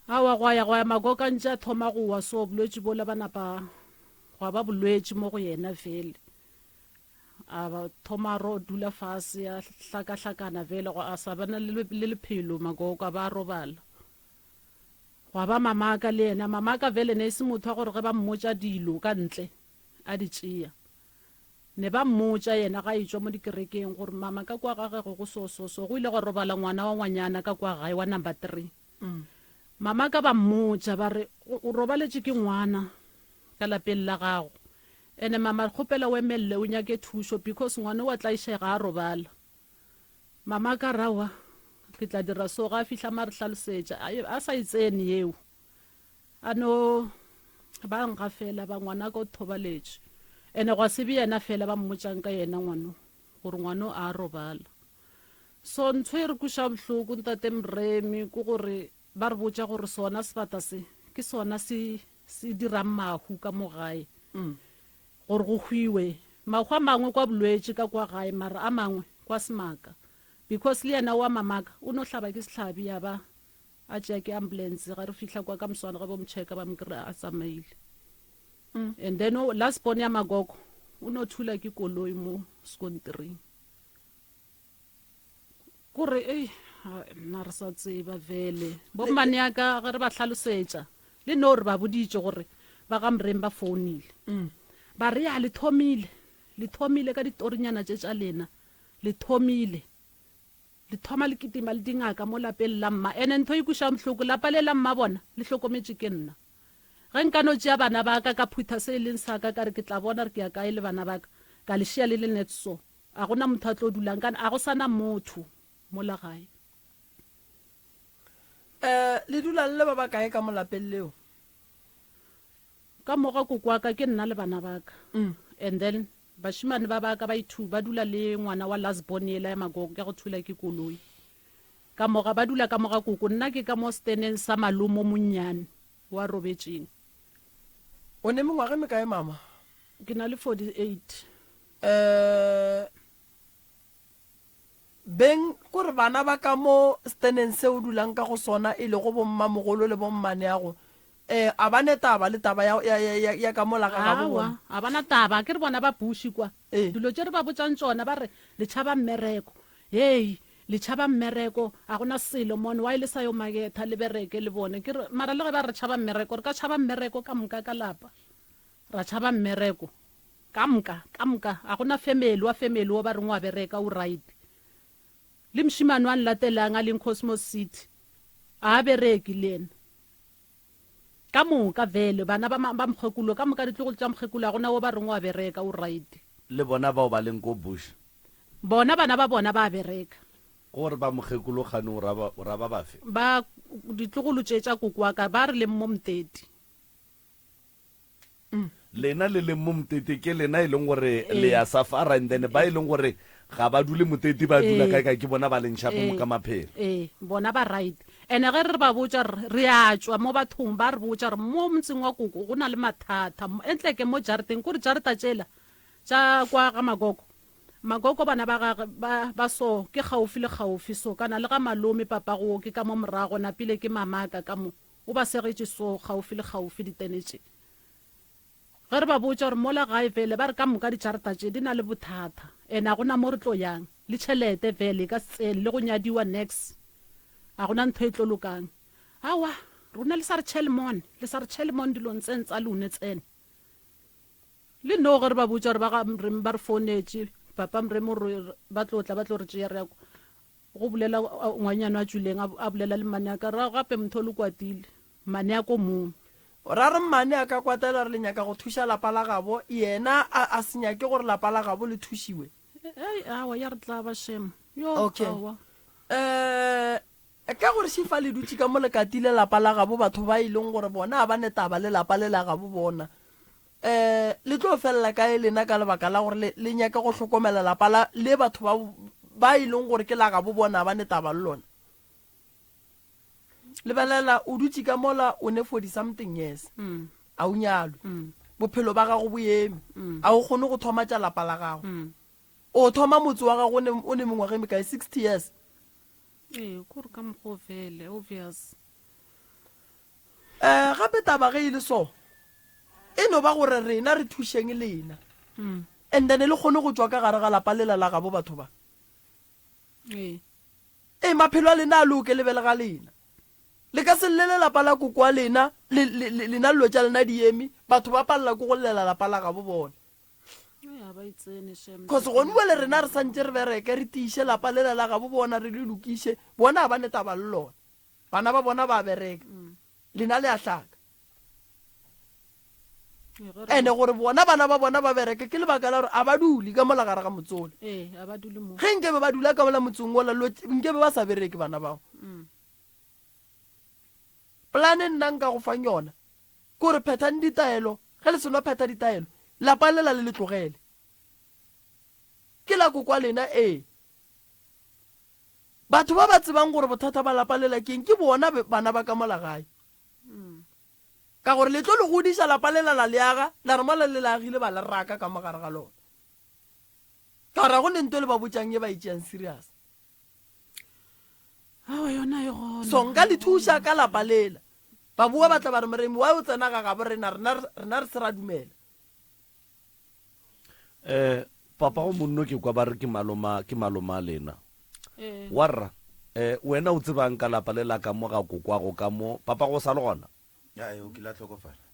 awa go ya magogo ntse a thoma go wa so bolwetse bola ba napa go ba bolwetse mo go yena vele a ba thoma ro dula fase ya hlakahlakana vele go a sa bana le lephelo magogo ba robala go ba mamaka le yena mamaka vele ne se motho gore ge ba mmotsa dilo ka ntle a di tšea ne ba mmotsa yena ga itswa mo dikerekeng gore mama ka kwa gage go so go ile go robala ngwana wa ngwanyana ka kwa gae wa number 3 mama ka ba mmotsa ba re o robaletse ke ngwana ka lapeng la gago ene mama kgopela o emelele o nyake thušo because ngwana wa tlaišega a robala mama ka rawa ke tla dira so ga fihla mare hlalosetša a sa itsene yeo a no ba nga fela ba ngwana ka o thobaletše ene go se be yena fela ba mmotsang ka yena ngwano gore ngwano a robala so ntho e re kuša bohloko ntate Mremi ke gore ba re botša gore sona sebata se ke sona se dirang mahu ka mo gae gore go hwiwe mahu a mangwe kwa bolwetse ka kwa gae mara a mangwe kwa semaka because le yena wa mamaka o no hlaba ke sehlabi ya ba a tšea ke ambulance ga re fihla kwa ka moswane ga ba motšheka ba mokry-a a tsamaile and then last born ya magogo o no thula ke koloi mo sekontiring kore nna re sa tseba vele bommane yaka ge re ba hlalosetša le no re ba boditše gore ba ga Mremi ba founile ba re ya le thomile ka ditorinyana tše tša lena le thoma le kitima le dingaka mo lapeng la mma ene ntho e kuša mohloko lapa le la mma bona le hlokometše ke nna ge nka no tšea bana ba ka phutha se e leng sa ka re ke tla bona re ke ya kae le bana ba ka le šia le le net so a gona motho a tlo dulang kana a go sana motho mo la gae le dula le ba ba kae ka mo lapeng leo ka moga kokwa ka ke nna le bana ba ka and then bashimane ba ba ka ba ithu ba dula le ngwana wa last born ela ya magogo ka go thula ke koloi ka moga ba dula ka moga koko nna ke ka mo steneng sa malumo monnyane wa robetšeng o ne mengwaga me kae mama ke na le 48 beng kore bana ba ka mo steneng se o dulang ka go sona e le go bomma mogolo le bommane ya go a ba ne taba le taba ya ka mola ga go bona a bana taba ke re bona ba bushi kwa dilo tše re ba botsang tsona ba re le tšhaba mmereko le tšhaba mmereko a gona selo mone wa ile sa yo maketha le bereke le bone ke re mara le ge ba re tšhaba mmereko re ka tšhaba mmereko ka moka ka lapa ra tšhaba mmereko ka moka a gona family o ba reng wa bereka o right le mshimane wa nlatelang a leng Cosmos City a bereki le ena ka moka vele bana ba mkgekulo ka moka ditlogolo tša mkgekulo a gona o ba reng wa bereka o right le bona bao ba leng ko bush bona bana ba bona ba bereka gore ba mokgekulo gane o ra ba bafe ba ditlogolo tše tša kokwa ka ba re le mo mteti lena le le mo mteti ke lena e leng gore le ya safara and then ba e leng gore ga ba dule moteti ba dula kae ka ke bona ba leng shapo mo ka maphelo bona ba right ene ge re ba botsa re a tswa mo bathong ba re botsa re mo motseng wa Koko go na le mathata entle ke mo jareteng kore jareta tsela tša kwa ga magoko bana ba so ke gaufi le gaufi so kana le ga malome papa go ke ka mo morago napile ke mamaka ka mo o ba segetše so gaufi le gaufi ditenetse ge re ba botsa gore mola gae vele ba re ka moka dijareta tše di na le bothata ene a gona mo re tlo yang le tšhelete vele ka tsene le go nyadiwa next a gona ntho e tlo lokang awa rona le sa re tšhelemone dilong tsene tsa lone tsene le no ge re ba botsa gore ba re founetse papa mremo ba tlo re tšea reako go bolela ngwanyana wa tšuleng a bolela le mane a ka ra gape motho le kwatile mane a ko mong ra re mmane a ka kwatela re le nyaka go thuša lapa la gabo yena a se nyake gore lapa la gabo le thušiwe awa ya re tla ba shemo okay ka gore šifa le dutse ka mo lekatile lapa la gabo batho ba e leng gore bona a ba netaba le lapa le la gabo bona le tlo felela ka e lena ka lebaka la gore le nyaka go hlokomela lapa le batho ba e leng gore ke la gabo bona ba netaba le lona lebelela o dutse ka mola o ne 40 something years a o nyalo bophelo ba gago bo eme a o kgone go thoma tša lapa la gago o thoma motse wa gago o ne mengwaga e mekae 60 years kore ka mokgo vele obvious gape taba ge e le so e no ba gore rena re thušeng lena and then le kgone go tswa ka gare ga lapa lela la gabo batho ba maphelo a lena a loke lebele ga lena le ka se llele lapa la Koko wa lena lena lelo tša lena di eme batho ba palela ko go llela lapa la gabo bona cause gone wele rena re santse re bereke re tiiše lapa lela la gabo bona re le lokiše bona ba netaba le lona bana ba bona ba bereka lena le a hlaka ene gore bona bana ba bona ba bereke ke lebaka la gore a ba dule ka mola gare ga motsole ge nkebe ba dula ka mola motsong ola nkebe ba sa bereke bana bao plane nna nka go fang yona kore phethang ditaelo ge le seno phetha ditaelo lapa lela le tlogele ke la Koko wa lena batho ba ba tsebang gore bothata ba lapa lela keng ke bona bana ba ka mola gae ka gore le tlo le godiša lapa lela la leaga la re mola le leagile ba le raka ka mogare ga lona ka gore go ne nto le ba botsang e ba itšeang serious so nka le thuša ka lapa lela ba bua ba tla ba re moremi wa o tsena ga gabo rena re se ra dumela papa go monno ke kwa ba re ke maloma lena warra wena o tsebang ka lapa lela ka mo ga Koko wa go ka mo papa go sa le gona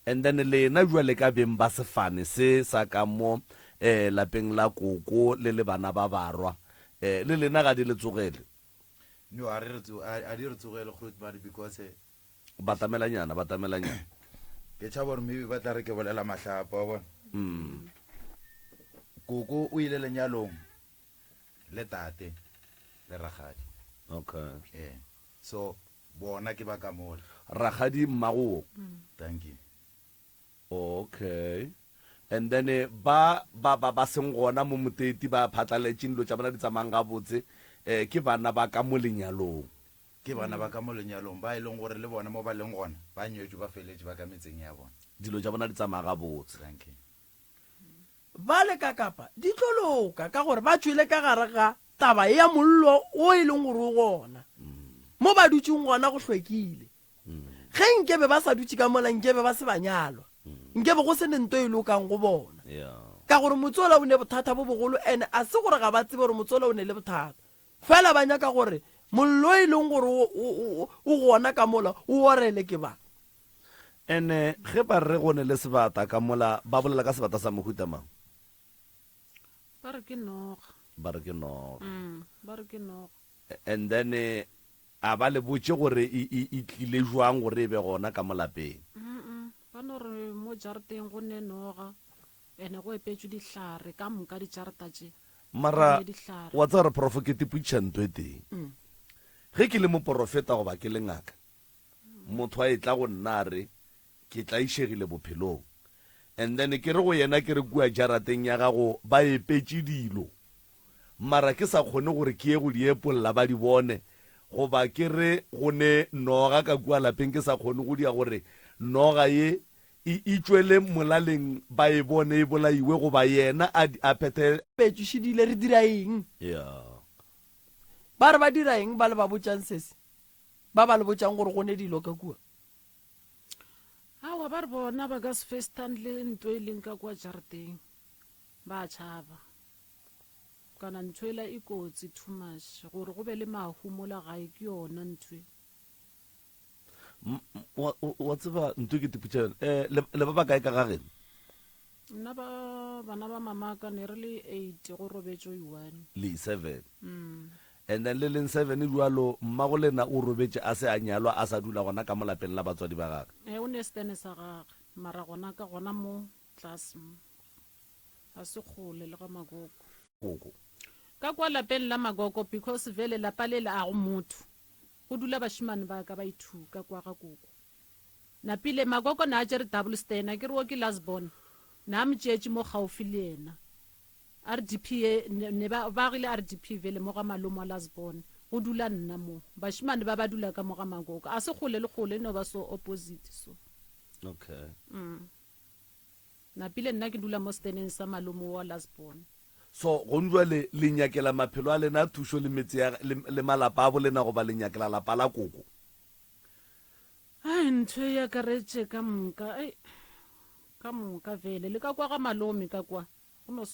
and then lena jwale ka beng ba sefane se sa ka mo lapeng la Koko le bana ba barwa le lena ga di le tsogele no a di re tsogele Grootman because batamelanyana ke tšhaba gore maybe ba tla re ke bolela mahlapa wa bona Koko o ile lenyalong le tate le ragadi okay so bona ke ba ka mola ragadi mmago thank you okay and then ba seng gona mo moteti ba phatlaletšeng dilo tša bona di tsamang ga botse ke bana ba ka mo lenyalong ke bana ba ka mo lenyalong ba e leng gore le bona mo ba leng gona ba nyetswe ba feletše ba ka metseng ya bona dilo tša bona di tsamaya ga botse thank you ba le ka kapa di tlo loka ka gore ba tswile ka gare ga taba ya mollo o e leng gore o gona mo ba dutseng gona go hlwekile ge nkebe ba sa dutse ka mola nkebe ba se banyalwa nkebe go se ne nto e lokang go bona ka gore motsola o ne bothata bo bogolo ene a se gore ga ba tsebe gore motsola o ne le bothata fela ba nyaka gore mollo e leng gore o gona ka mola o orele ke ba ene ge ba re gone le sebata ka mola ba bolela ka sebata sa mohuta mang ba re ke noga and then a ba le botse gore e tlile jwang gore e be gona ka molapeng ba no re mo jareteng go ne noga ene go epetswe dihlare ka moka dijareta tše mara wa tsa re profo ke tiputšhanto e teng ge ke le moprofeta goba ke le ngaka motho a e tla go nna re ke tla išegile bophelong and then ke re go yena ke re kua jarateng ya gago ba epetse dilo mara ke sa kgone gore ke ye go di epolola ba di bone goba ke re go ne noga ka kua lapeng ke sa kgone go dia gore noga ye e tswele molaleng ba e bone e bolaiwe goba yena a phete petšošedile re dira eng ba re ba dira eng ba le ba botsang sese ba le botsang gore go ne dilo ka kua awa ba re bona ba ka se festan le ntho e leng ka kwa jarateng ba tšhaba kana nthoela e kotsi too much gore go be le mahumola gae ke yona nthoe wa tseba ntho ke tiputša le ba ba kae ka gageno nna bana ba mamaka ne re le 8 go robetšo 1 le 7 and then le leng 7 jalo mmago lena o robetše a se a nyalwa a sa dula gona ka molapeng la batswadi ba gage o ne stene sa gage mara gona ka gona mo tlase a se kgole le ga magoko ka kwa lapeng la magoko because vele lapa le la go motho go dula bashimane ba ka ba ithuka kwa ga koko na pile magoko na jere double stena ke re o ke lasbon na mtšetše mo gaufi le yena RDP ne ba gile RDP vele mo ga malomo lasbon go dula nna mo bashimane ba ba dula ka mo ga magoko a se gole le gole no ba so opposite so okay na pile nna ke dula mo steneng sa malomo wa lasbon so go ndwa le nyakela maphelo a lena thušo le metse le malapa a bolena go ba le nyakela lapa la koko ai ntho ya karetše ka moka vele le ka kwa ga malome ka kwa go no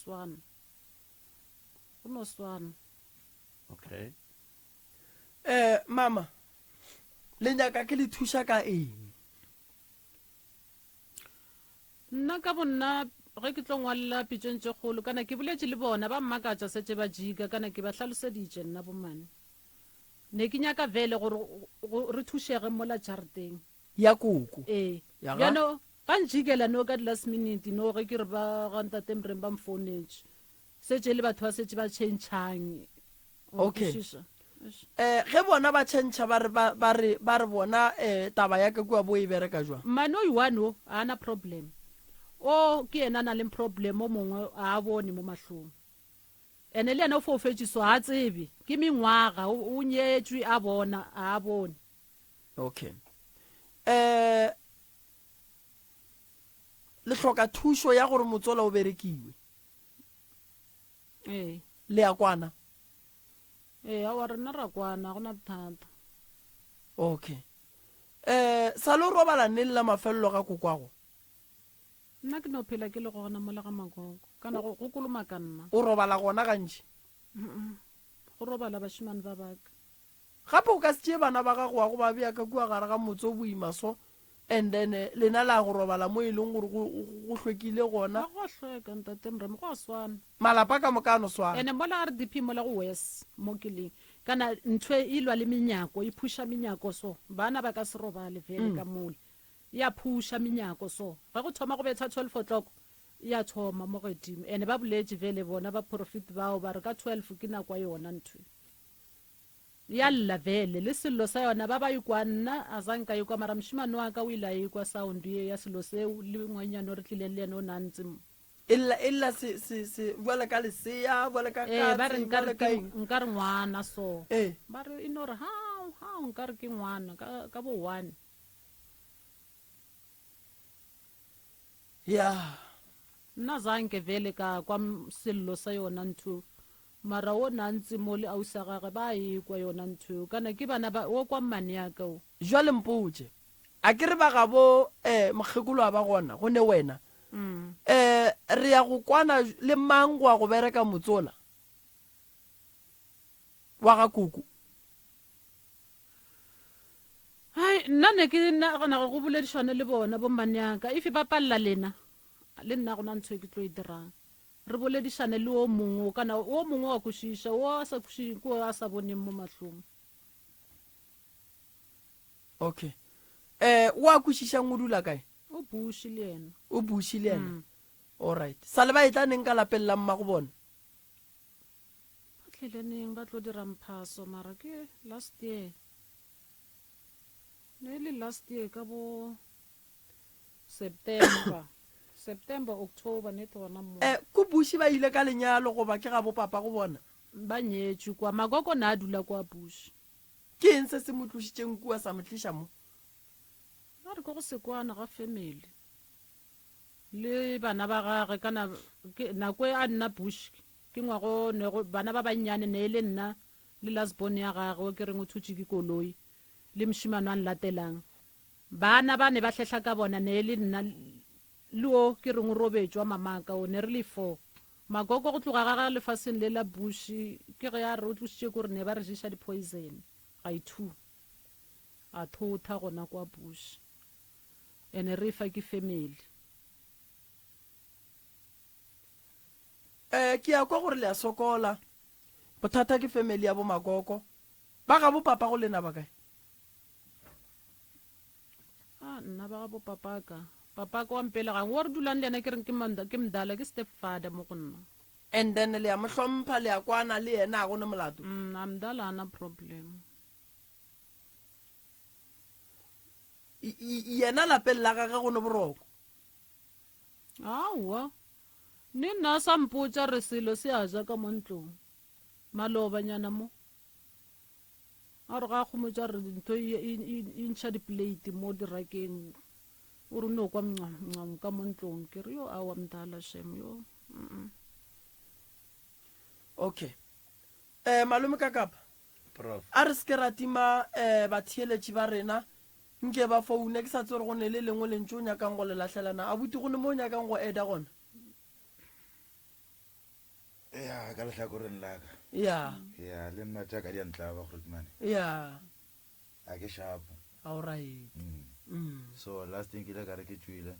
swana okay mama le nyaka ke le thuša ka eng nna ka bonna ge ke tlo ngwalela pitšong tše kgolo kana ke boletše le bona ba mmakatša setse ba jika kana ke ba hlaloseditše nna bomane ne ke nyaka vele gore re thušege mola jarateng ya koko bjano ba njikela no ka di-last minute no ge ke re ba gantatemreng ba mfounetše setse le batho ba setse ba tšhentšhang okay ge bona ba tšhentšha ba re bona taba ya ka kua bo e bereka jwa mane o iwano a na problem o ke ena na le problem o mongwe a bone mo mahlong ene le ena o fofetšiso a tsebe ke mengwaga o nyetšwe a bona a bone okay le hloka thušo ya gore motsola o berekiwe le ya kwana a wa rena ra kwana go na bothata okay sa le o robala nne lela mafelelo ga kokwago nna ke no phela ke le gona mola ga magoko kana go koloma ka nna o robala gona gantši go robala bashimane ba baka gape o ka se tšee bana ba gago wa go ba bea ka kua gare ga motse o boima so and then lena la go robala mo e leng gore go hlwekile gona go hlweka ntatemrem go a swana malapa ka moka no swana ene mola RDP mola go west mo keleng kana ntho e lwa le menyako e phusha menyako so bana ba ka se robale vele ka mola ya phusha menyako so ga go thoma go betsa 12 o'clock ya thoma mo godimo ene ba boletše vele bona ba profit bao ba re ka 12 ke nakwa yona ntho ya lla vele le sello sa yona ba ikwa nna a zanka ikwa mara mshimane wa ka o ile ikwa sound ye ya sello seo le ngwanyana re tlileng le yena o nantse illa se bua ka lesea bua ka ba re nka re ngwana so ba re inore ha nka re ke ngwana ka bo 1 nna zanke vele ka kwa sello sa yona ntho mara o nantse mo le ausa gage ba ikwa yona ntho kana ke bana ba o kwa mmane ya ka o jwale mpotse a ke re ba gabo mokgekolo a ba gona go ne wena re ya go kwana le mango a go bereka motsola wa ga kuku hai nna ne ke nagana go boledišane le bona bommane yaka ife ba palela lena le nna gona ntho e ke tlo e dirang re boledišane le o mongwe kana o mongwe wa kwešiša o a sa kwešiše ko a sa boneng mo mahlong okay o a kwešišang o dula kae o buši le yena o buši le yena alright sa le ba e tla neng ka lapeng la mma go bona ba tlheleneng ba tlo dira mphaso mara ke last year ne le last year ka bo September October ne tona mo ko buši ba ile ka lenyalo go ba ke ga bo papa go bona ba nyetšwe kwa magoko na dula kwa buši ke eng se se mo tlošitšeng kua sa mo tliša mo a re ko go sekwana ga family le bana ba gage ka nako a nna bush ke ngwago bana ba bannyane ne le nna le lasbon ya gage o ke reng o thutse ke koloi le mošimane a nlatelang bana ba ne ba tlhehla ka bona ne le nna le o ke reng o robetšwa mamaka o ne re le 4 magoko go tloga gaga lefaseng le la bush ke ge a re o tlositše kore ne ba re jiša di-poison ga i2 a thotha gona kwa bush ene re fa ke family ke ya kwa gore le a sokola bothata ke family ya bo Magoko ba ga bo papa go lena ba kae nna ba ga bo papaka wa mpelegang o re dulang le ena ke reng ke mdala ke stepfather mo go nna and then le ya mohlompha le ya kwana le yena a gone molato mdala ana problem yena lapeng la gage go ne boroko aowa ne nna sa mpotsa re selo se a ja ka mo ntlong malobanyana mo a re ga kgomotsa re ntho e ntšha diplate mo dirakeng o re no kwa mncam ka mo ntlong ke re yo awa mdala shem yo okay malome ka kapa a re se ke ratima batheeletši ba rena nke ba foune ke sa tse gore go ne le lengwe le ntse o nyakang go le latlhelana a buti go ne mo o nyakang go eda gona ya ka lehlakoreng laka ya le nna jaaka di a ntlaba grootman ya a ke shapo alright so last thing ke ile ka re ke tswile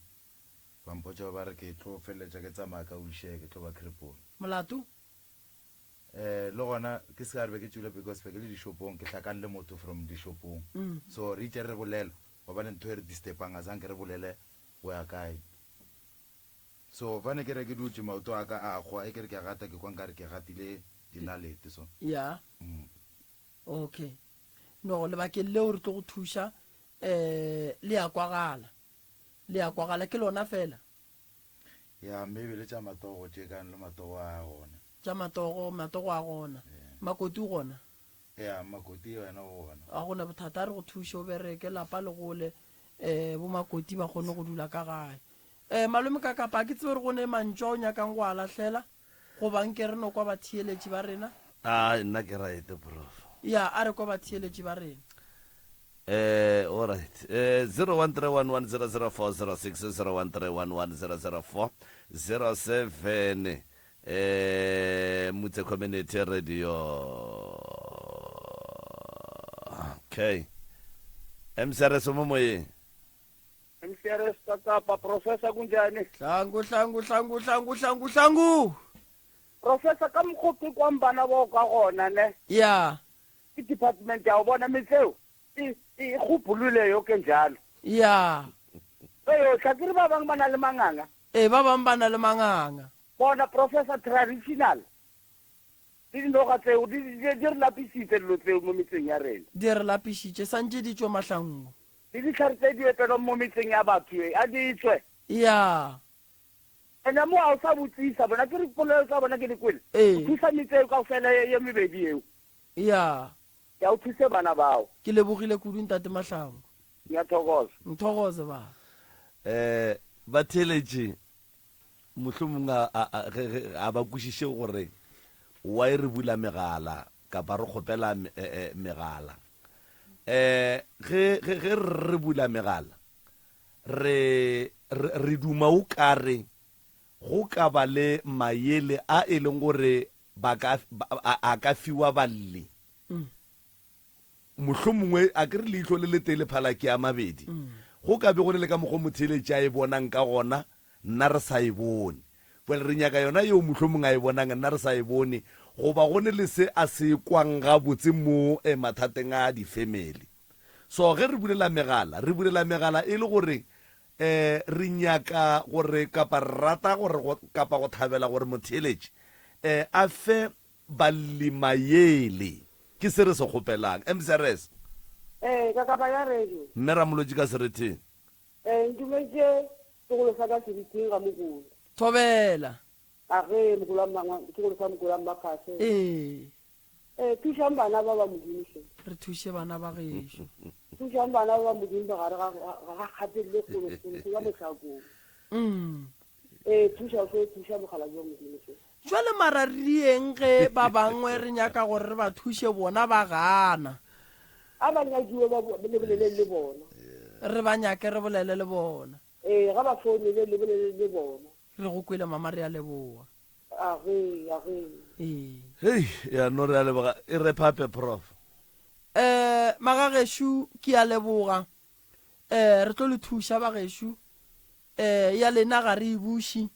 bampotsa ba re ke tlo feleletša ke tsamaya ka wheelchair ke tlo ba cripple molato le gona ke se ka re be ke tswile because be ke le dishopong ke hlakane le motho from dishopong so re itse re bolela gobane ntho e re distepang a zanke re bolele go ya kae so fane ke re ke dutse maoto a ka a kgwa e ke re ke a gata ke kwang ka re ke gatile dinalete so ya okay no lebakeng leo re tlo go thuša le ya kwagala ke lona fela ya maybe le tša matogo tše kane le matogo a gona tša matogo a gona makoti o gona ya makoti wena o gona a gona bothata a re go thuše o bereke lapa le gole bo makoti ba kgone go dula ka gae malome ka kapa ke tsebe re gone mantšwa o nyakang go a latlhela go banke re no kwa batheeletši ba rena nna ke raete prof ya a re kwa batheeletši ba rena alright 0131100406 0131100407 Mutse Community Radio. Okay. MCRS momoye. MCRS Kapa Professor kunjani? Hlangu. Professor ka mkhopi kwa mbana bo ka gona ne. Yeah. Ke department ya bona metseo. I khupulule yo ke njalo. Yeah. Eyo tlakiri ba bang bana le manganga. Ba bang bana le manganga. Bona Professor traditional. Di no ga tseo di re lapisitse lo tseo mo metseng ya rena. Di re lapisitse santse di tswa mahlangu. Di tlharetse di etelo mo metseng ya batho a di tswe. Yeah. Ena mo a sa butsisa bona ke re polelo tsa bona ke di kwele. Thusa metseo ka fela ye mebedi eo. Yeah. Ya o thuse bana bao. Ke lebogile kudu ntate mahlangu. Ya thokoza. Nthokoze ba. Batheletši mohlomongwe a ba kwešiše gore wa e re bula megala kapa re kgopela megala ge re bula megala re duma o kare go ka ba le maele a e leng gore a ka fiwa balle mohlomongwe a ke re leihlo le letele phalaki a mabedi go ka be go le ka mokgwa motheletši a e bonang ka gona nna re sa e bone pele re nyaka yona yo mohlomongwe a e bonang nna re sa e bone goba gone le se a se kwang ga botse mo mathateng a di-family so ge re bulela megala e le gore re nyaka gore kapa rata gore kapa go thabela gore motheletši a fe balimayele ke se re se kgopelang MCRS ka kapa ya radio mme ramolotši ka seretheng ntumetse togolo sa ka seriting ga mokolo thobela a ge mokolo sa mokolo a makase thušang bana ba ba modimo hle re thushe bana ba gešo thušang bana ba ba modimo ba gare ga kgatelele kgolokgolo ya mohlakong thuša fe thuša mogala jo modimo hle jwale mara rieng ge ba bangwe re nyaka gore re ba thushe bona ba gana a ba nyakiwe ba bolele le bona re ba nyake re bolele le bona ga ba founele le bolele le bona re go kwele mama re a leboa hei ya no re a leboga e re phape prof magagešo ke a leboga re tlo le thuša bagešo ya lena ga re buši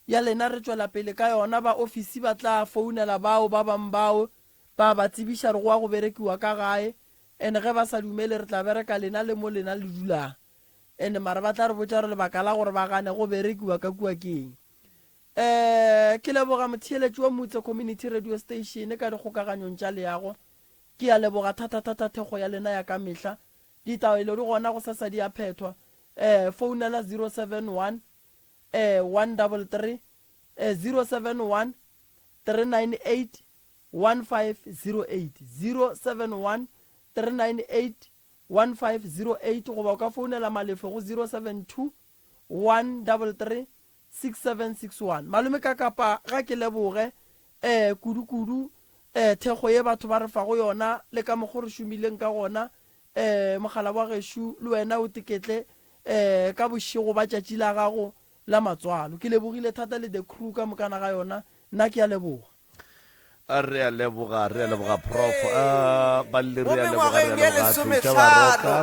ya lena re tswela pele ka yona ba ofisi ba tla founela bao ba bang bao ba ba tsebiša re go a go berekiwa ka gae ene ge ba sa dumele re tla bereka lena le mo lena le dulang ene mara ba tla re botša re lebaka la gore ba gane go berekiwa ka kua keng ke leboga motheeletši wa motse community radio station ka dikgokaganyong tša leago ke a leboga thata thego ya lena ya ka mehla ditaelo di gona go sasa di a phethwa founela 071 133 071 398 1508 071 398 1508 goba o ka founela malefo go 072 133 6761 malome ka kapa ga ke leboge kudu thego ye batho ba re fa go yona le ka mokgo re šomileng ka gona mogala wa gešo le wena o teketle ka bošego ba tšatši la gago la matswalo ke lebogile thata le the crew ka mokana ga yona nna ke a leboga re a leboga prof ba le re a leboga re a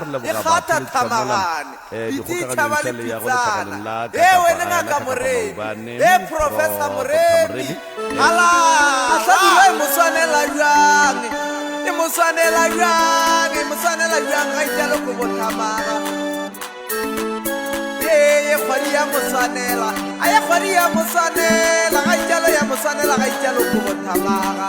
leboga e khata thamagane dititha ba le pitsana wena ngaka moremi professor moremi hala asabe moswanela jang e moswanela jang ga italo go bothamaga ye khwadi ya moswanela aya khwadi ya moswanela ga italo ya moswanela ga italo go bothamaga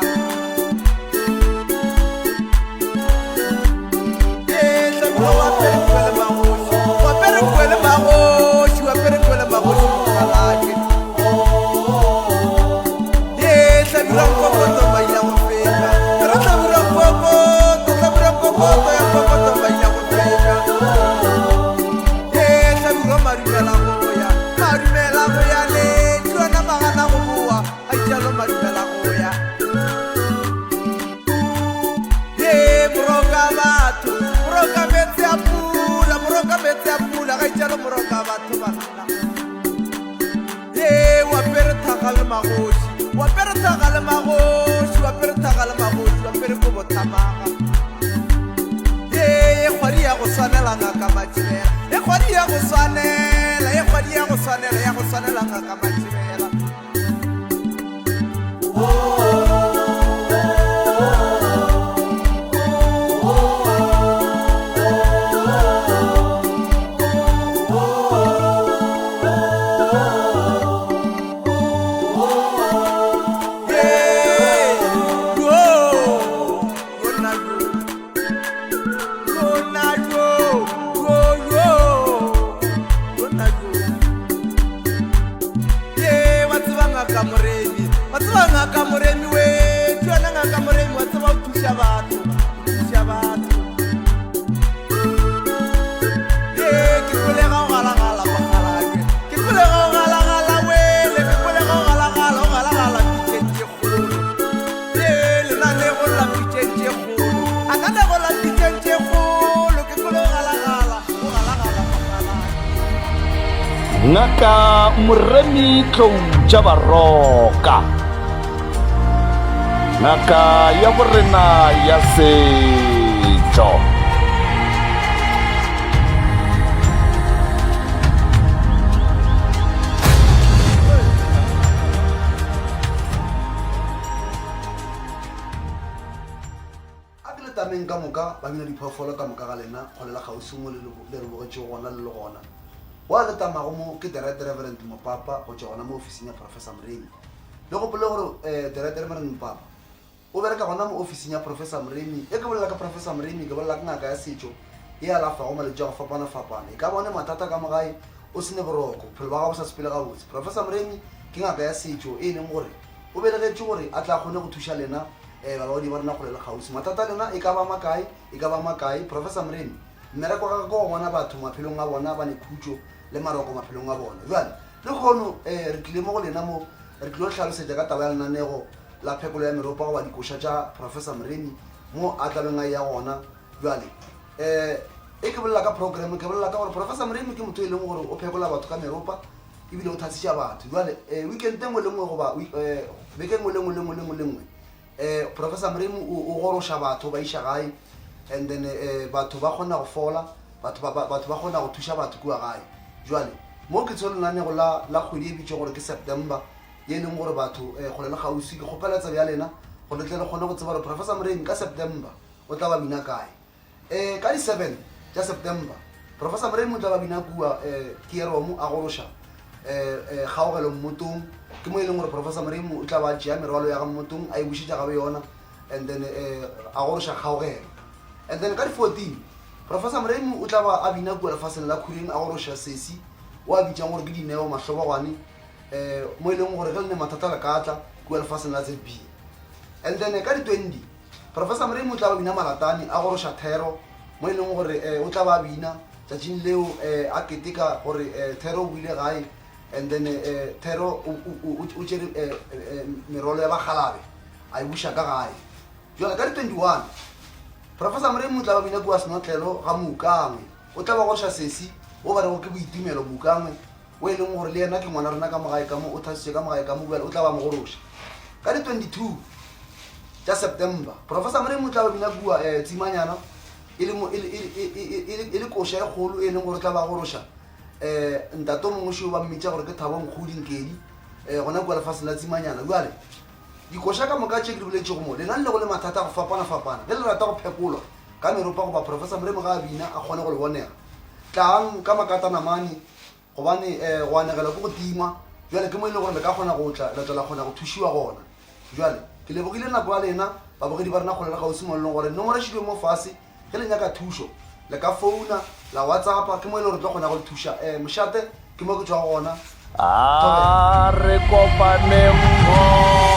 ngaka moremi tlou ja baroka ngaka ya borena ya setšo tameng ka moka ba bina diphoofolo ka moka ga lena go lela gausi mo le re bogetše gona le gona wa le tamago mo ke direct reverend Mopapa go tšwa gona mo ofising ya professor Mremi le go pole gore direct reverend Mopapa o bereka gona mo ofising ya professor Mremi e ke bolela ka professor Mremi ke bolela ka ngaka ya setšo e alafa go malwetši a go fapana e ka bone mathata ka mogae o sene boroko bophelo ba gago sa sepele ga botse professor Mremi ke ngaka ya setšo e leng gore o belegetše gore a tla kgone go thuša lena balaodi ba rena kgole le kgausi mathata lena e ka ba makae professor Mremi mmereko ga go bona batho maphelong a bona ba ne khutso le maroko maphelong a bona jwale le khono re tlile mo go lena mo re tlilo tlhalosetsa ka taba ya lenanego la phekolo ya meropa go ba dikosha tša professor Mremi mo a tlabeng a ya gona jwale e ke bolela ka program ke bolela ka gore professor Mremi ke motho e leng gore o phekola batho ka meropa ebile o thatsitša batho jwale weekend engwe le ngwe goba beke ngwe le ngwe professor Mremi o goroša batho ba iša gae and then batho ba kgona go fola batho ba kgona go thuša batho kua gae jwale mo ke tso lenanego la kgwedi e bitše gore ke September ye leng gore batho kgole le kgausi ke kgopeletsa bja lena go letle le kgone go tseba gore professor Mremi ka September o tla ba bina kae ka di 7 tša September professor Mremi o tla ba bina kua Kieromo a goroša kgaogelo mmotong ke mo e leng gore professor Mremi o tla ba tšea merwalo ya ga mmotong a e bušetša gabe yona and then a goroša kgaogelo and then ka di 14 professor Mremi o tla ba a bina kua lefaseng la Khureng a goroša sesi o a bitšang gore ke dineo mahlobogwane mo e leng gore ge le ne mathata le katla kua lefaseng la ZB and then ka di 20 professor Mremi o tla ba bina malatane a goroša Thero mo e leng gore o tla ba bina tšatšing leo a keteka gore Thero o buile gae and then Thero o tšere merolo ya bagalabe a e buša ka gae jwale ka di 21 professor Mremi o tla ba bina kua Senotlelo ga Mookangwe o tla ba goroša sesi o ba rego ke boitumelo Mookangwe o e leng gore le yena ke ngwana rena ka magae ka mo o thasitše ka magae ka mo bjale o tla ba mogoroša ka di 22 tša September professor Mremi o tla ba bina kua Tsimanyana e le koša e kgolo e leng gore o tla ba goroša ntato mongwe šeo ba mmitša gore ke Thabo Nkgodi Nkedi gona kua lefaseng la Tsimanyana jwale dikoša ka moka tše ke di boletšego mo lena le go le mathata go fapana ge le rata go phekolwa ka meropa goba professor Mremi ga a bina a kgone go le bonega tlang ka makatanamane gobane go anegela ke go tima jwale ke mo e leng gore le ka kgona go tla la kgona go thušiwa gona jwale ke lebogile nako ya lena babogedi ba rena kgole le gausi mo e leng gore nomoro šilwe mo fase ge le nyaka thušo le ka founa la WhatsApp ke mo e leng gore tlo kgona go le thuša mošate ke mo ke tswa gona a re kopaneng